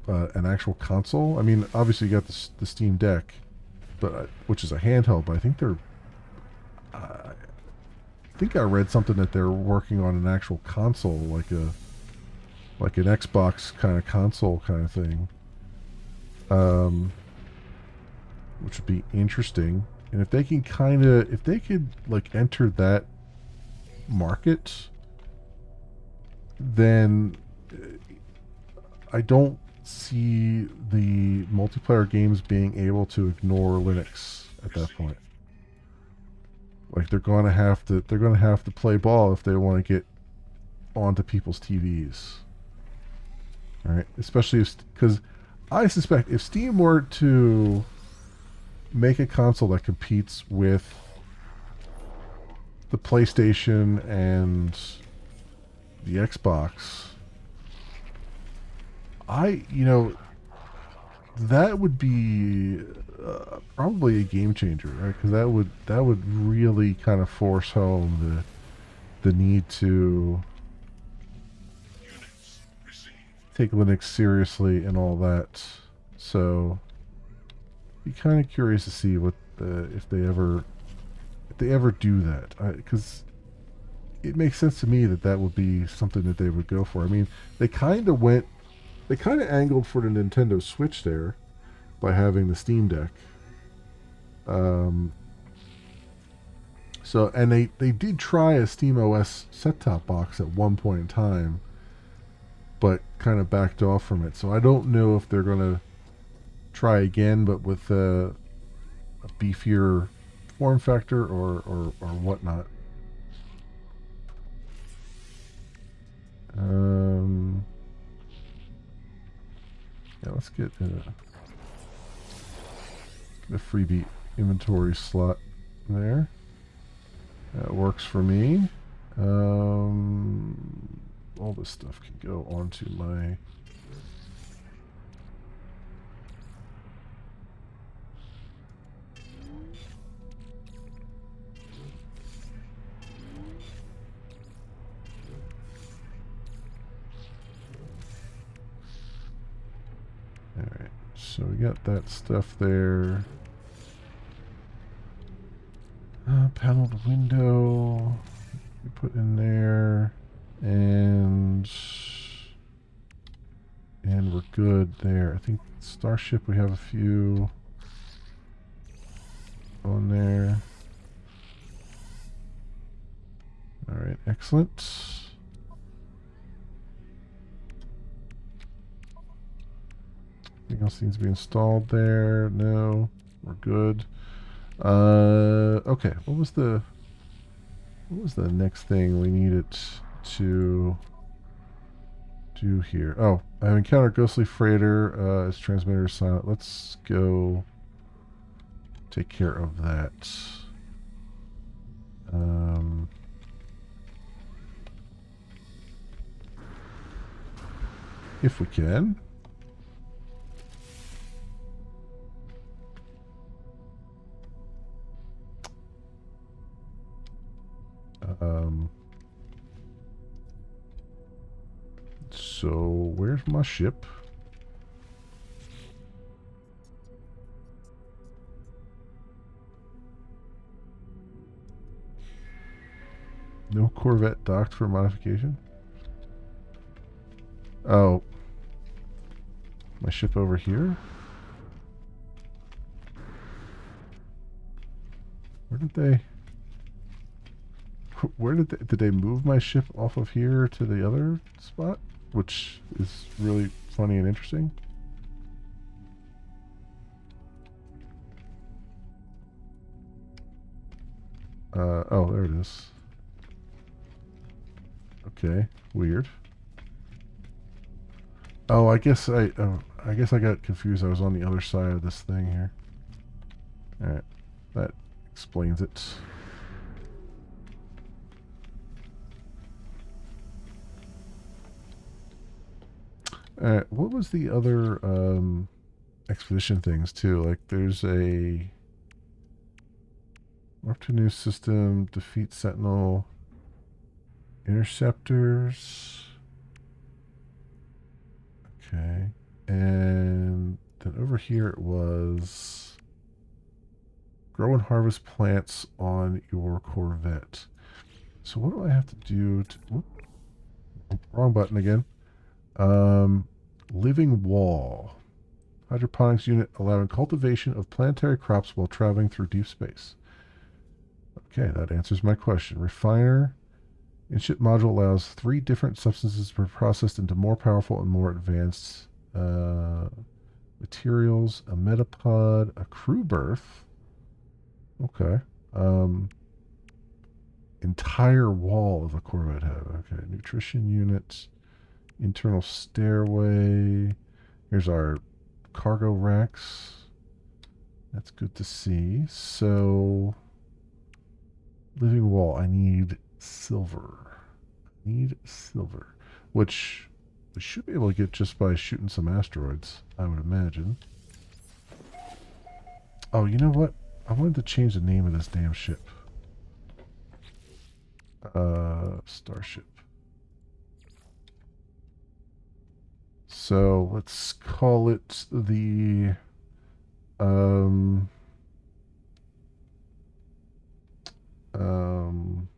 an actual console. I mean, obviously you got the Steam Deck, but which is a handheld. But I think I think I read something that they're working on an actual console, like an Xbox kind of console kind of thing, which would be interesting. And if they can if they could like enter that market, then I don't see the multiplayer games being able to ignore Linux at that point. Like they're going to have to play ball if they want to get onto people's TVs. All right, especially because I suspect if Steam were to make a console that competes with the PlayStation and the Xbox, that would be probably a game changer, right? Because that would really kind of force home the need to Units received. take Linux seriously and all that. So, be kind of curious to see what if they ever do that, because it makes sense to me that would be something that they would go for. I mean, they kind of angled for the Nintendo Switch there by having the Steam Deck. So, and they did try a Steam OS set-top box at one point in time, but kind of backed off from it. So I don't know if they're going to try again, but with a beefier form factor or whatnot. Yeah, let's get a freebie inventory slot there. That works for me. All this stuff can go onto my... Alright, so we got that stuff there. Paneled window we put in there, and we're good there. I think Starship, we have a few on there. All right, excellent. Anything else needs to be installed there? No, we're good. Okay, what was the next thing we needed to do here? Oh, I have encountered ghostly freighter. Its transmitter is silent. Let's go take care of that. If we can. So where's my ship? No Corvette docked for modification? Oh. My ship over here? Where did they move my ship off of here to the other spot? Which is really funny and interesting. Oh, there it is. Okay, weird. Oh, I guess I got confused. I was on the other side of this thing here. All right, that explains it. All right, what was the other expedition things too? Like, there's a warp to new system, defeat Sentinel interceptors. Okay. And then over here it was grow and harvest plants on your Corvette. So what do I have to do to... Whoop, wrong button again. Um, living wall. Hydroponics unit allowing cultivation of planetary crops while traveling through deep space. Okay, that answers my question. Refiner. In-ship module allows 3 different substances to be processed into more powerful and more advanced materials. A metapod, a crew berth. Okay. Entire wall of a Corvette head. Okay. Nutrition units. Internal stairway. Here's our cargo racks. That's good to see. So, living wall. I need silver. Which we should be able to get just by shooting some asteroids, I would imagine. Oh, you know what? I wanted to change the name of this damn ship. Starship. So let's call it the um um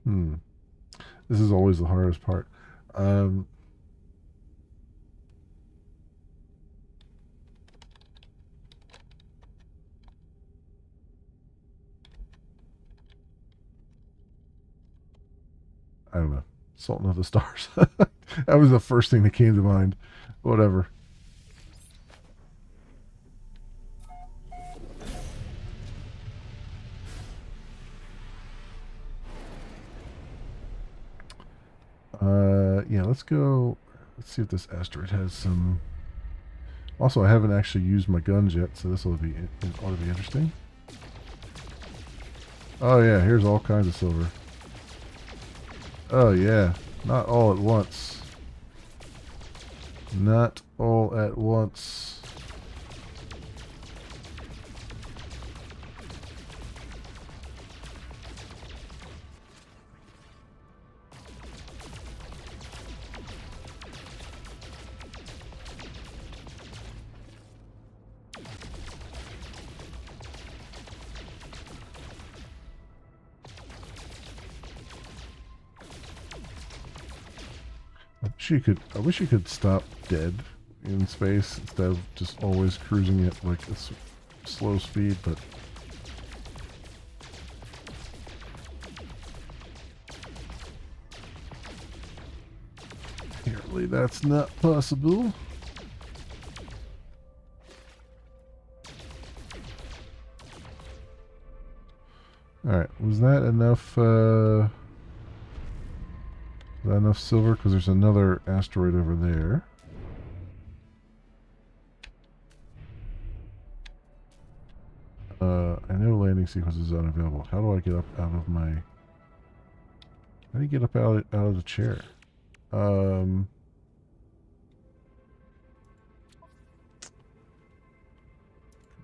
hmm. This is always the hardest part. Um I don't know. Sultan of the Stars. That was the first thing that came to mind. Whatever. Yeah, let's go. Let's see if this asteroid has some. Also, I haven't actually used my guns yet, so this will be ought to be interesting. Oh yeah, here's all kinds of silver. Oh yeah, not all at once. Not all at once. I wish you could stop dead in space instead of just always cruising at like a slow speed, but apparently that's not possible. Alright, was that enough silver? Because there's another asteroid over there. I know landing sequence is unavailable. How do I get up out of my... How do you get up out of the chair?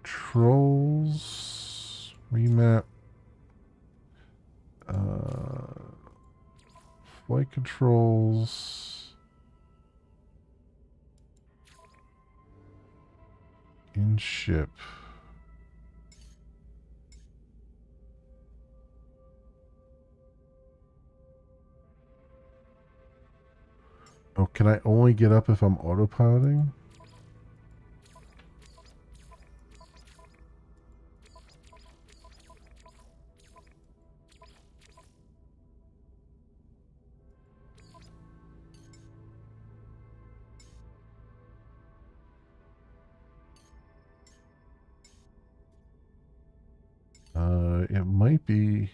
Controls... Remap... Flight controls... In-ship... Oh, can I only get up if I'm autopiloting? might be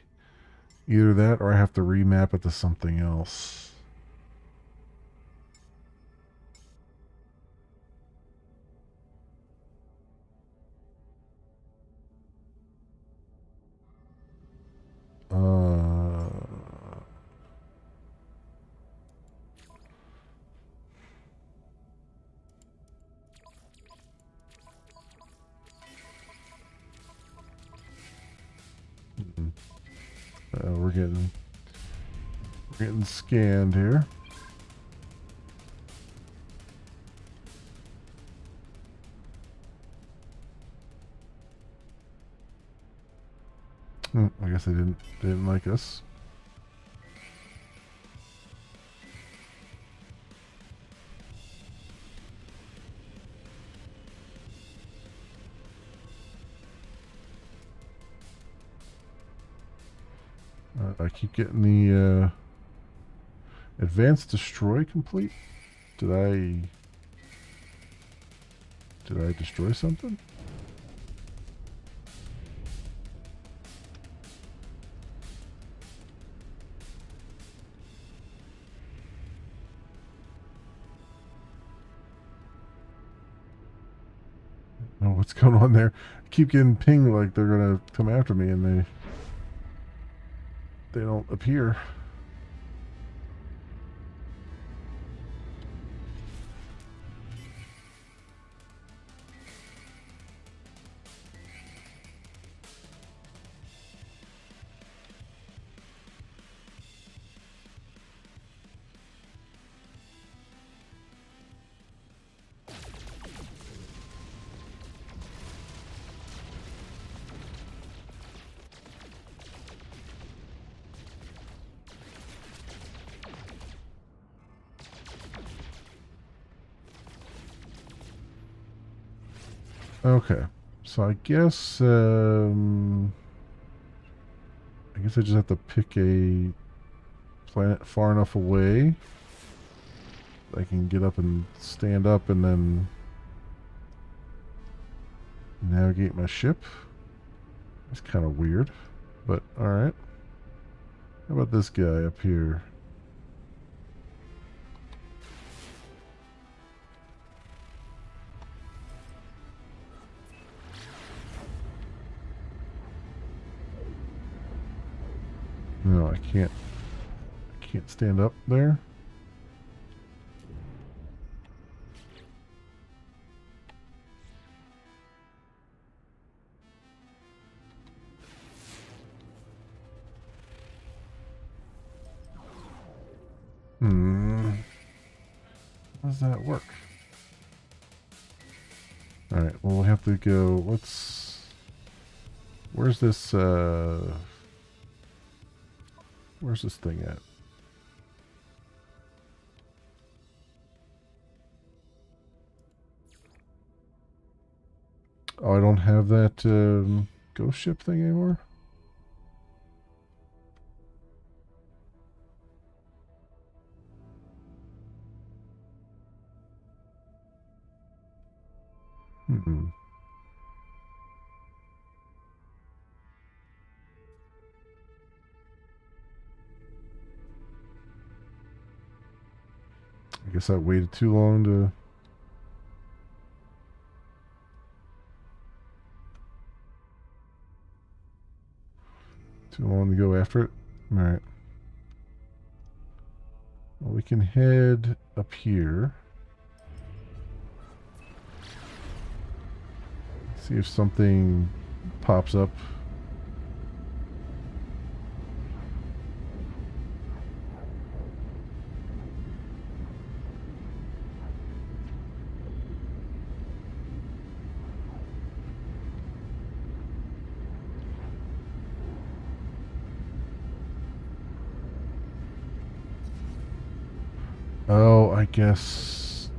either that or I have to remap it to something else. Uh, we're getting scanned here. I guess they didn't like us. I keep getting the advanced destroy complete. Did I destroy something? Oh, what's going on there? I keep getting pinged like they're gonna come after me, and they don't appear. Okay, so I guess I just have to pick a planet far enough away I can get up and stand up and then navigate my ship. It's kind of weird, but alright. How about this guy up here? No, I can't stand up there. How does that work? Alright, well, we'll have to go. Where's this thing at? Oh, I don't have that ghost ship thing anymore? I guess I waited too long to... Too long to go after it? Alright. Well, we can head up here. See if something pops up. Oh, I guess...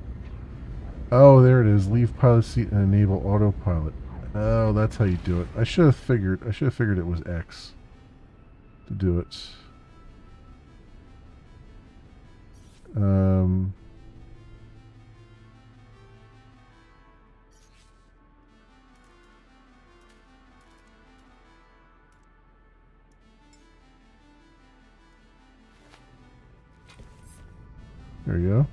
Oh, there it is. Leave pilot seat and enable autopilot. Oh, that's how you do it. I should have figured it was X to do it. There you go.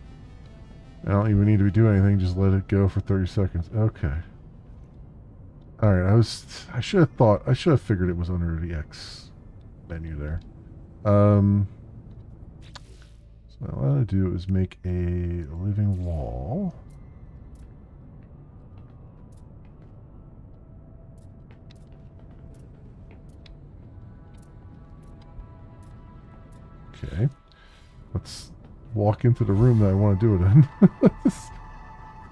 I don't even need to be doing anything, just let it go for 30 seconds. Okay. Alright, I should have figured it was under the X menu there. So what I want to do is make a living wall. Okay. Let's walk into the room that I want to do it in.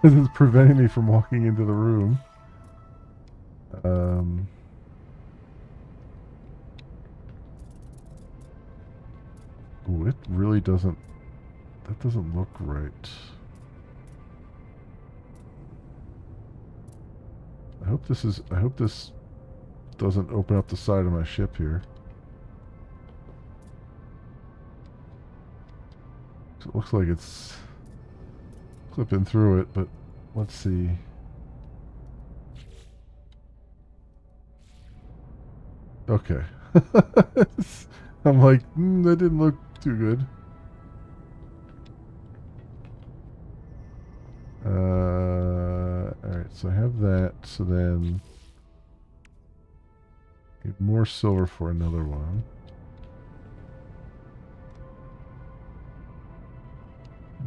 This is preventing me from walking into the room. Ooh, it really doesn't... That doesn't look right. I hope this doesn't open up the side of my ship here. It looks like it's clipping through it, but let's see. Okay. I'm like, that didn't look too good. Alright, so I have that, so then need more silver for another one.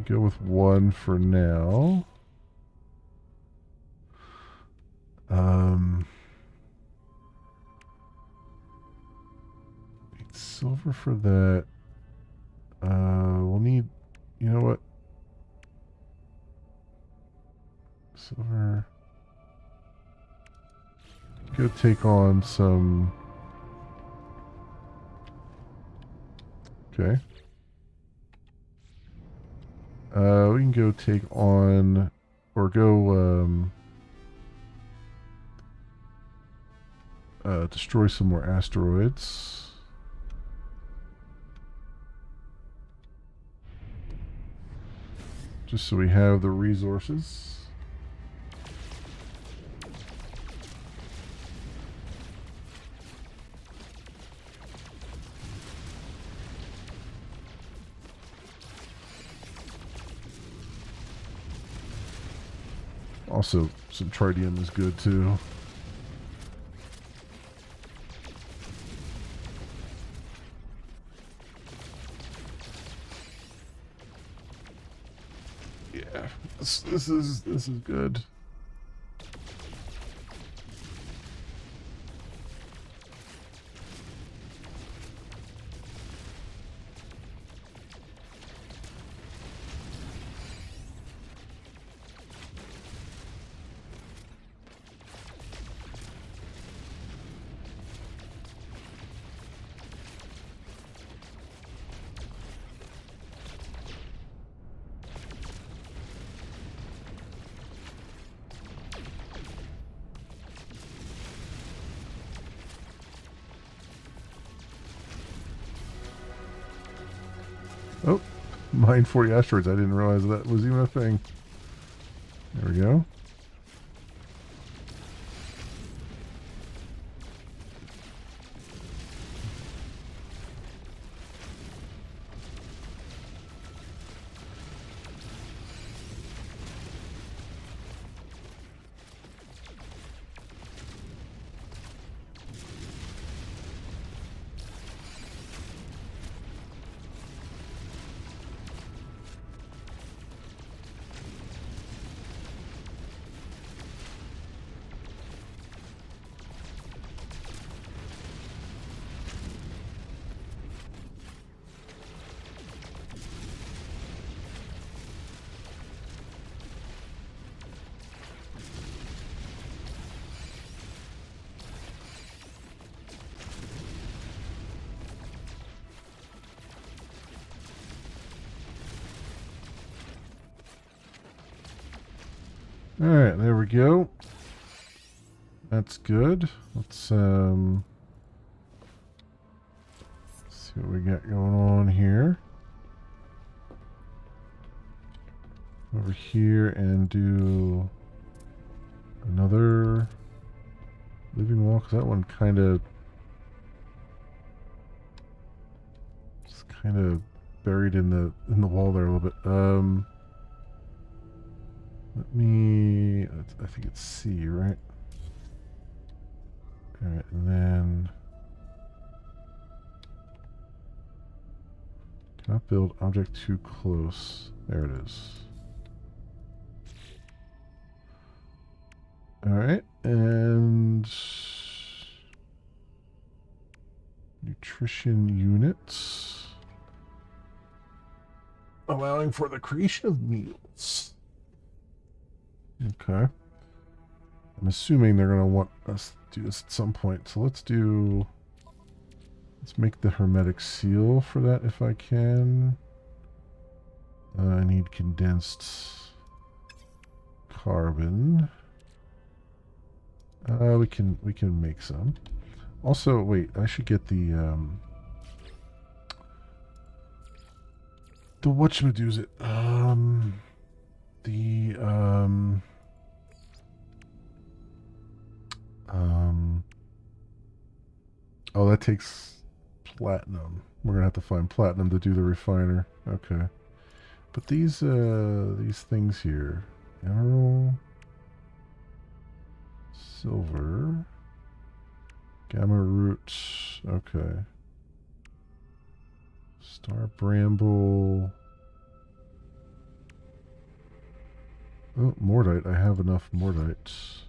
Go with one for now. Need silver for that. We'll need, you know what? Silver. Go take on some. Okay. We can go take on, or go, destroy some more asteroids. Just so we have the resources. Also, some tritium is good too. Yeah, this is good. Oh, mine 40 asteroids. I didn't realize that was even a thing. There we go. Alright, there we go. That's good. Let's see what we got going on here. Over here and do another living wall, because that one kind of buried in the wall there a little bit. Let me. I think it's C, right? All right, and then cannot build object too close. There it is. All right, and nutrition units, allowing for the creation of meals. Okay. I'm assuming they're going to want us to do this at some point. So let's make the hermetic seal for that if I can. I need condensed carbon. We can make some. Also, wait, I should get the whatchamadoozit. Oh, that takes platinum. We're gonna have to find platinum to do the refiner. Okay. But these things here, emerald, silver, gamma root, okay. Star bramble. Oh, mordite. I have enough mordite.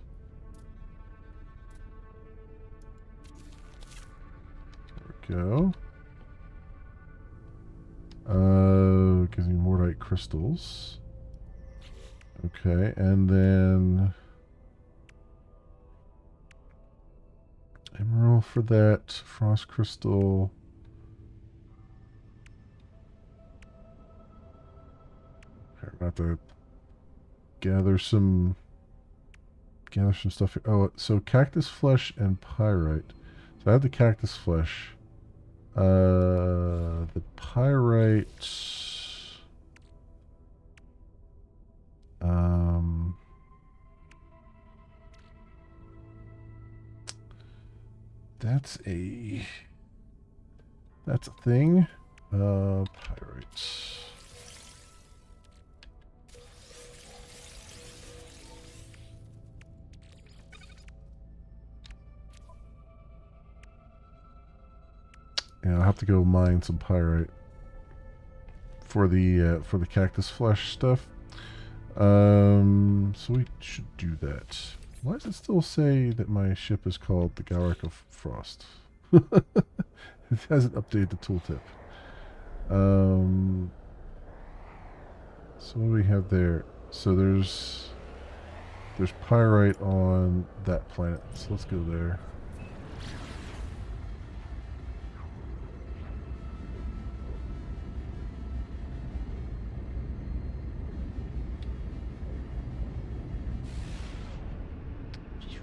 There we go. Gives me mordite crystals. Okay, and then emerald for that, frost crystal. Okay, we're gonna have to gather some stuff here. Oh, so cactus flesh and pyrite. So I have the cactus flesh. The pyrite. That's a thing. Pyrite. Yeah, I'll have to go mine some pyrite for the cactus flesh stuff. So we should do that. Why does it still say that my ship is called the Gowrick of Frost? It hasn't updated the tooltip. So what do we have there? So there's pyrite on that planet. So let's go there.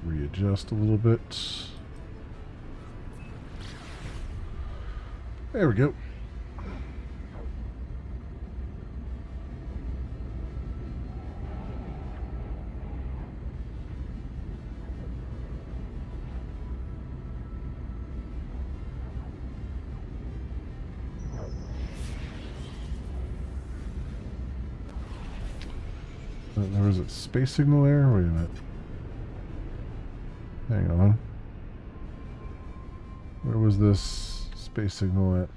Readjust a little bit. There we go. There was a space signal there? Wait a minute. Hang on. Where was this space signal at?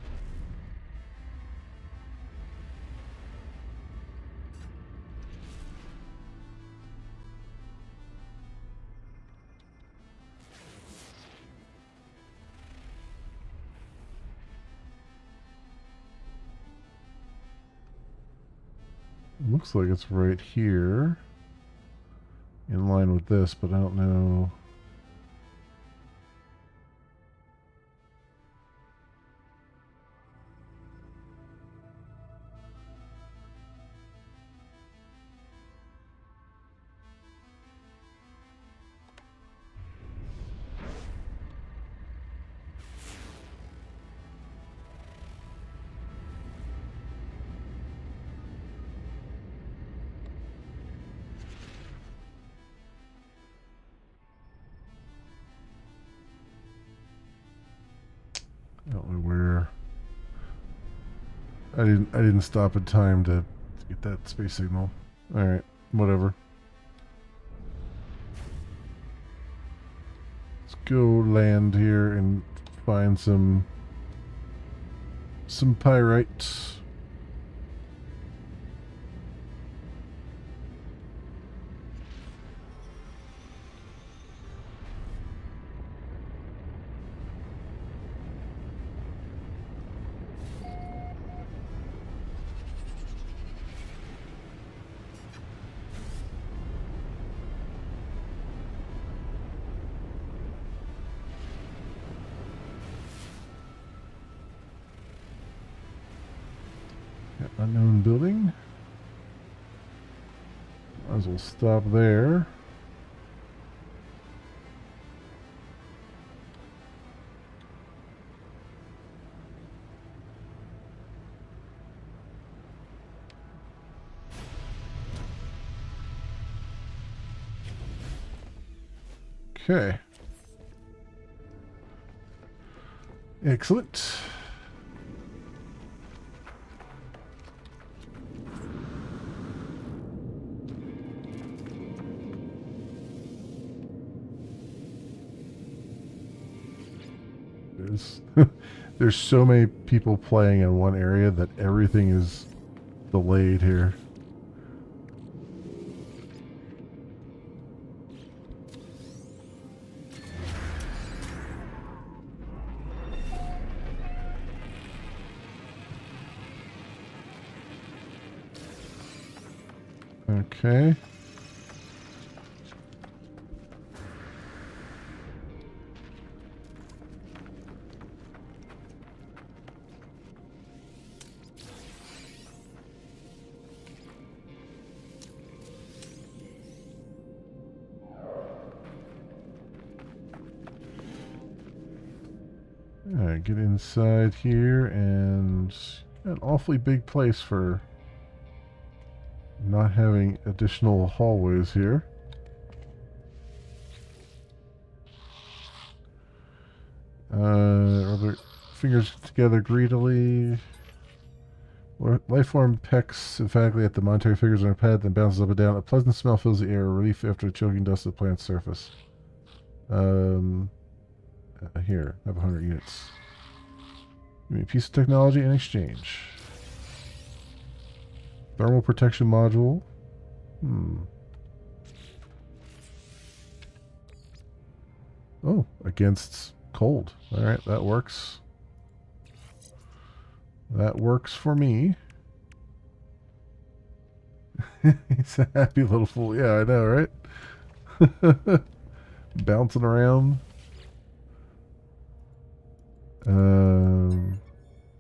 Looks like it's right here. In line with this, but I don't know. I didn't stop in time to get that space signal. Alright, whatever. Let's go land here and find some pyrite. Unknown building. Might as well stop there. Okay. Excellent. There's so many people playing in one area that everything is delayed here. Okay. Alright, get inside here, and an awfully big place for not having additional hallways here. Rub fingers together greedily. Lifeform pecks emphatically at the monetary figures on a pad, then bounces up and down. A pleasant smell fills the air, relief after the choking dust of the plant's surface. Here, I have 100 units. Give me a piece of technology in exchange. Thermal protection module. Oh, against cold. Alright, that works. That works for me. He's a happy little fool. Yeah, I know, right? Bouncing around.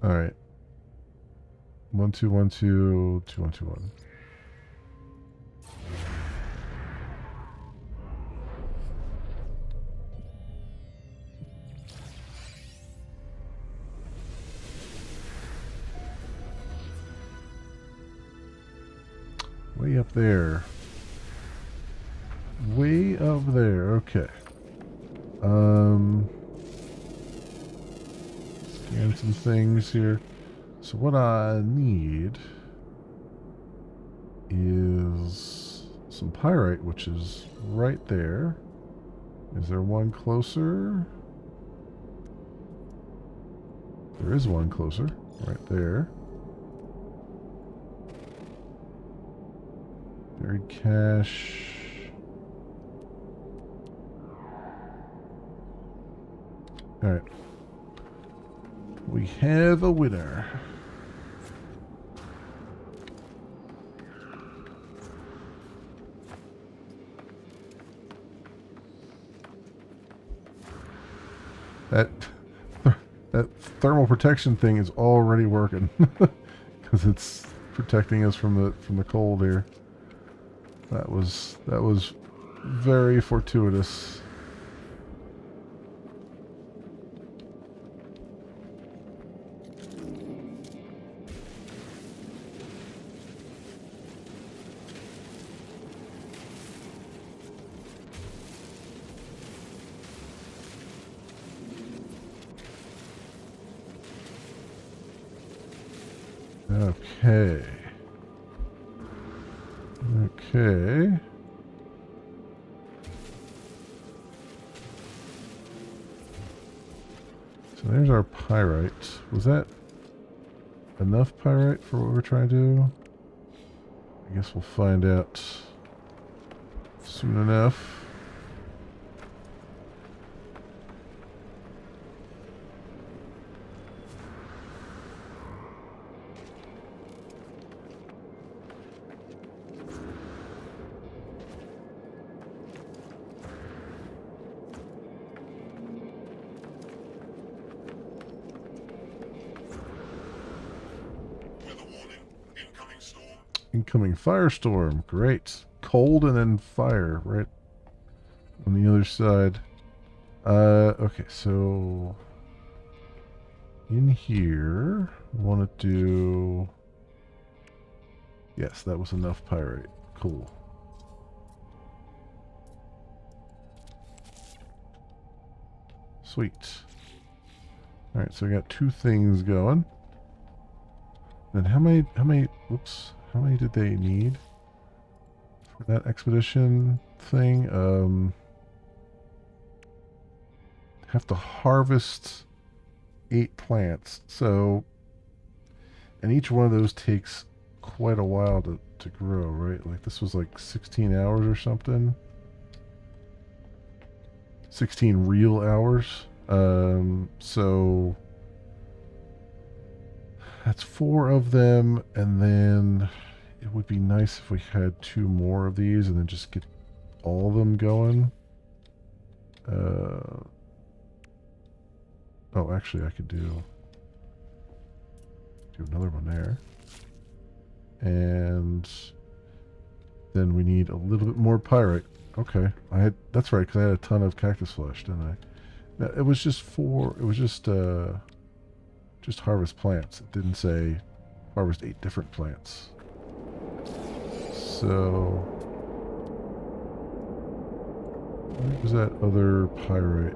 Alright. 1212 2121. Way up there. Way up there. Okay. Scan some things here. So what I need is some pyrite, which is right there. Is there one closer? There is one closer, right there. Buried cache. Alright. We have a winner. That thermal protection thing is already working because it's protecting us from the cold here. That was very fortuitous. Okay. Okay. So there's our pyrite. Was that enough pyrite for what we're trying to do? I guess we'll find out soon enough. Weather warning. Incoming storm. Incoming firestorm. Great. Cold and then fire right on the other side. Okay, so in here, we want to do... Yes, that was enough pyrite. Cool. Sweet. Alright, so we got two things going. Then how many, whoops, how many did they need for that expedition thing? Have to harvest 8 plants. So, and each one of those takes quite a while to grow, right? Like this was like 16 hours or something. 16 real hours. So that's 4 of them, and then it would be nice if we had 2 more of these and then just get all of them going. Oh, actually I could do another one there. And then we need a little bit more pyrite. Okay, that's right, because I had a ton of cactus flesh, didn't I? No, it was just harvest plants. It didn't say harvest 8 different plants. So where was that other pyrite?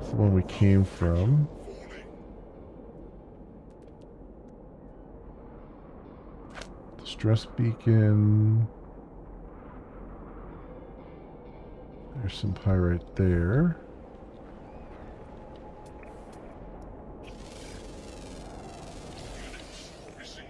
It's the one we came from. Distress beacon. There's some pyrite there. Received.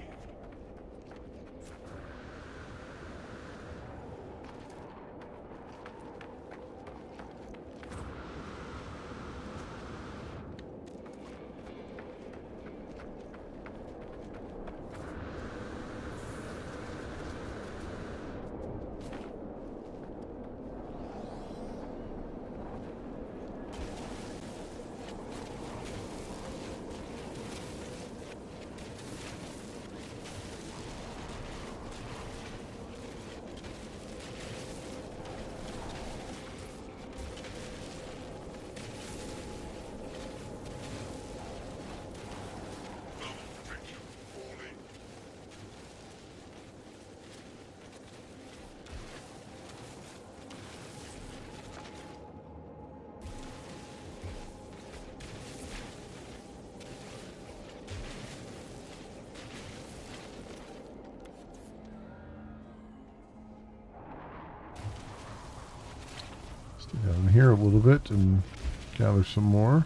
Thermal protection falling. Stay down here a little bit and gather some more.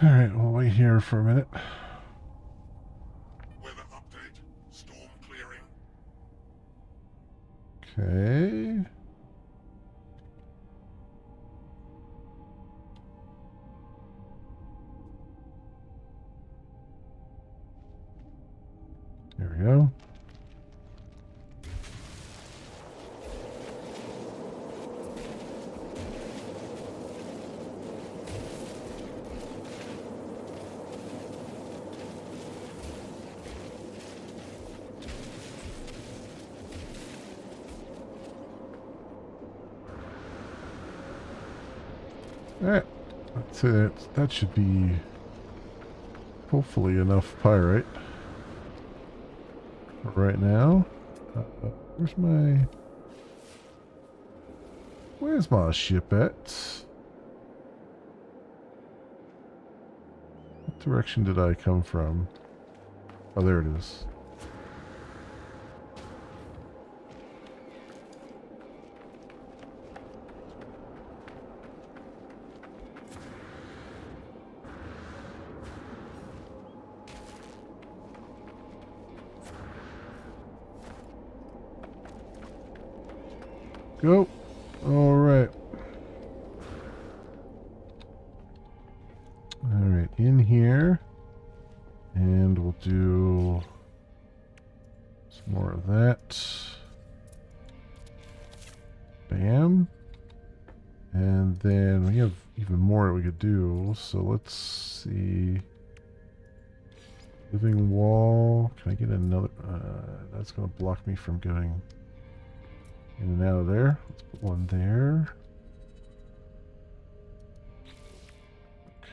Alright, we'll wait here for a minute. Weather update. Storm clearing. Okay. There we go. Alright, let's say that should be hopefully enough pyrite for right now. Where's my... Where's my ship at? What direction did I come from? Oh, there it is. Go. All right. All right, in here. And we'll do some more of that. Bam. And then we have even more we could do. So let's see. Living wall. Can I get another? That's going to block me from getting in and out of there. Let's put one there.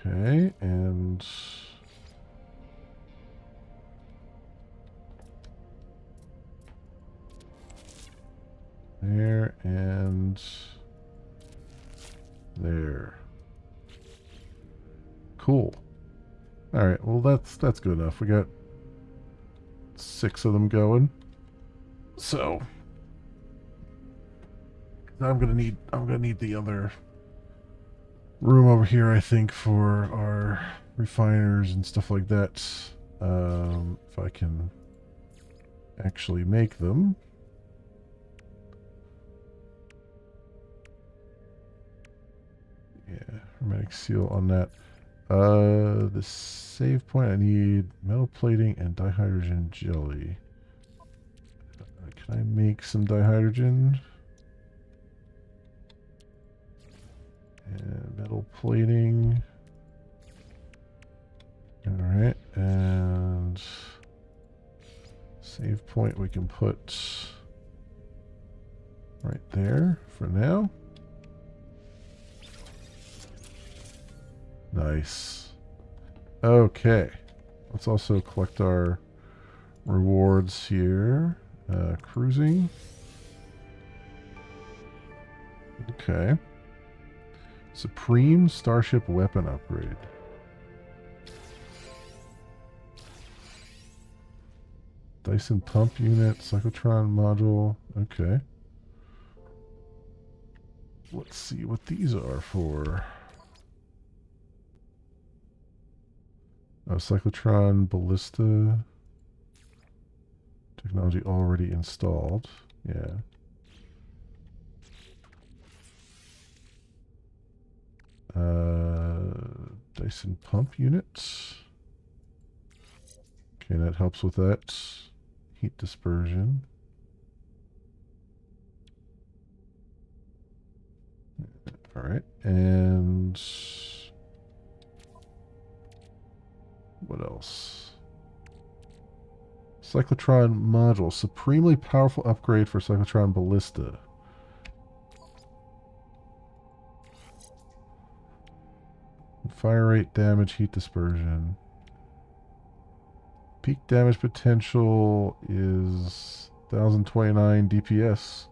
Okay, and there and there. Cool. All right. Well, that's good enough. We got 6 of them going. So I'm gonna need the other room over here, I think, for our refiners and stuff like that. If I can actually make them. Yeah, hermetic seal on that. The save point, I need metal plating and dihydrogen jelly. Can I make some dihydrogen? And metal plating. Alright, and save point we can put right there for now. Nice. Okay. Let's also collect our rewards here. Cruising. Okay. Supreme Starship Weapon Upgrade. Dyson Pump Unit, Cyclotron Module. Okay. Let's see what these are for. Oh, Cyclotron Ballista. Technology already installed. Yeah. Dyson Pump Unit. Okay, that helps with that. Heat dispersion. Alright, and what else? Cyclotron Module. Supremely powerful upgrade for Cyclotron Ballista. Fire rate, damage, heat dispersion. Peak damage potential is 1029 DPS.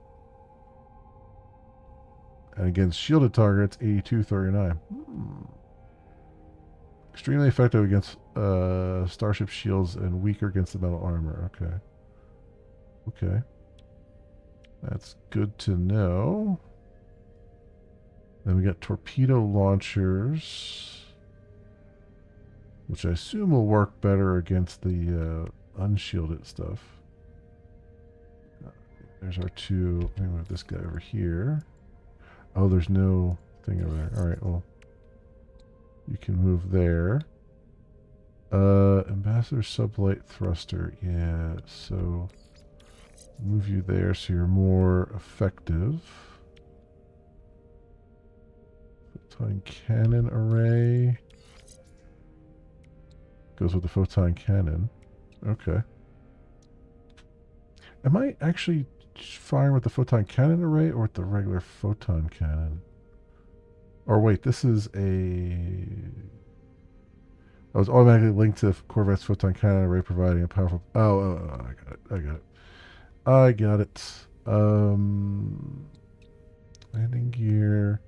And against shielded targets, 8239. Extremely effective against starship shields and weaker against the metal armor. Okay. Okay. That's good to know. Then we got torpedo launchers, which I assume will work better against the unshielded stuff. There's our two. Let me move this guy over here. Oh, there's no thing over there. All right, well, you can move there. Ambassador sublight thruster. Yeah, so move you there so you're more effective. Photon cannon array. Goes with the photon cannon. Okay. Am I actually firing with the photon cannon array or with the regular photon cannon? Or wait, this is a... I was automatically linked to Corvette's photon cannon array, providing a powerful. I got it. I got it. I got it. Landing gear,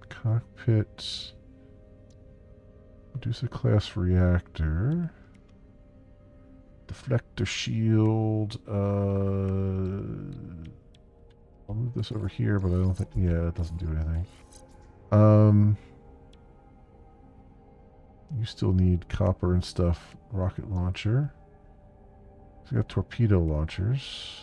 cockpit, Medusa class reactor, deflector shield. I'll move this over here, but I don't think. Yeah, it doesn't do anything. You still need copper and stuff. Rocket launcher. So we got torpedo launchers.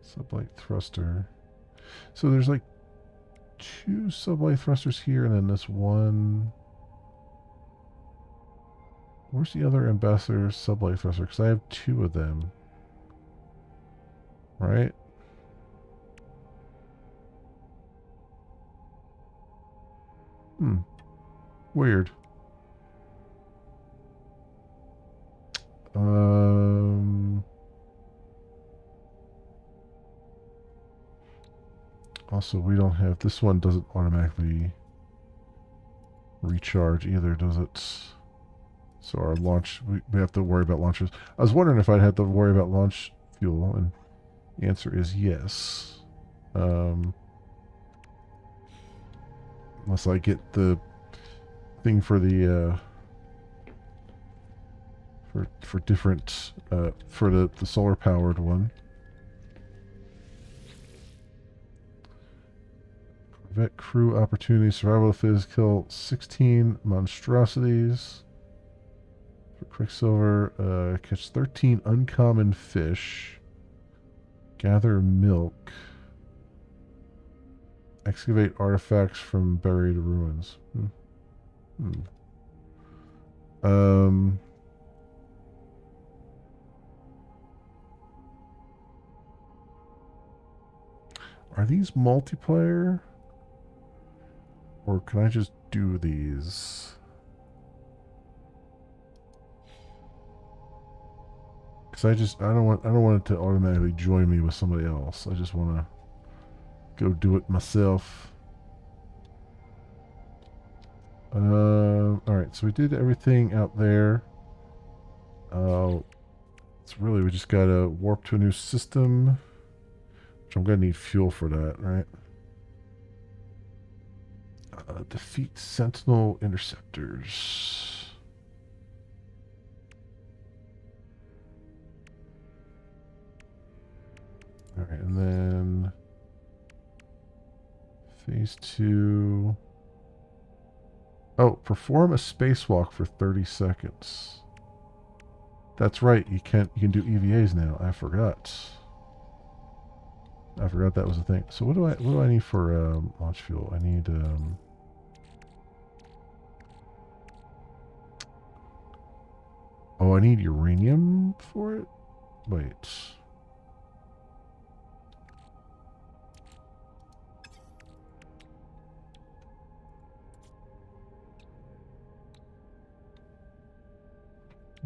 Sublight thruster. So there's like 2 sublight thrusters here, and then this one. Where's the other ambassador sublight thruster? Because I have 2 of them. Right? Weird. Also, we don't have... This one doesn't automatically recharge either, does it? So our launch... We have to worry about launchers. I was wondering if I'd have to worry about launch fuel, and the answer is yes. Unless I get the thing for the... for different... for the solar-powered one. Vet crew opportunity, survival phys, kill 16 monstrosities. For Quicksilver, catch 13 uncommon fish. Gather milk. Excavate artifacts from buried ruins. Are these multiplayer? Or can I just do these? Because I don't want it to automatically join me with somebody else. I just want to go do it myself. Alright, so we did everything out there. It's really, we just gotta warp to a new system. Which I'm gonna need fuel for that, right? Defeat Sentinel Interceptors. Alright, and then Phase 2. Oh, perform a spacewalk for 30 seconds. That's right, you can do EVAs now. I forgot. I forgot that was a thing. So what do I need for launch fuel? I need oh, I need uranium for it? Wait.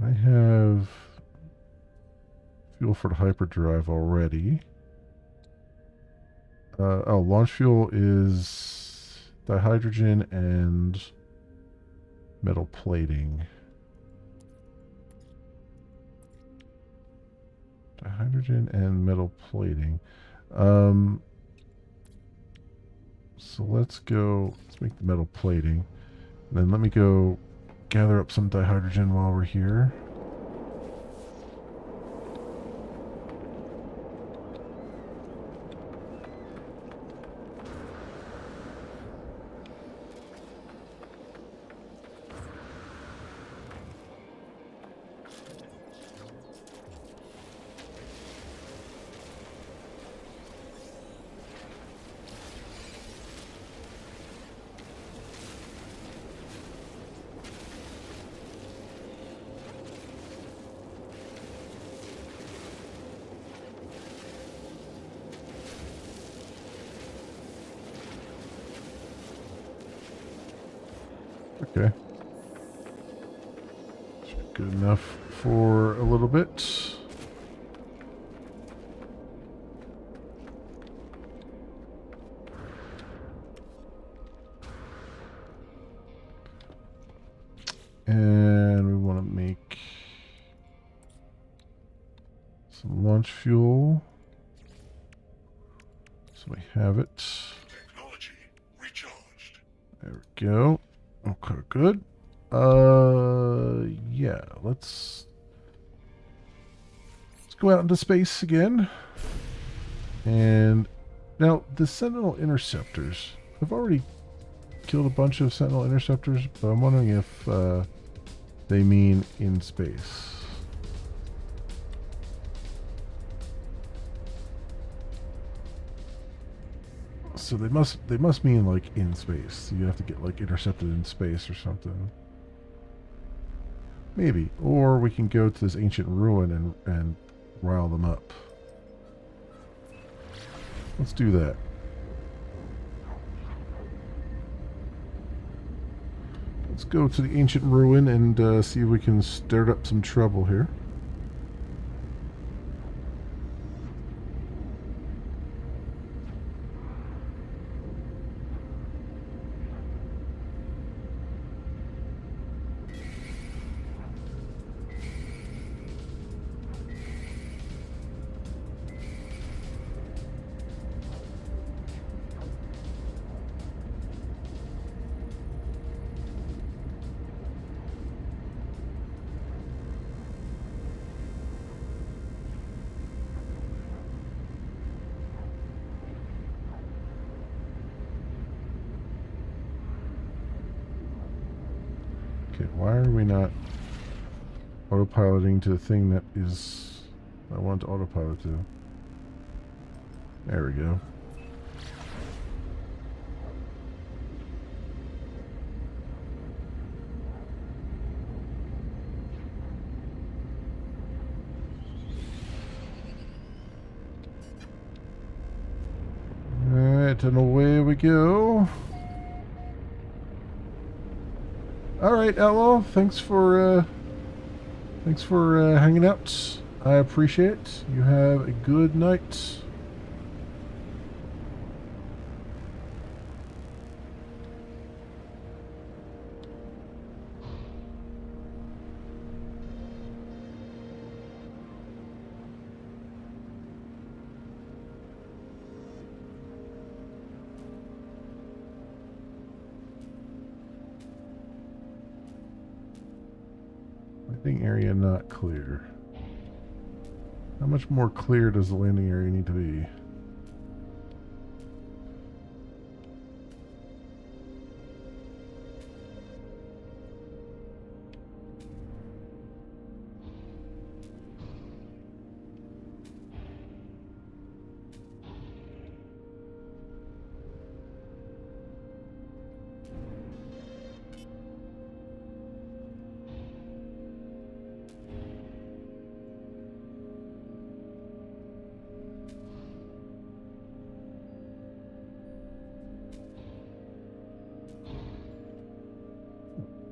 I have fuel for the hyperdrive already. Oh, launch fuel is dihydrogen and metal plating. Dihydrogen and metal plating. So let's make the metal plating. And then let me go gather up some dihydrogen while we're here. Okay. Good enough for a little bit. And we want to make some launch fuel. So we have it. Technology recharged. There we go. Okay, good. Yeah, let's go out into space again. And now the Sentinel interceptors. I've already killed a bunch of Sentinel interceptors, but I'm wondering if they mean in space. So they must mean like in space. You have to get like intercepted in space or something. Maybe. Or we can go to this ancient ruin and rile them up. Let's do that. Let's go to the ancient ruin and see if we can stir up some trouble here. Okay, why are we not autopiloting to the thing that is I want to autopilot to? There we go. Alright, and away we go. Alright, Outlaw, thanks for hanging out. I appreciate it. You have a good night. Landing area not clear. How much more clear does the landing area need to be?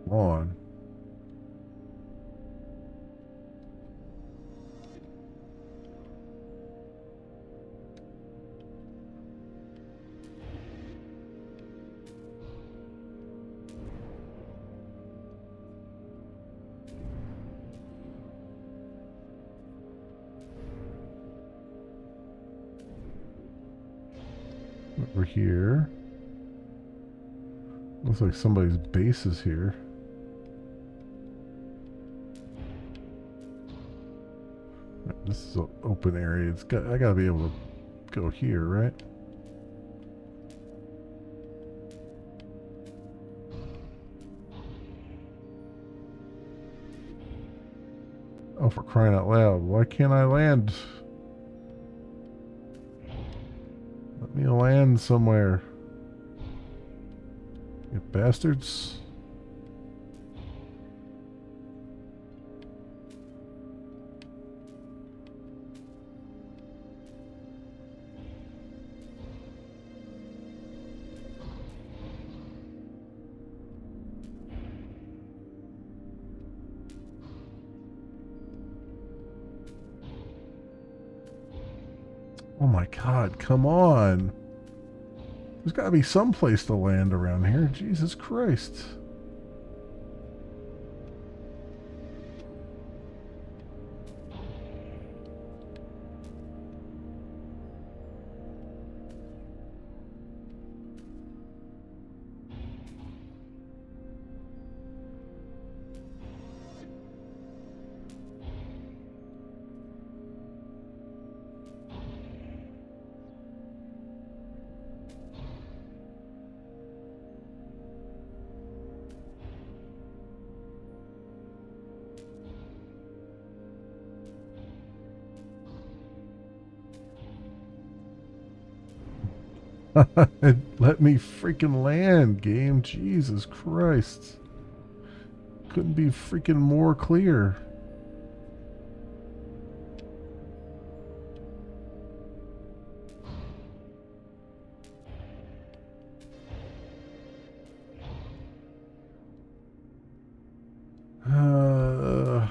On. Over here. Looks like somebody's base is here. This is an open area. I gotta be able to go here, right? Oh, for crying out loud. Why can't I land? Let me land somewhere. You bastards. Oh my god, come on. There's got to be some place to land around here. Jesus Christ. Let me freaking land, game. Jesus Christ. Couldn't be freaking more clear. Uh,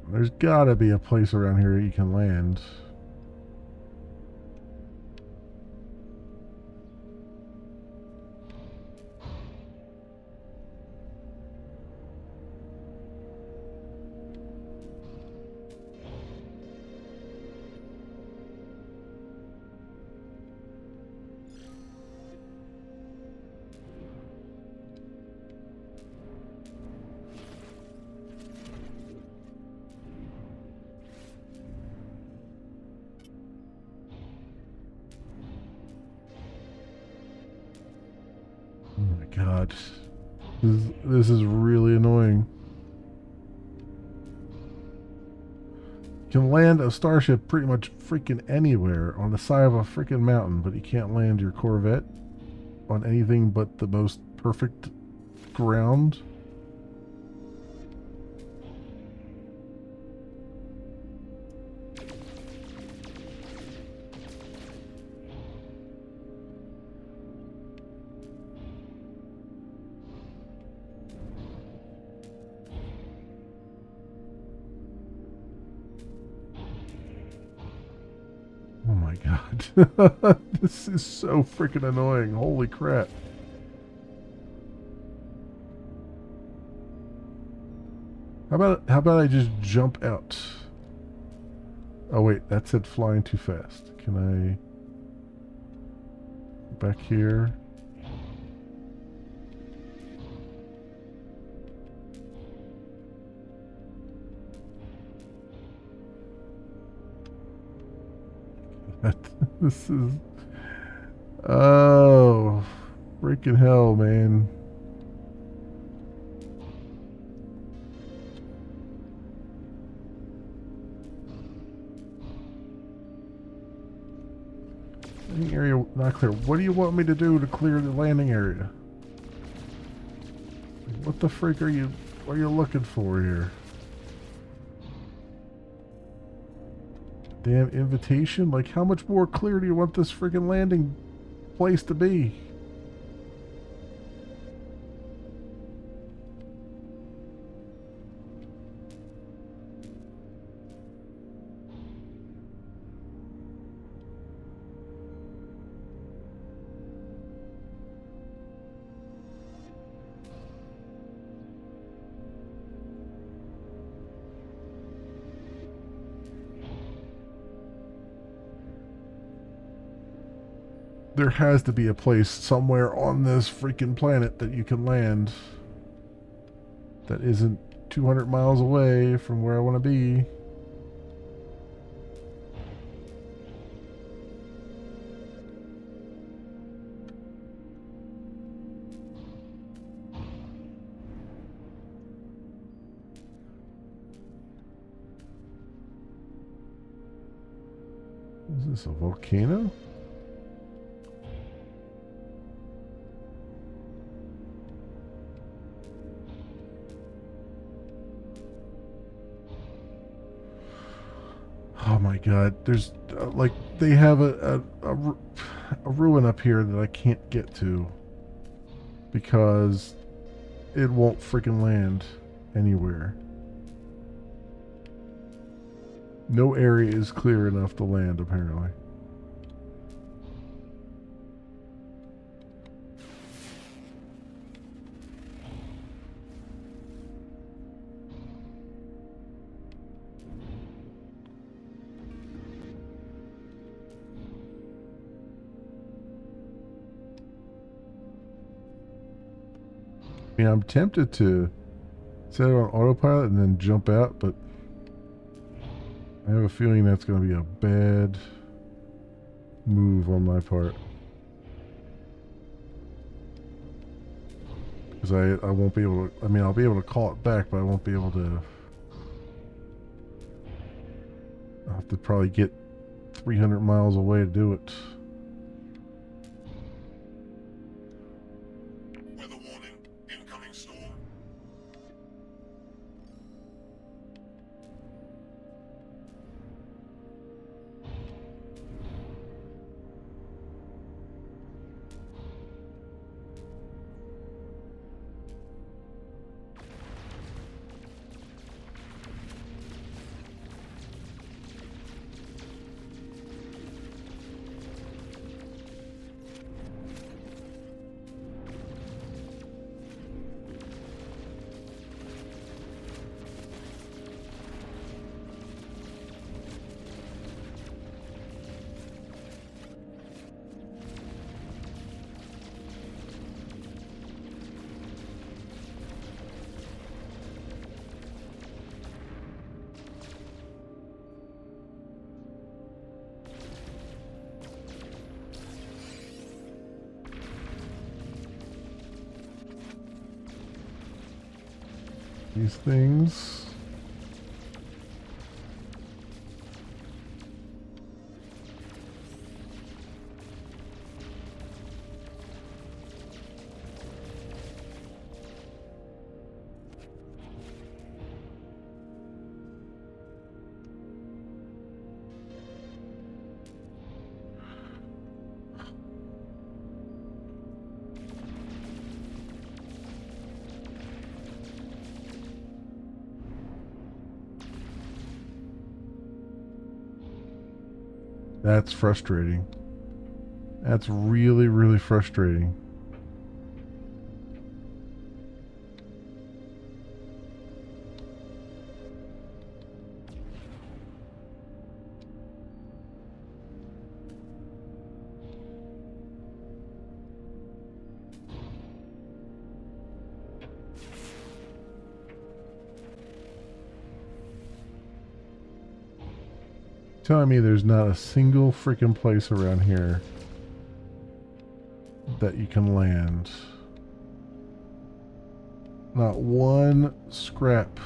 there's gotta be a place around here you can land. Oh my god. This is really annoying. You can land a starship pretty much freaking anywhere on the side of a freaking mountain, but you can't land your Corvette on anything but the most perfect ground. Oh my god. This is so freaking annoying. Holy crap. How about I just jump out? Oh wait, that said flying too fast. Can I back here? This is oh freaking hell, man. Landing area not clear. What do you want me to do to clear the landing area? What the freak are you looking for here? Damn invitation? Like, how much more clear do you want this freaking landing place to be? There has to be a place somewhere on this freaking planet that you can land that isn't 200 miles away from where I want to be. Is this a volcano? Oh my god, there's like they have a ruin up here that I can't get to because it won't freaking land anywhere. No area is clear enough to land, apparently. I mean, I'm tempted to set it on autopilot and then jump out, but I have a feeling that's going to be a bad move on my part. Because I won't be able to, I mean, I'll be able to call it back, but I won't be able to. I'll have to probably get 300 miles away to do it. Weather warning. Incoming storm. These things. That's frustrating. That's really, really frustrating. Telling me there's not a single freaking place around here that you can land. Not one scrap.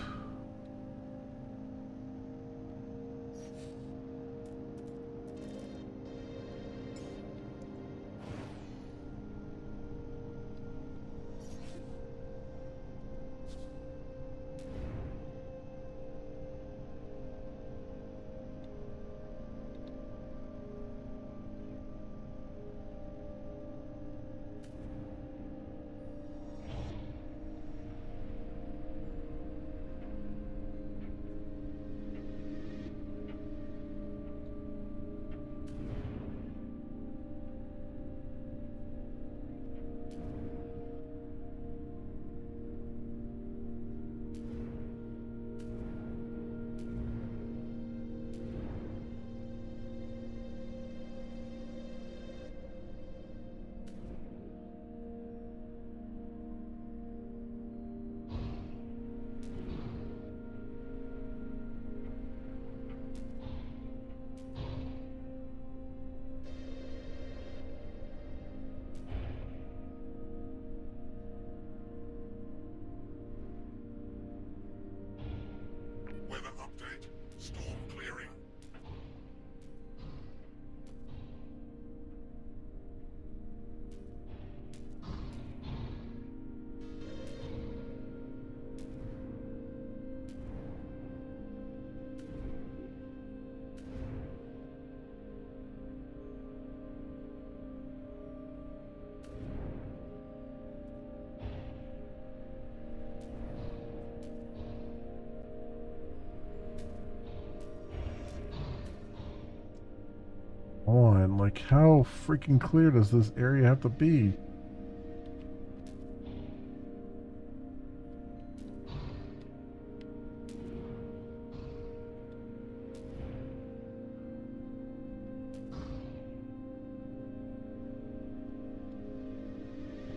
on. Like, how freaking clear does this area have to be?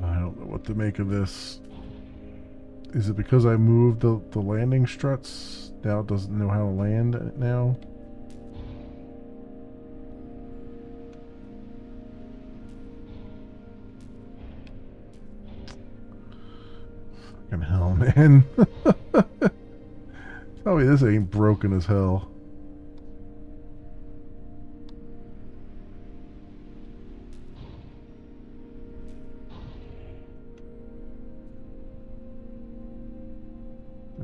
I don't know what to make of this. Is it because I moved the landing struts? Now it doesn't know how to land it now? Fucking hell, man. Tell me this ain't broken as hell.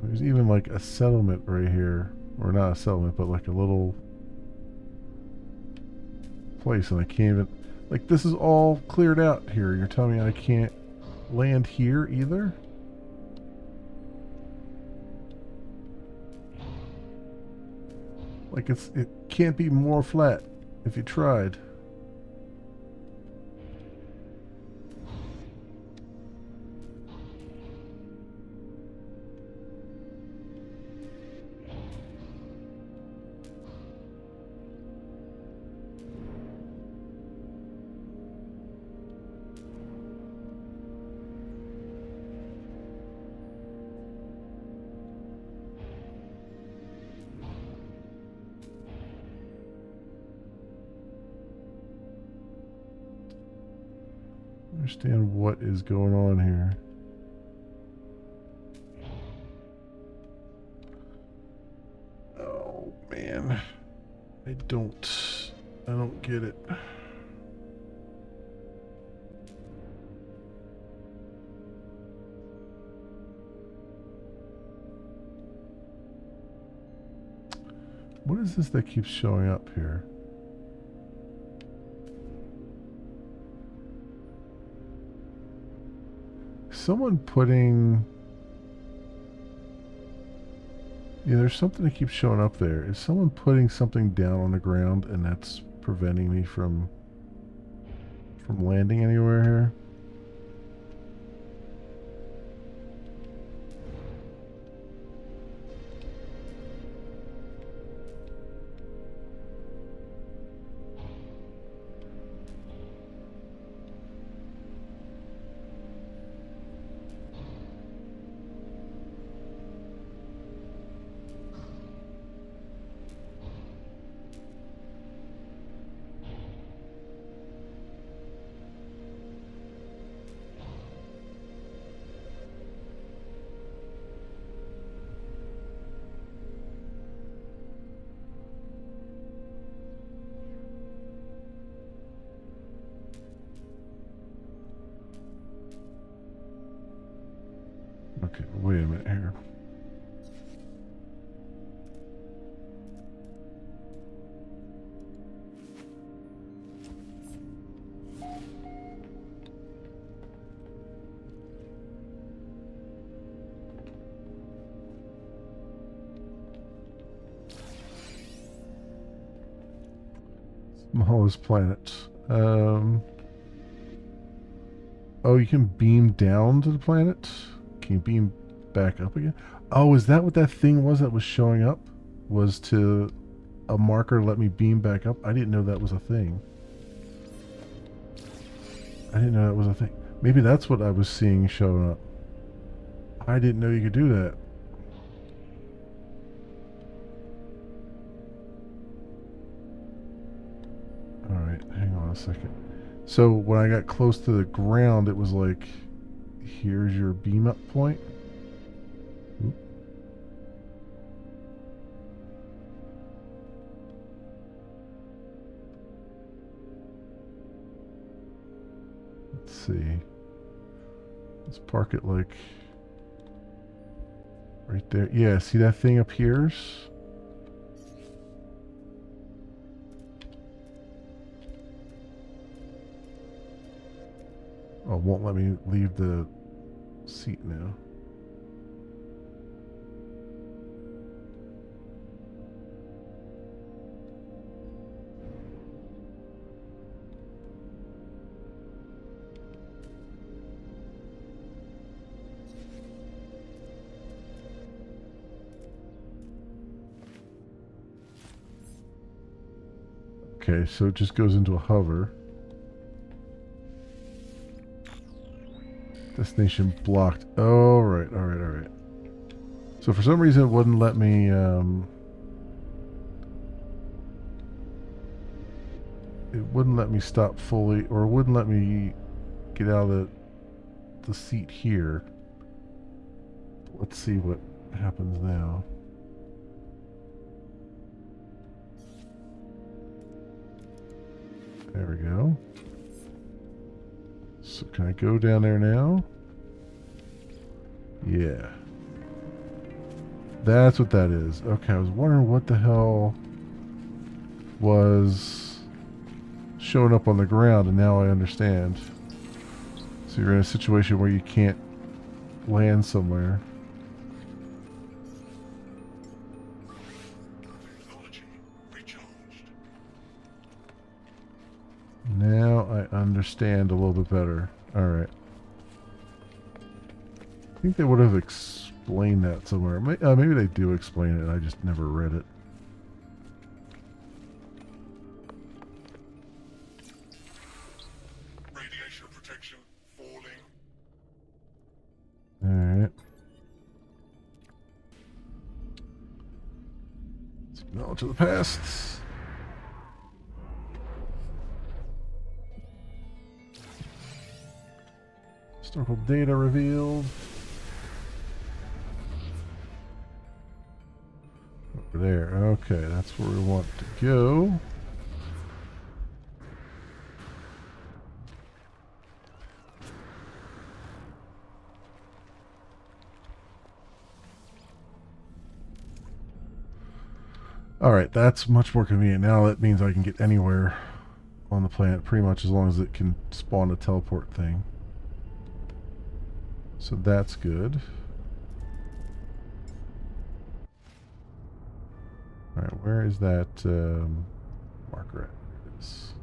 There's even like a settlement right here. Or not a settlement, but like a little place, and I can't even. Like, this is all cleared out here. You're telling me I can't land here either? Like, it can't be more flat if you tried. Understand what is going on here. Oh man, I don't get it. What is this that keeps showing up here? Someone putting... Yeah, there's something that keeps showing up there. Is someone putting something down on the ground and that's preventing me from landing anywhere here? Okay, wait a minute here. Smallest planet. Oh, you can beam down to the planet? Can you beam back up again? Oh, is that what that thing was that was showing up? Was to a marker let me beam back up? I didn't know that was a thing. I didn't know that was a thing. Maybe that's what I was seeing showing up. I didn't know you could do that. Alright, hang on a second. So when I got close to the ground, it was like, here's your beam up point. Oop. Let's see. Let's park it like right there. Yeah, see that thing appears? Oh, it won't let me leave the seat now. Okay, so it just goes into a hover. Destination blocked. Oh, right, alright, alright. So for some reason it wouldn't let me, it wouldn't let me stop fully, or it wouldn't let me get out of the seat here. Let's see what happens now. There we go. So can I go down there now? Yeah. That's what that is. Okay, I was wondering what the hell was showing up on the ground, and now I understand. So you're in a situation where you can't land somewhere. Technology recharged. Now I understand a little bit better. Alright. I think they would have explained that somewhere. Maybe they do explain it, I just never read it. Radiation protection falling. Alright. Let's acknowledge the past. Historical data revealed. Over there. Okay, that's where we want to go. Alright, that's much more convenient. Now that means I can get anywhere on the planet pretty much as long as it can spawn a teleport thing. So that's good. Alright, where is that marker at? There it is.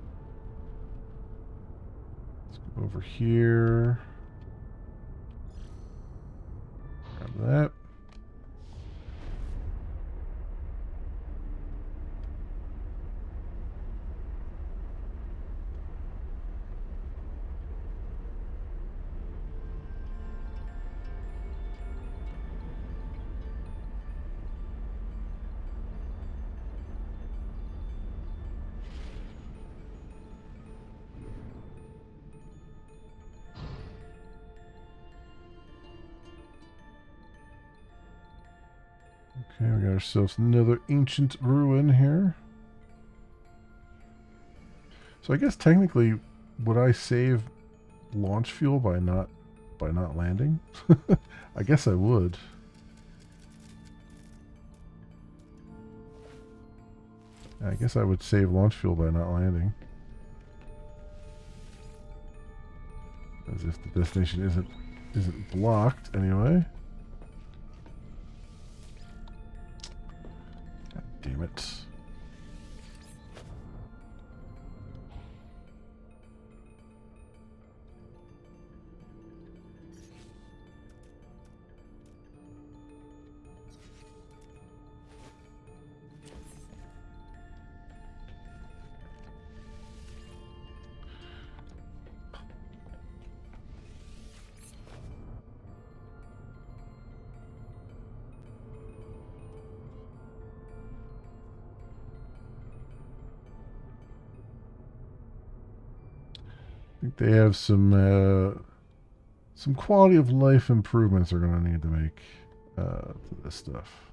Let's go over here. Grab that. Okay, we got ourselves another ancient ruin here. So I guess technically, would I save launch fuel by not landing? I guess I would. I guess I would save launch fuel by not landing. As if the destination isn't blocked anyway. God damn it. I think they have some quality of life improvements they're going to need to make to this stuff.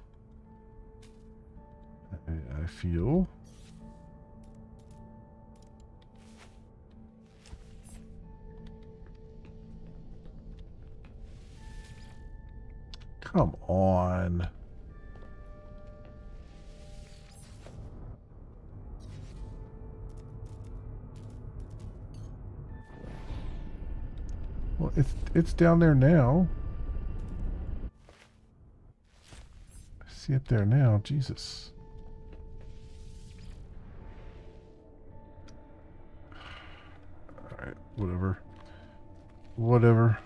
I feel. Come on. Well, it's down there now. I see it there now. Jesus. Alright, whatever. Whatever.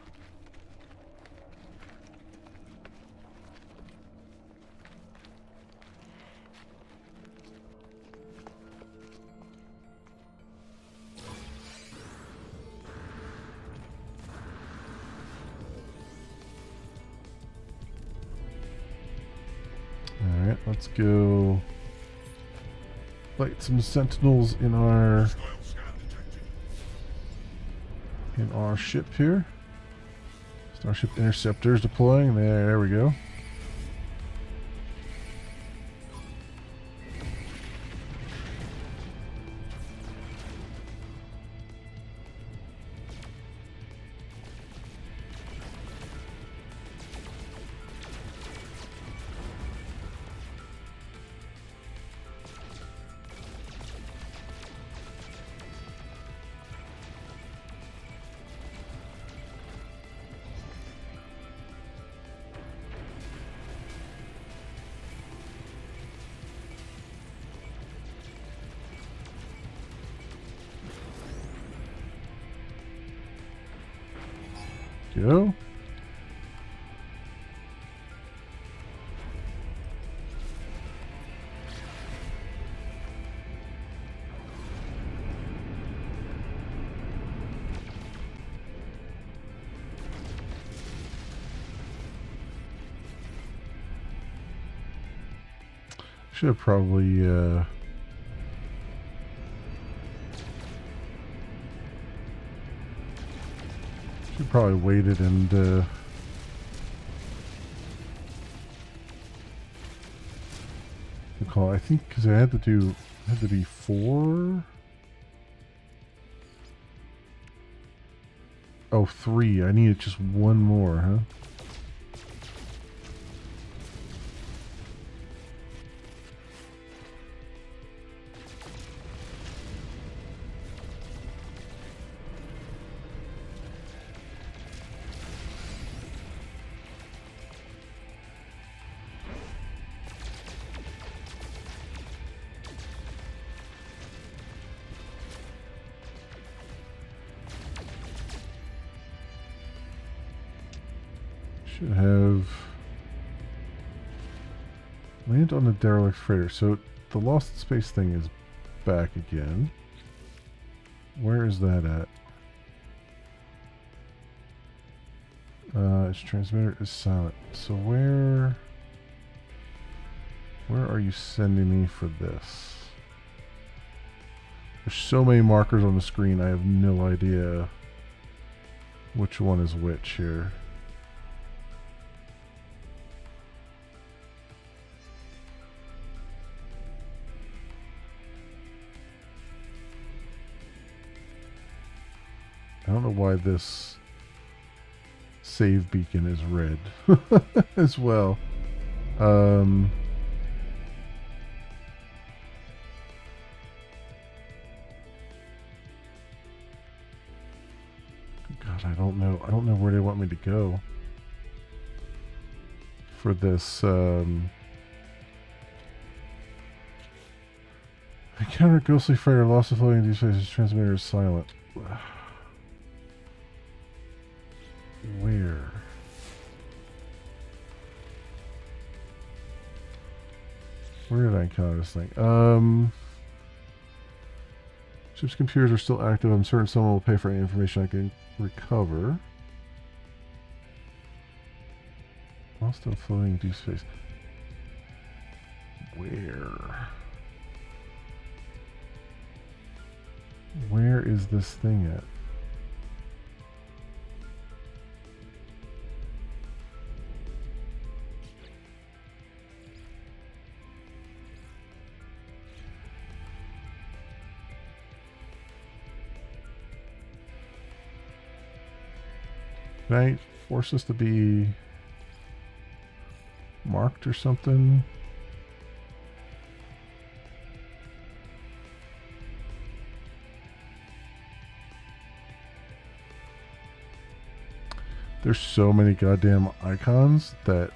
Alright, let's go fight some sentinels in our ship here. Starship interceptors deploying. There we go. Go. Should have probably waited and recall. I think because I had to be 4. Oh, 3. I needed just one more, huh? Should have land on the derelict freighter. So the lost space thing is back again. Where is that at? Its transmitter is silent. So where are you sending me for this? There's so many markers on the screen, I have no idea which one is which here. I don't know why this save beacon is red as well. God, I don't know. I don't know where they want me to go for this. Encounter ghostly freighter, lost of floating deep space, transmitter is silent. Where? Where did I encounter this thing? Ship's computers are still active. I'm certain someone will pay for any information I can recover. Lost of floating deep space. Where? Where is this thing at? Can I force this to be marked or something? There's so many goddamn icons that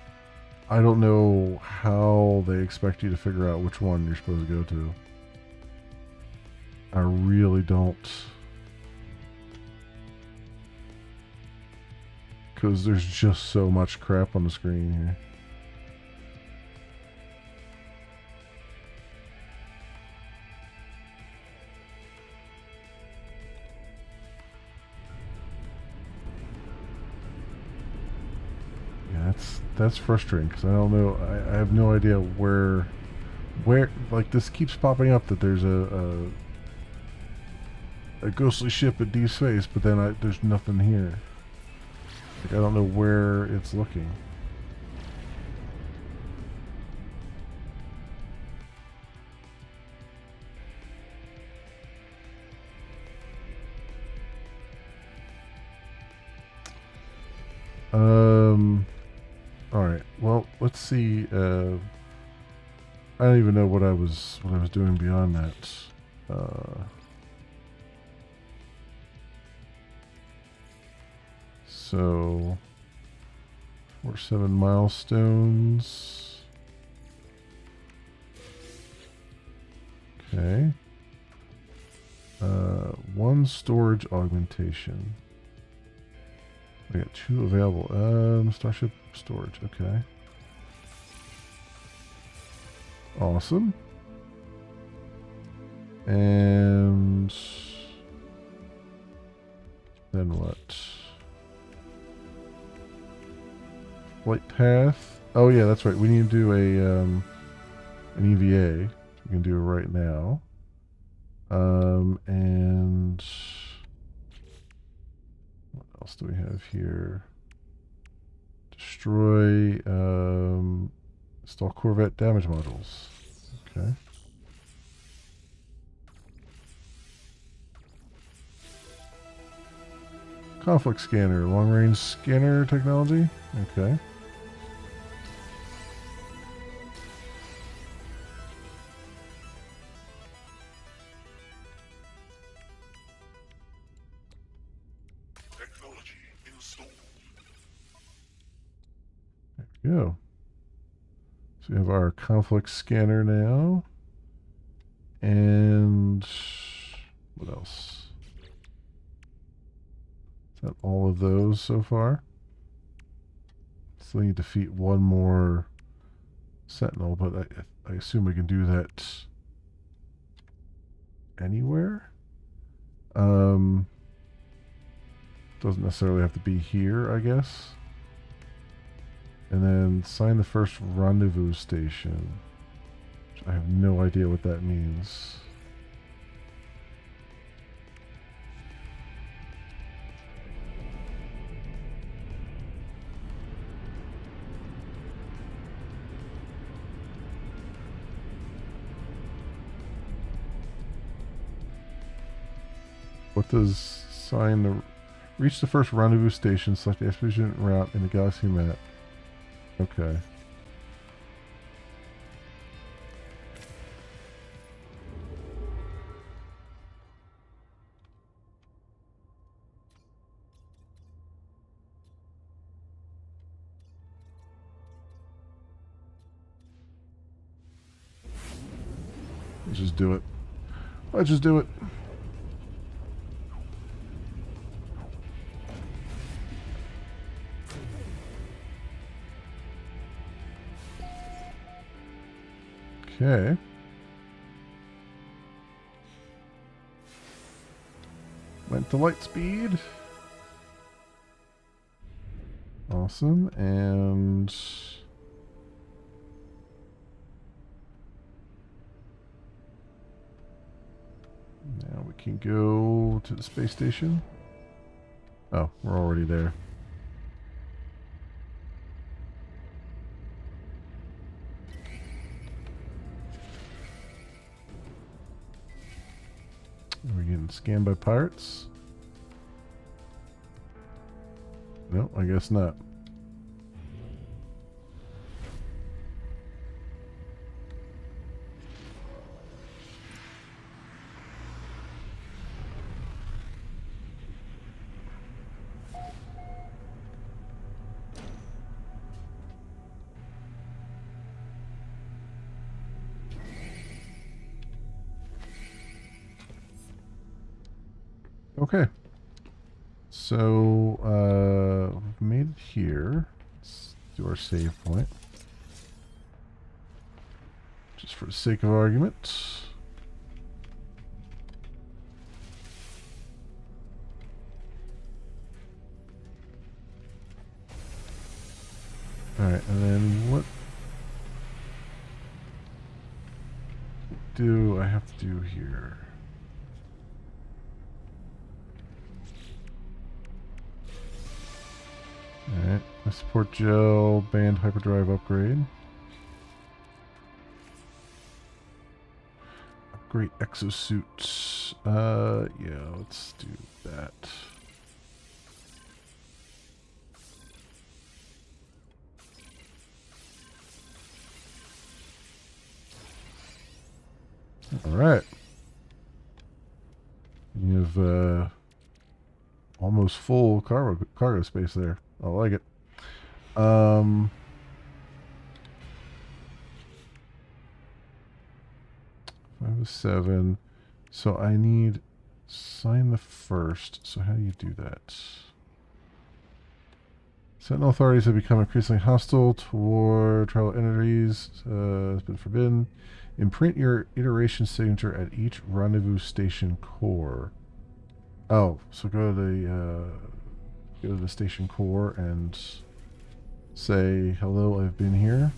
I don't know how they expect you to figure out which one you're supposed to go to. I really don't. Because there's just so much crap on the screen here. Yeah, that's frustrating because I don't know. I have no idea where like this keeps popping up that there's a ghostly ship at deep space, but then there's nothing here. Like I don't know where it's looking. All right. Well, let's see. I don't even know what I was doing beyond that. So, 7 milestones. Okay. 1 storage augmentation. I got 2 available. Starship storage. Okay. Awesome. And then what? Flight path. Oh yeah, that's right. We need to do an EVA. We can do it right now. And what else do we have here? Destroy install Corvette damage modules. Okay. Conflict scanner, long range scanner technology. Okay. Technology installed. There we go. So we have our conflict scanner now. And what else? Is that all of those so far? Still need to defeat 1 more sentinel, but I assume we can do that anywhere. Doesn't necessarily have to be here, I guess. And then sign the first rendezvous station. Which I have no idea what that means. What does sign the... Reach the first rendezvous station, select the expedition route in the galaxy map. Okay. Let's just do it. Let's just do it. Okay. Went to light speed. Awesome. And now we can go to the space station. Oh, we're already there. We're getting scanned by pirates? No, I guess not. Okay. So, we've made it here. Let's do our save point. Just for the sake of argument. Alright. Alright, and then what do I have to do here? Alright, my support gel, band hyperdrive upgrade. Upgrade exosuit. Yeah, let's do that. Alright. You have almost full cargo space there. I like it. 5 of 7. So I need sign the first. So how do you do that? Sentinel authorities have become increasingly hostile toward tribal entities. Has been forbidden. Imprint your iteration signature at each rendezvous station core. Oh, so go to the station core and say hello. I've been here.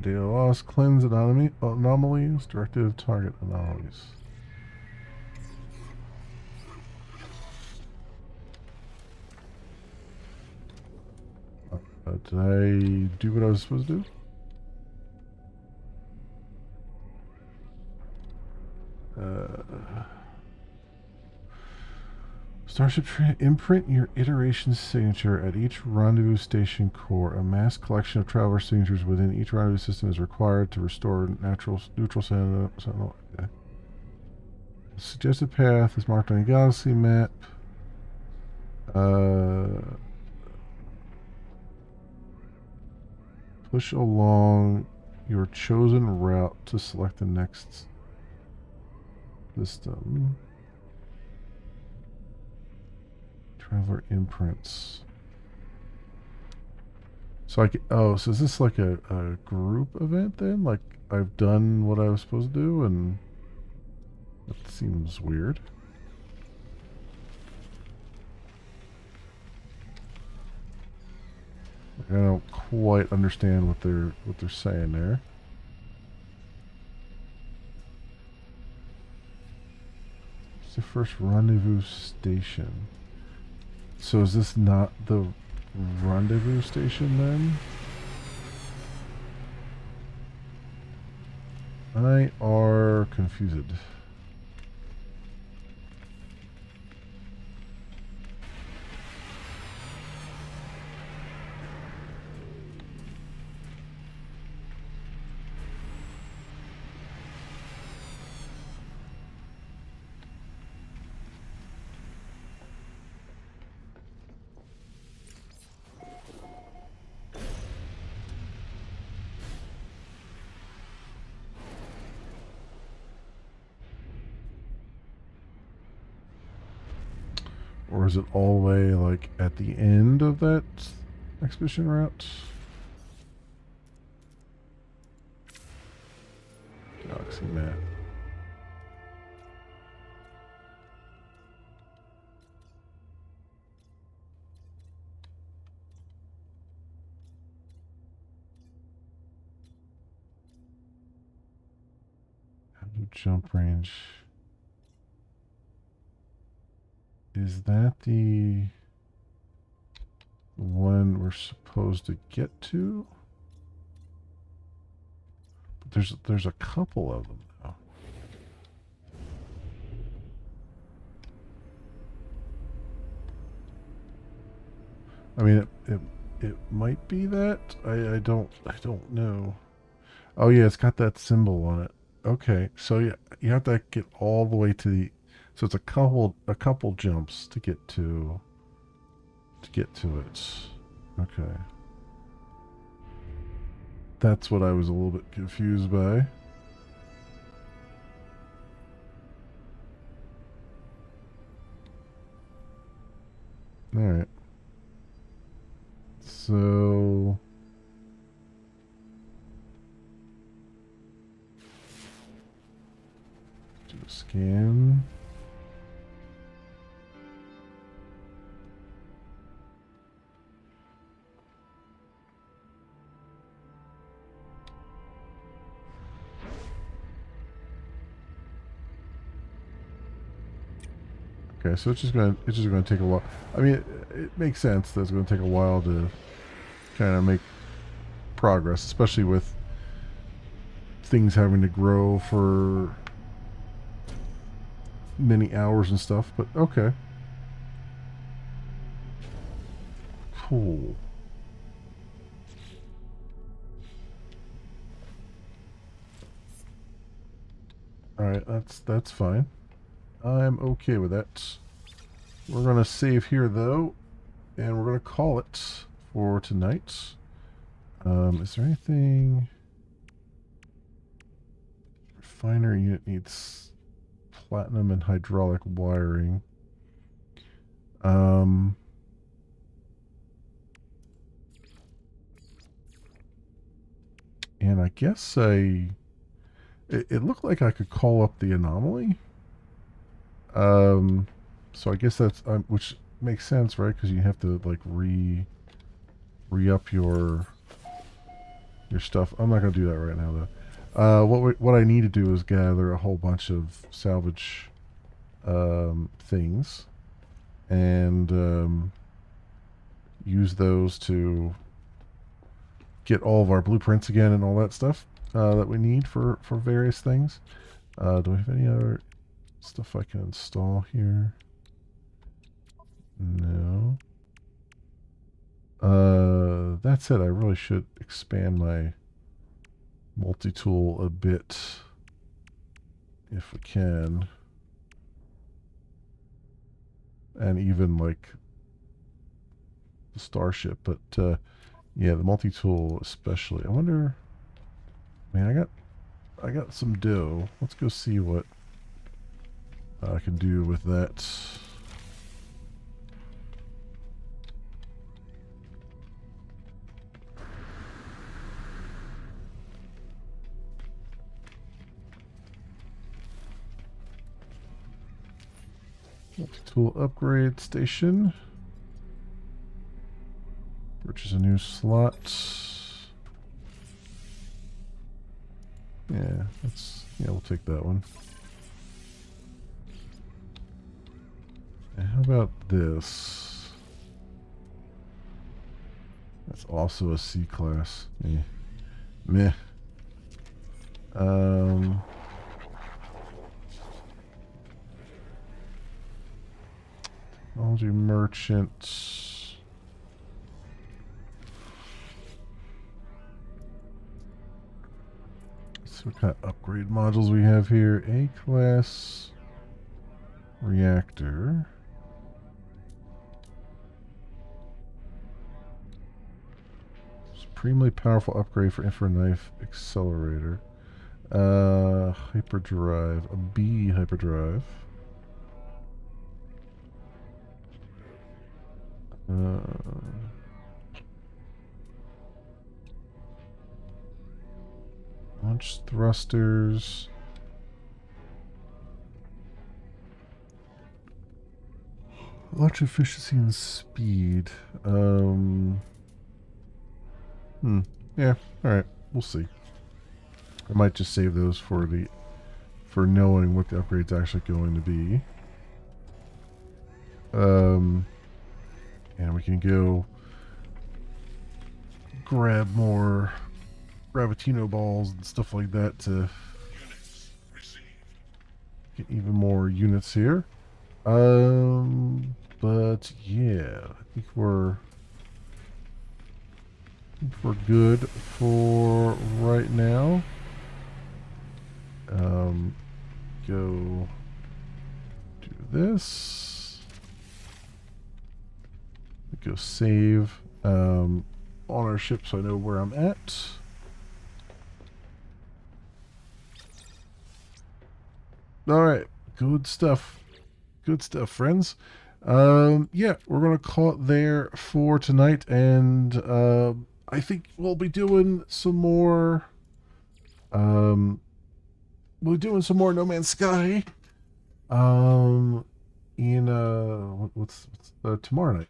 Data loss, cleanse anomalies, directive target anomalies. Did I do what I was supposed to do? Starship imprint your iteration signature at each rendezvous station core. A mass collection of traveler signatures within each rendezvous system is required to restore neutral sentinel. Okay. Suggested path is marked on a galaxy map. Push along your chosen route to select the next system. Traveler imprints. So so is this like a group event then? Like I've done what I was supposed to do and that seems weird. I don't quite understand what they're saying there. It's the first rendezvous station. So is this not the rendezvous station then? I are confused. Or is it all the way like at the end of that expedition route? Galaxy map. Jump range. Is that the one we're supposed to get to? But there's a couple of them now. I mean, it might be that. I don't know. Oh yeah, it's got that symbol on it. Okay, so yeah, you have to get all the way to the. So it's a couple jumps to get to it. Okay. That's what I was a little bit confused by. Alright. So... do a scan. Okay, so it's just gonna take a while. I mean, it makes sense that it's gonna take a while to kind of make progress, especially with things having to grow for many hours and stuff. But okay, cool. All right, that's fine. I'm okay with that. We're gonna save here though, and we're gonna call it for tonight. Is there anything? Refinery unit needs platinum and hydraulic wiring. Um, and I guess it looked like I could call up the anomaly. So I guess that's which makes sense, right? Because you have to like re-up your stuff. I'm not gonna do that right now though. What I need to do is gather a whole bunch of salvage things and use those to get all of our blueprints again and all that stuff that we need for various things. Do we have any other stuff I can install here? No. That said, I really should expand my multi-tool a bit if we can. And even like the starship, but yeah, the multi-tool especially. I wonder, man, I got some dough. Let's go see what I can do with that. Multi-tool upgrade station. Purchase a new slot. Yeah, we'll take that one. And how about this? That's also a C class. Yeah. Meh. Technology merchant. Let's see what kind of upgrade modules we have here. A class reactor. Supremely powerful upgrade for infraknife accelerator. Hyperdrive. A B hyperdrive. Launch thrusters. Launch efficiency and speed. Yeah, alright. We'll see. I might just save those for knowing what the upgrade's actually going to be. And we can go grab more Gravitino balls and stuff like that to get even more units here. But yeah, I think we're good for right now. Go do this. Go save on our ship so I know where I'm at. All right, good stuff. Good stuff, friends. Yeah, we're gonna call it there for tonight, and I think we'll be doing some more. Um, we'll be doing some more No Man's Sky. Um, in what's tomorrow night?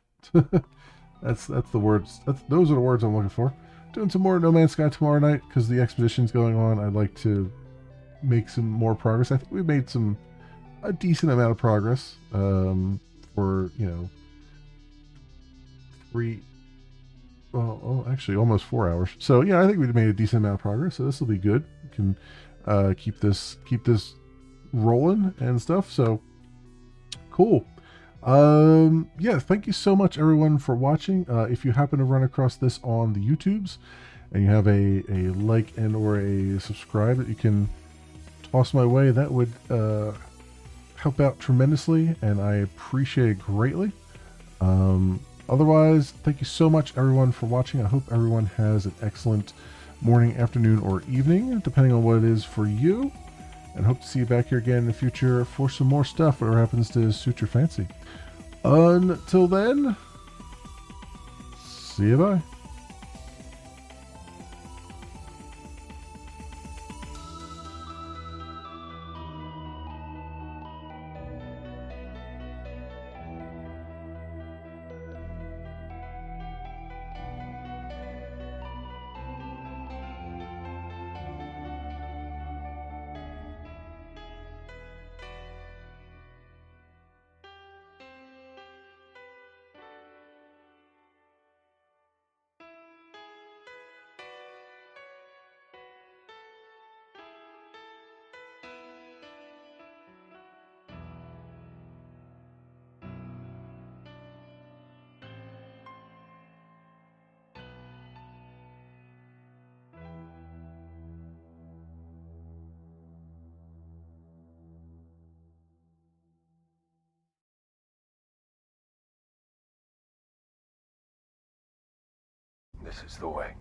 That's the words. Those are the words I'm looking for. Doing some more No Man's Sky tomorrow night because the expedition's going on. I'd like to make some more progress. I think we made a decent amount of progress. For three. Well, actually, almost 4 hours. So yeah, I think we made a decent amount of progress. So this will be good. We can keep this rolling and stuff. So cool. Yeah, thank you so much everyone for watching. If you happen to run across this on the YouTubes and you have a like and or a subscribe that you can toss my way, that would help out tremendously, and I appreciate it greatly. Otherwise, thank you so much everyone for watching. I hope everyone has an excellent morning, afternoon, or evening, depending on what it is for you. And hope to see you back here again in the future for some more stuff, whatever happens to suit your fancy. Until then, see you bye. This is the way.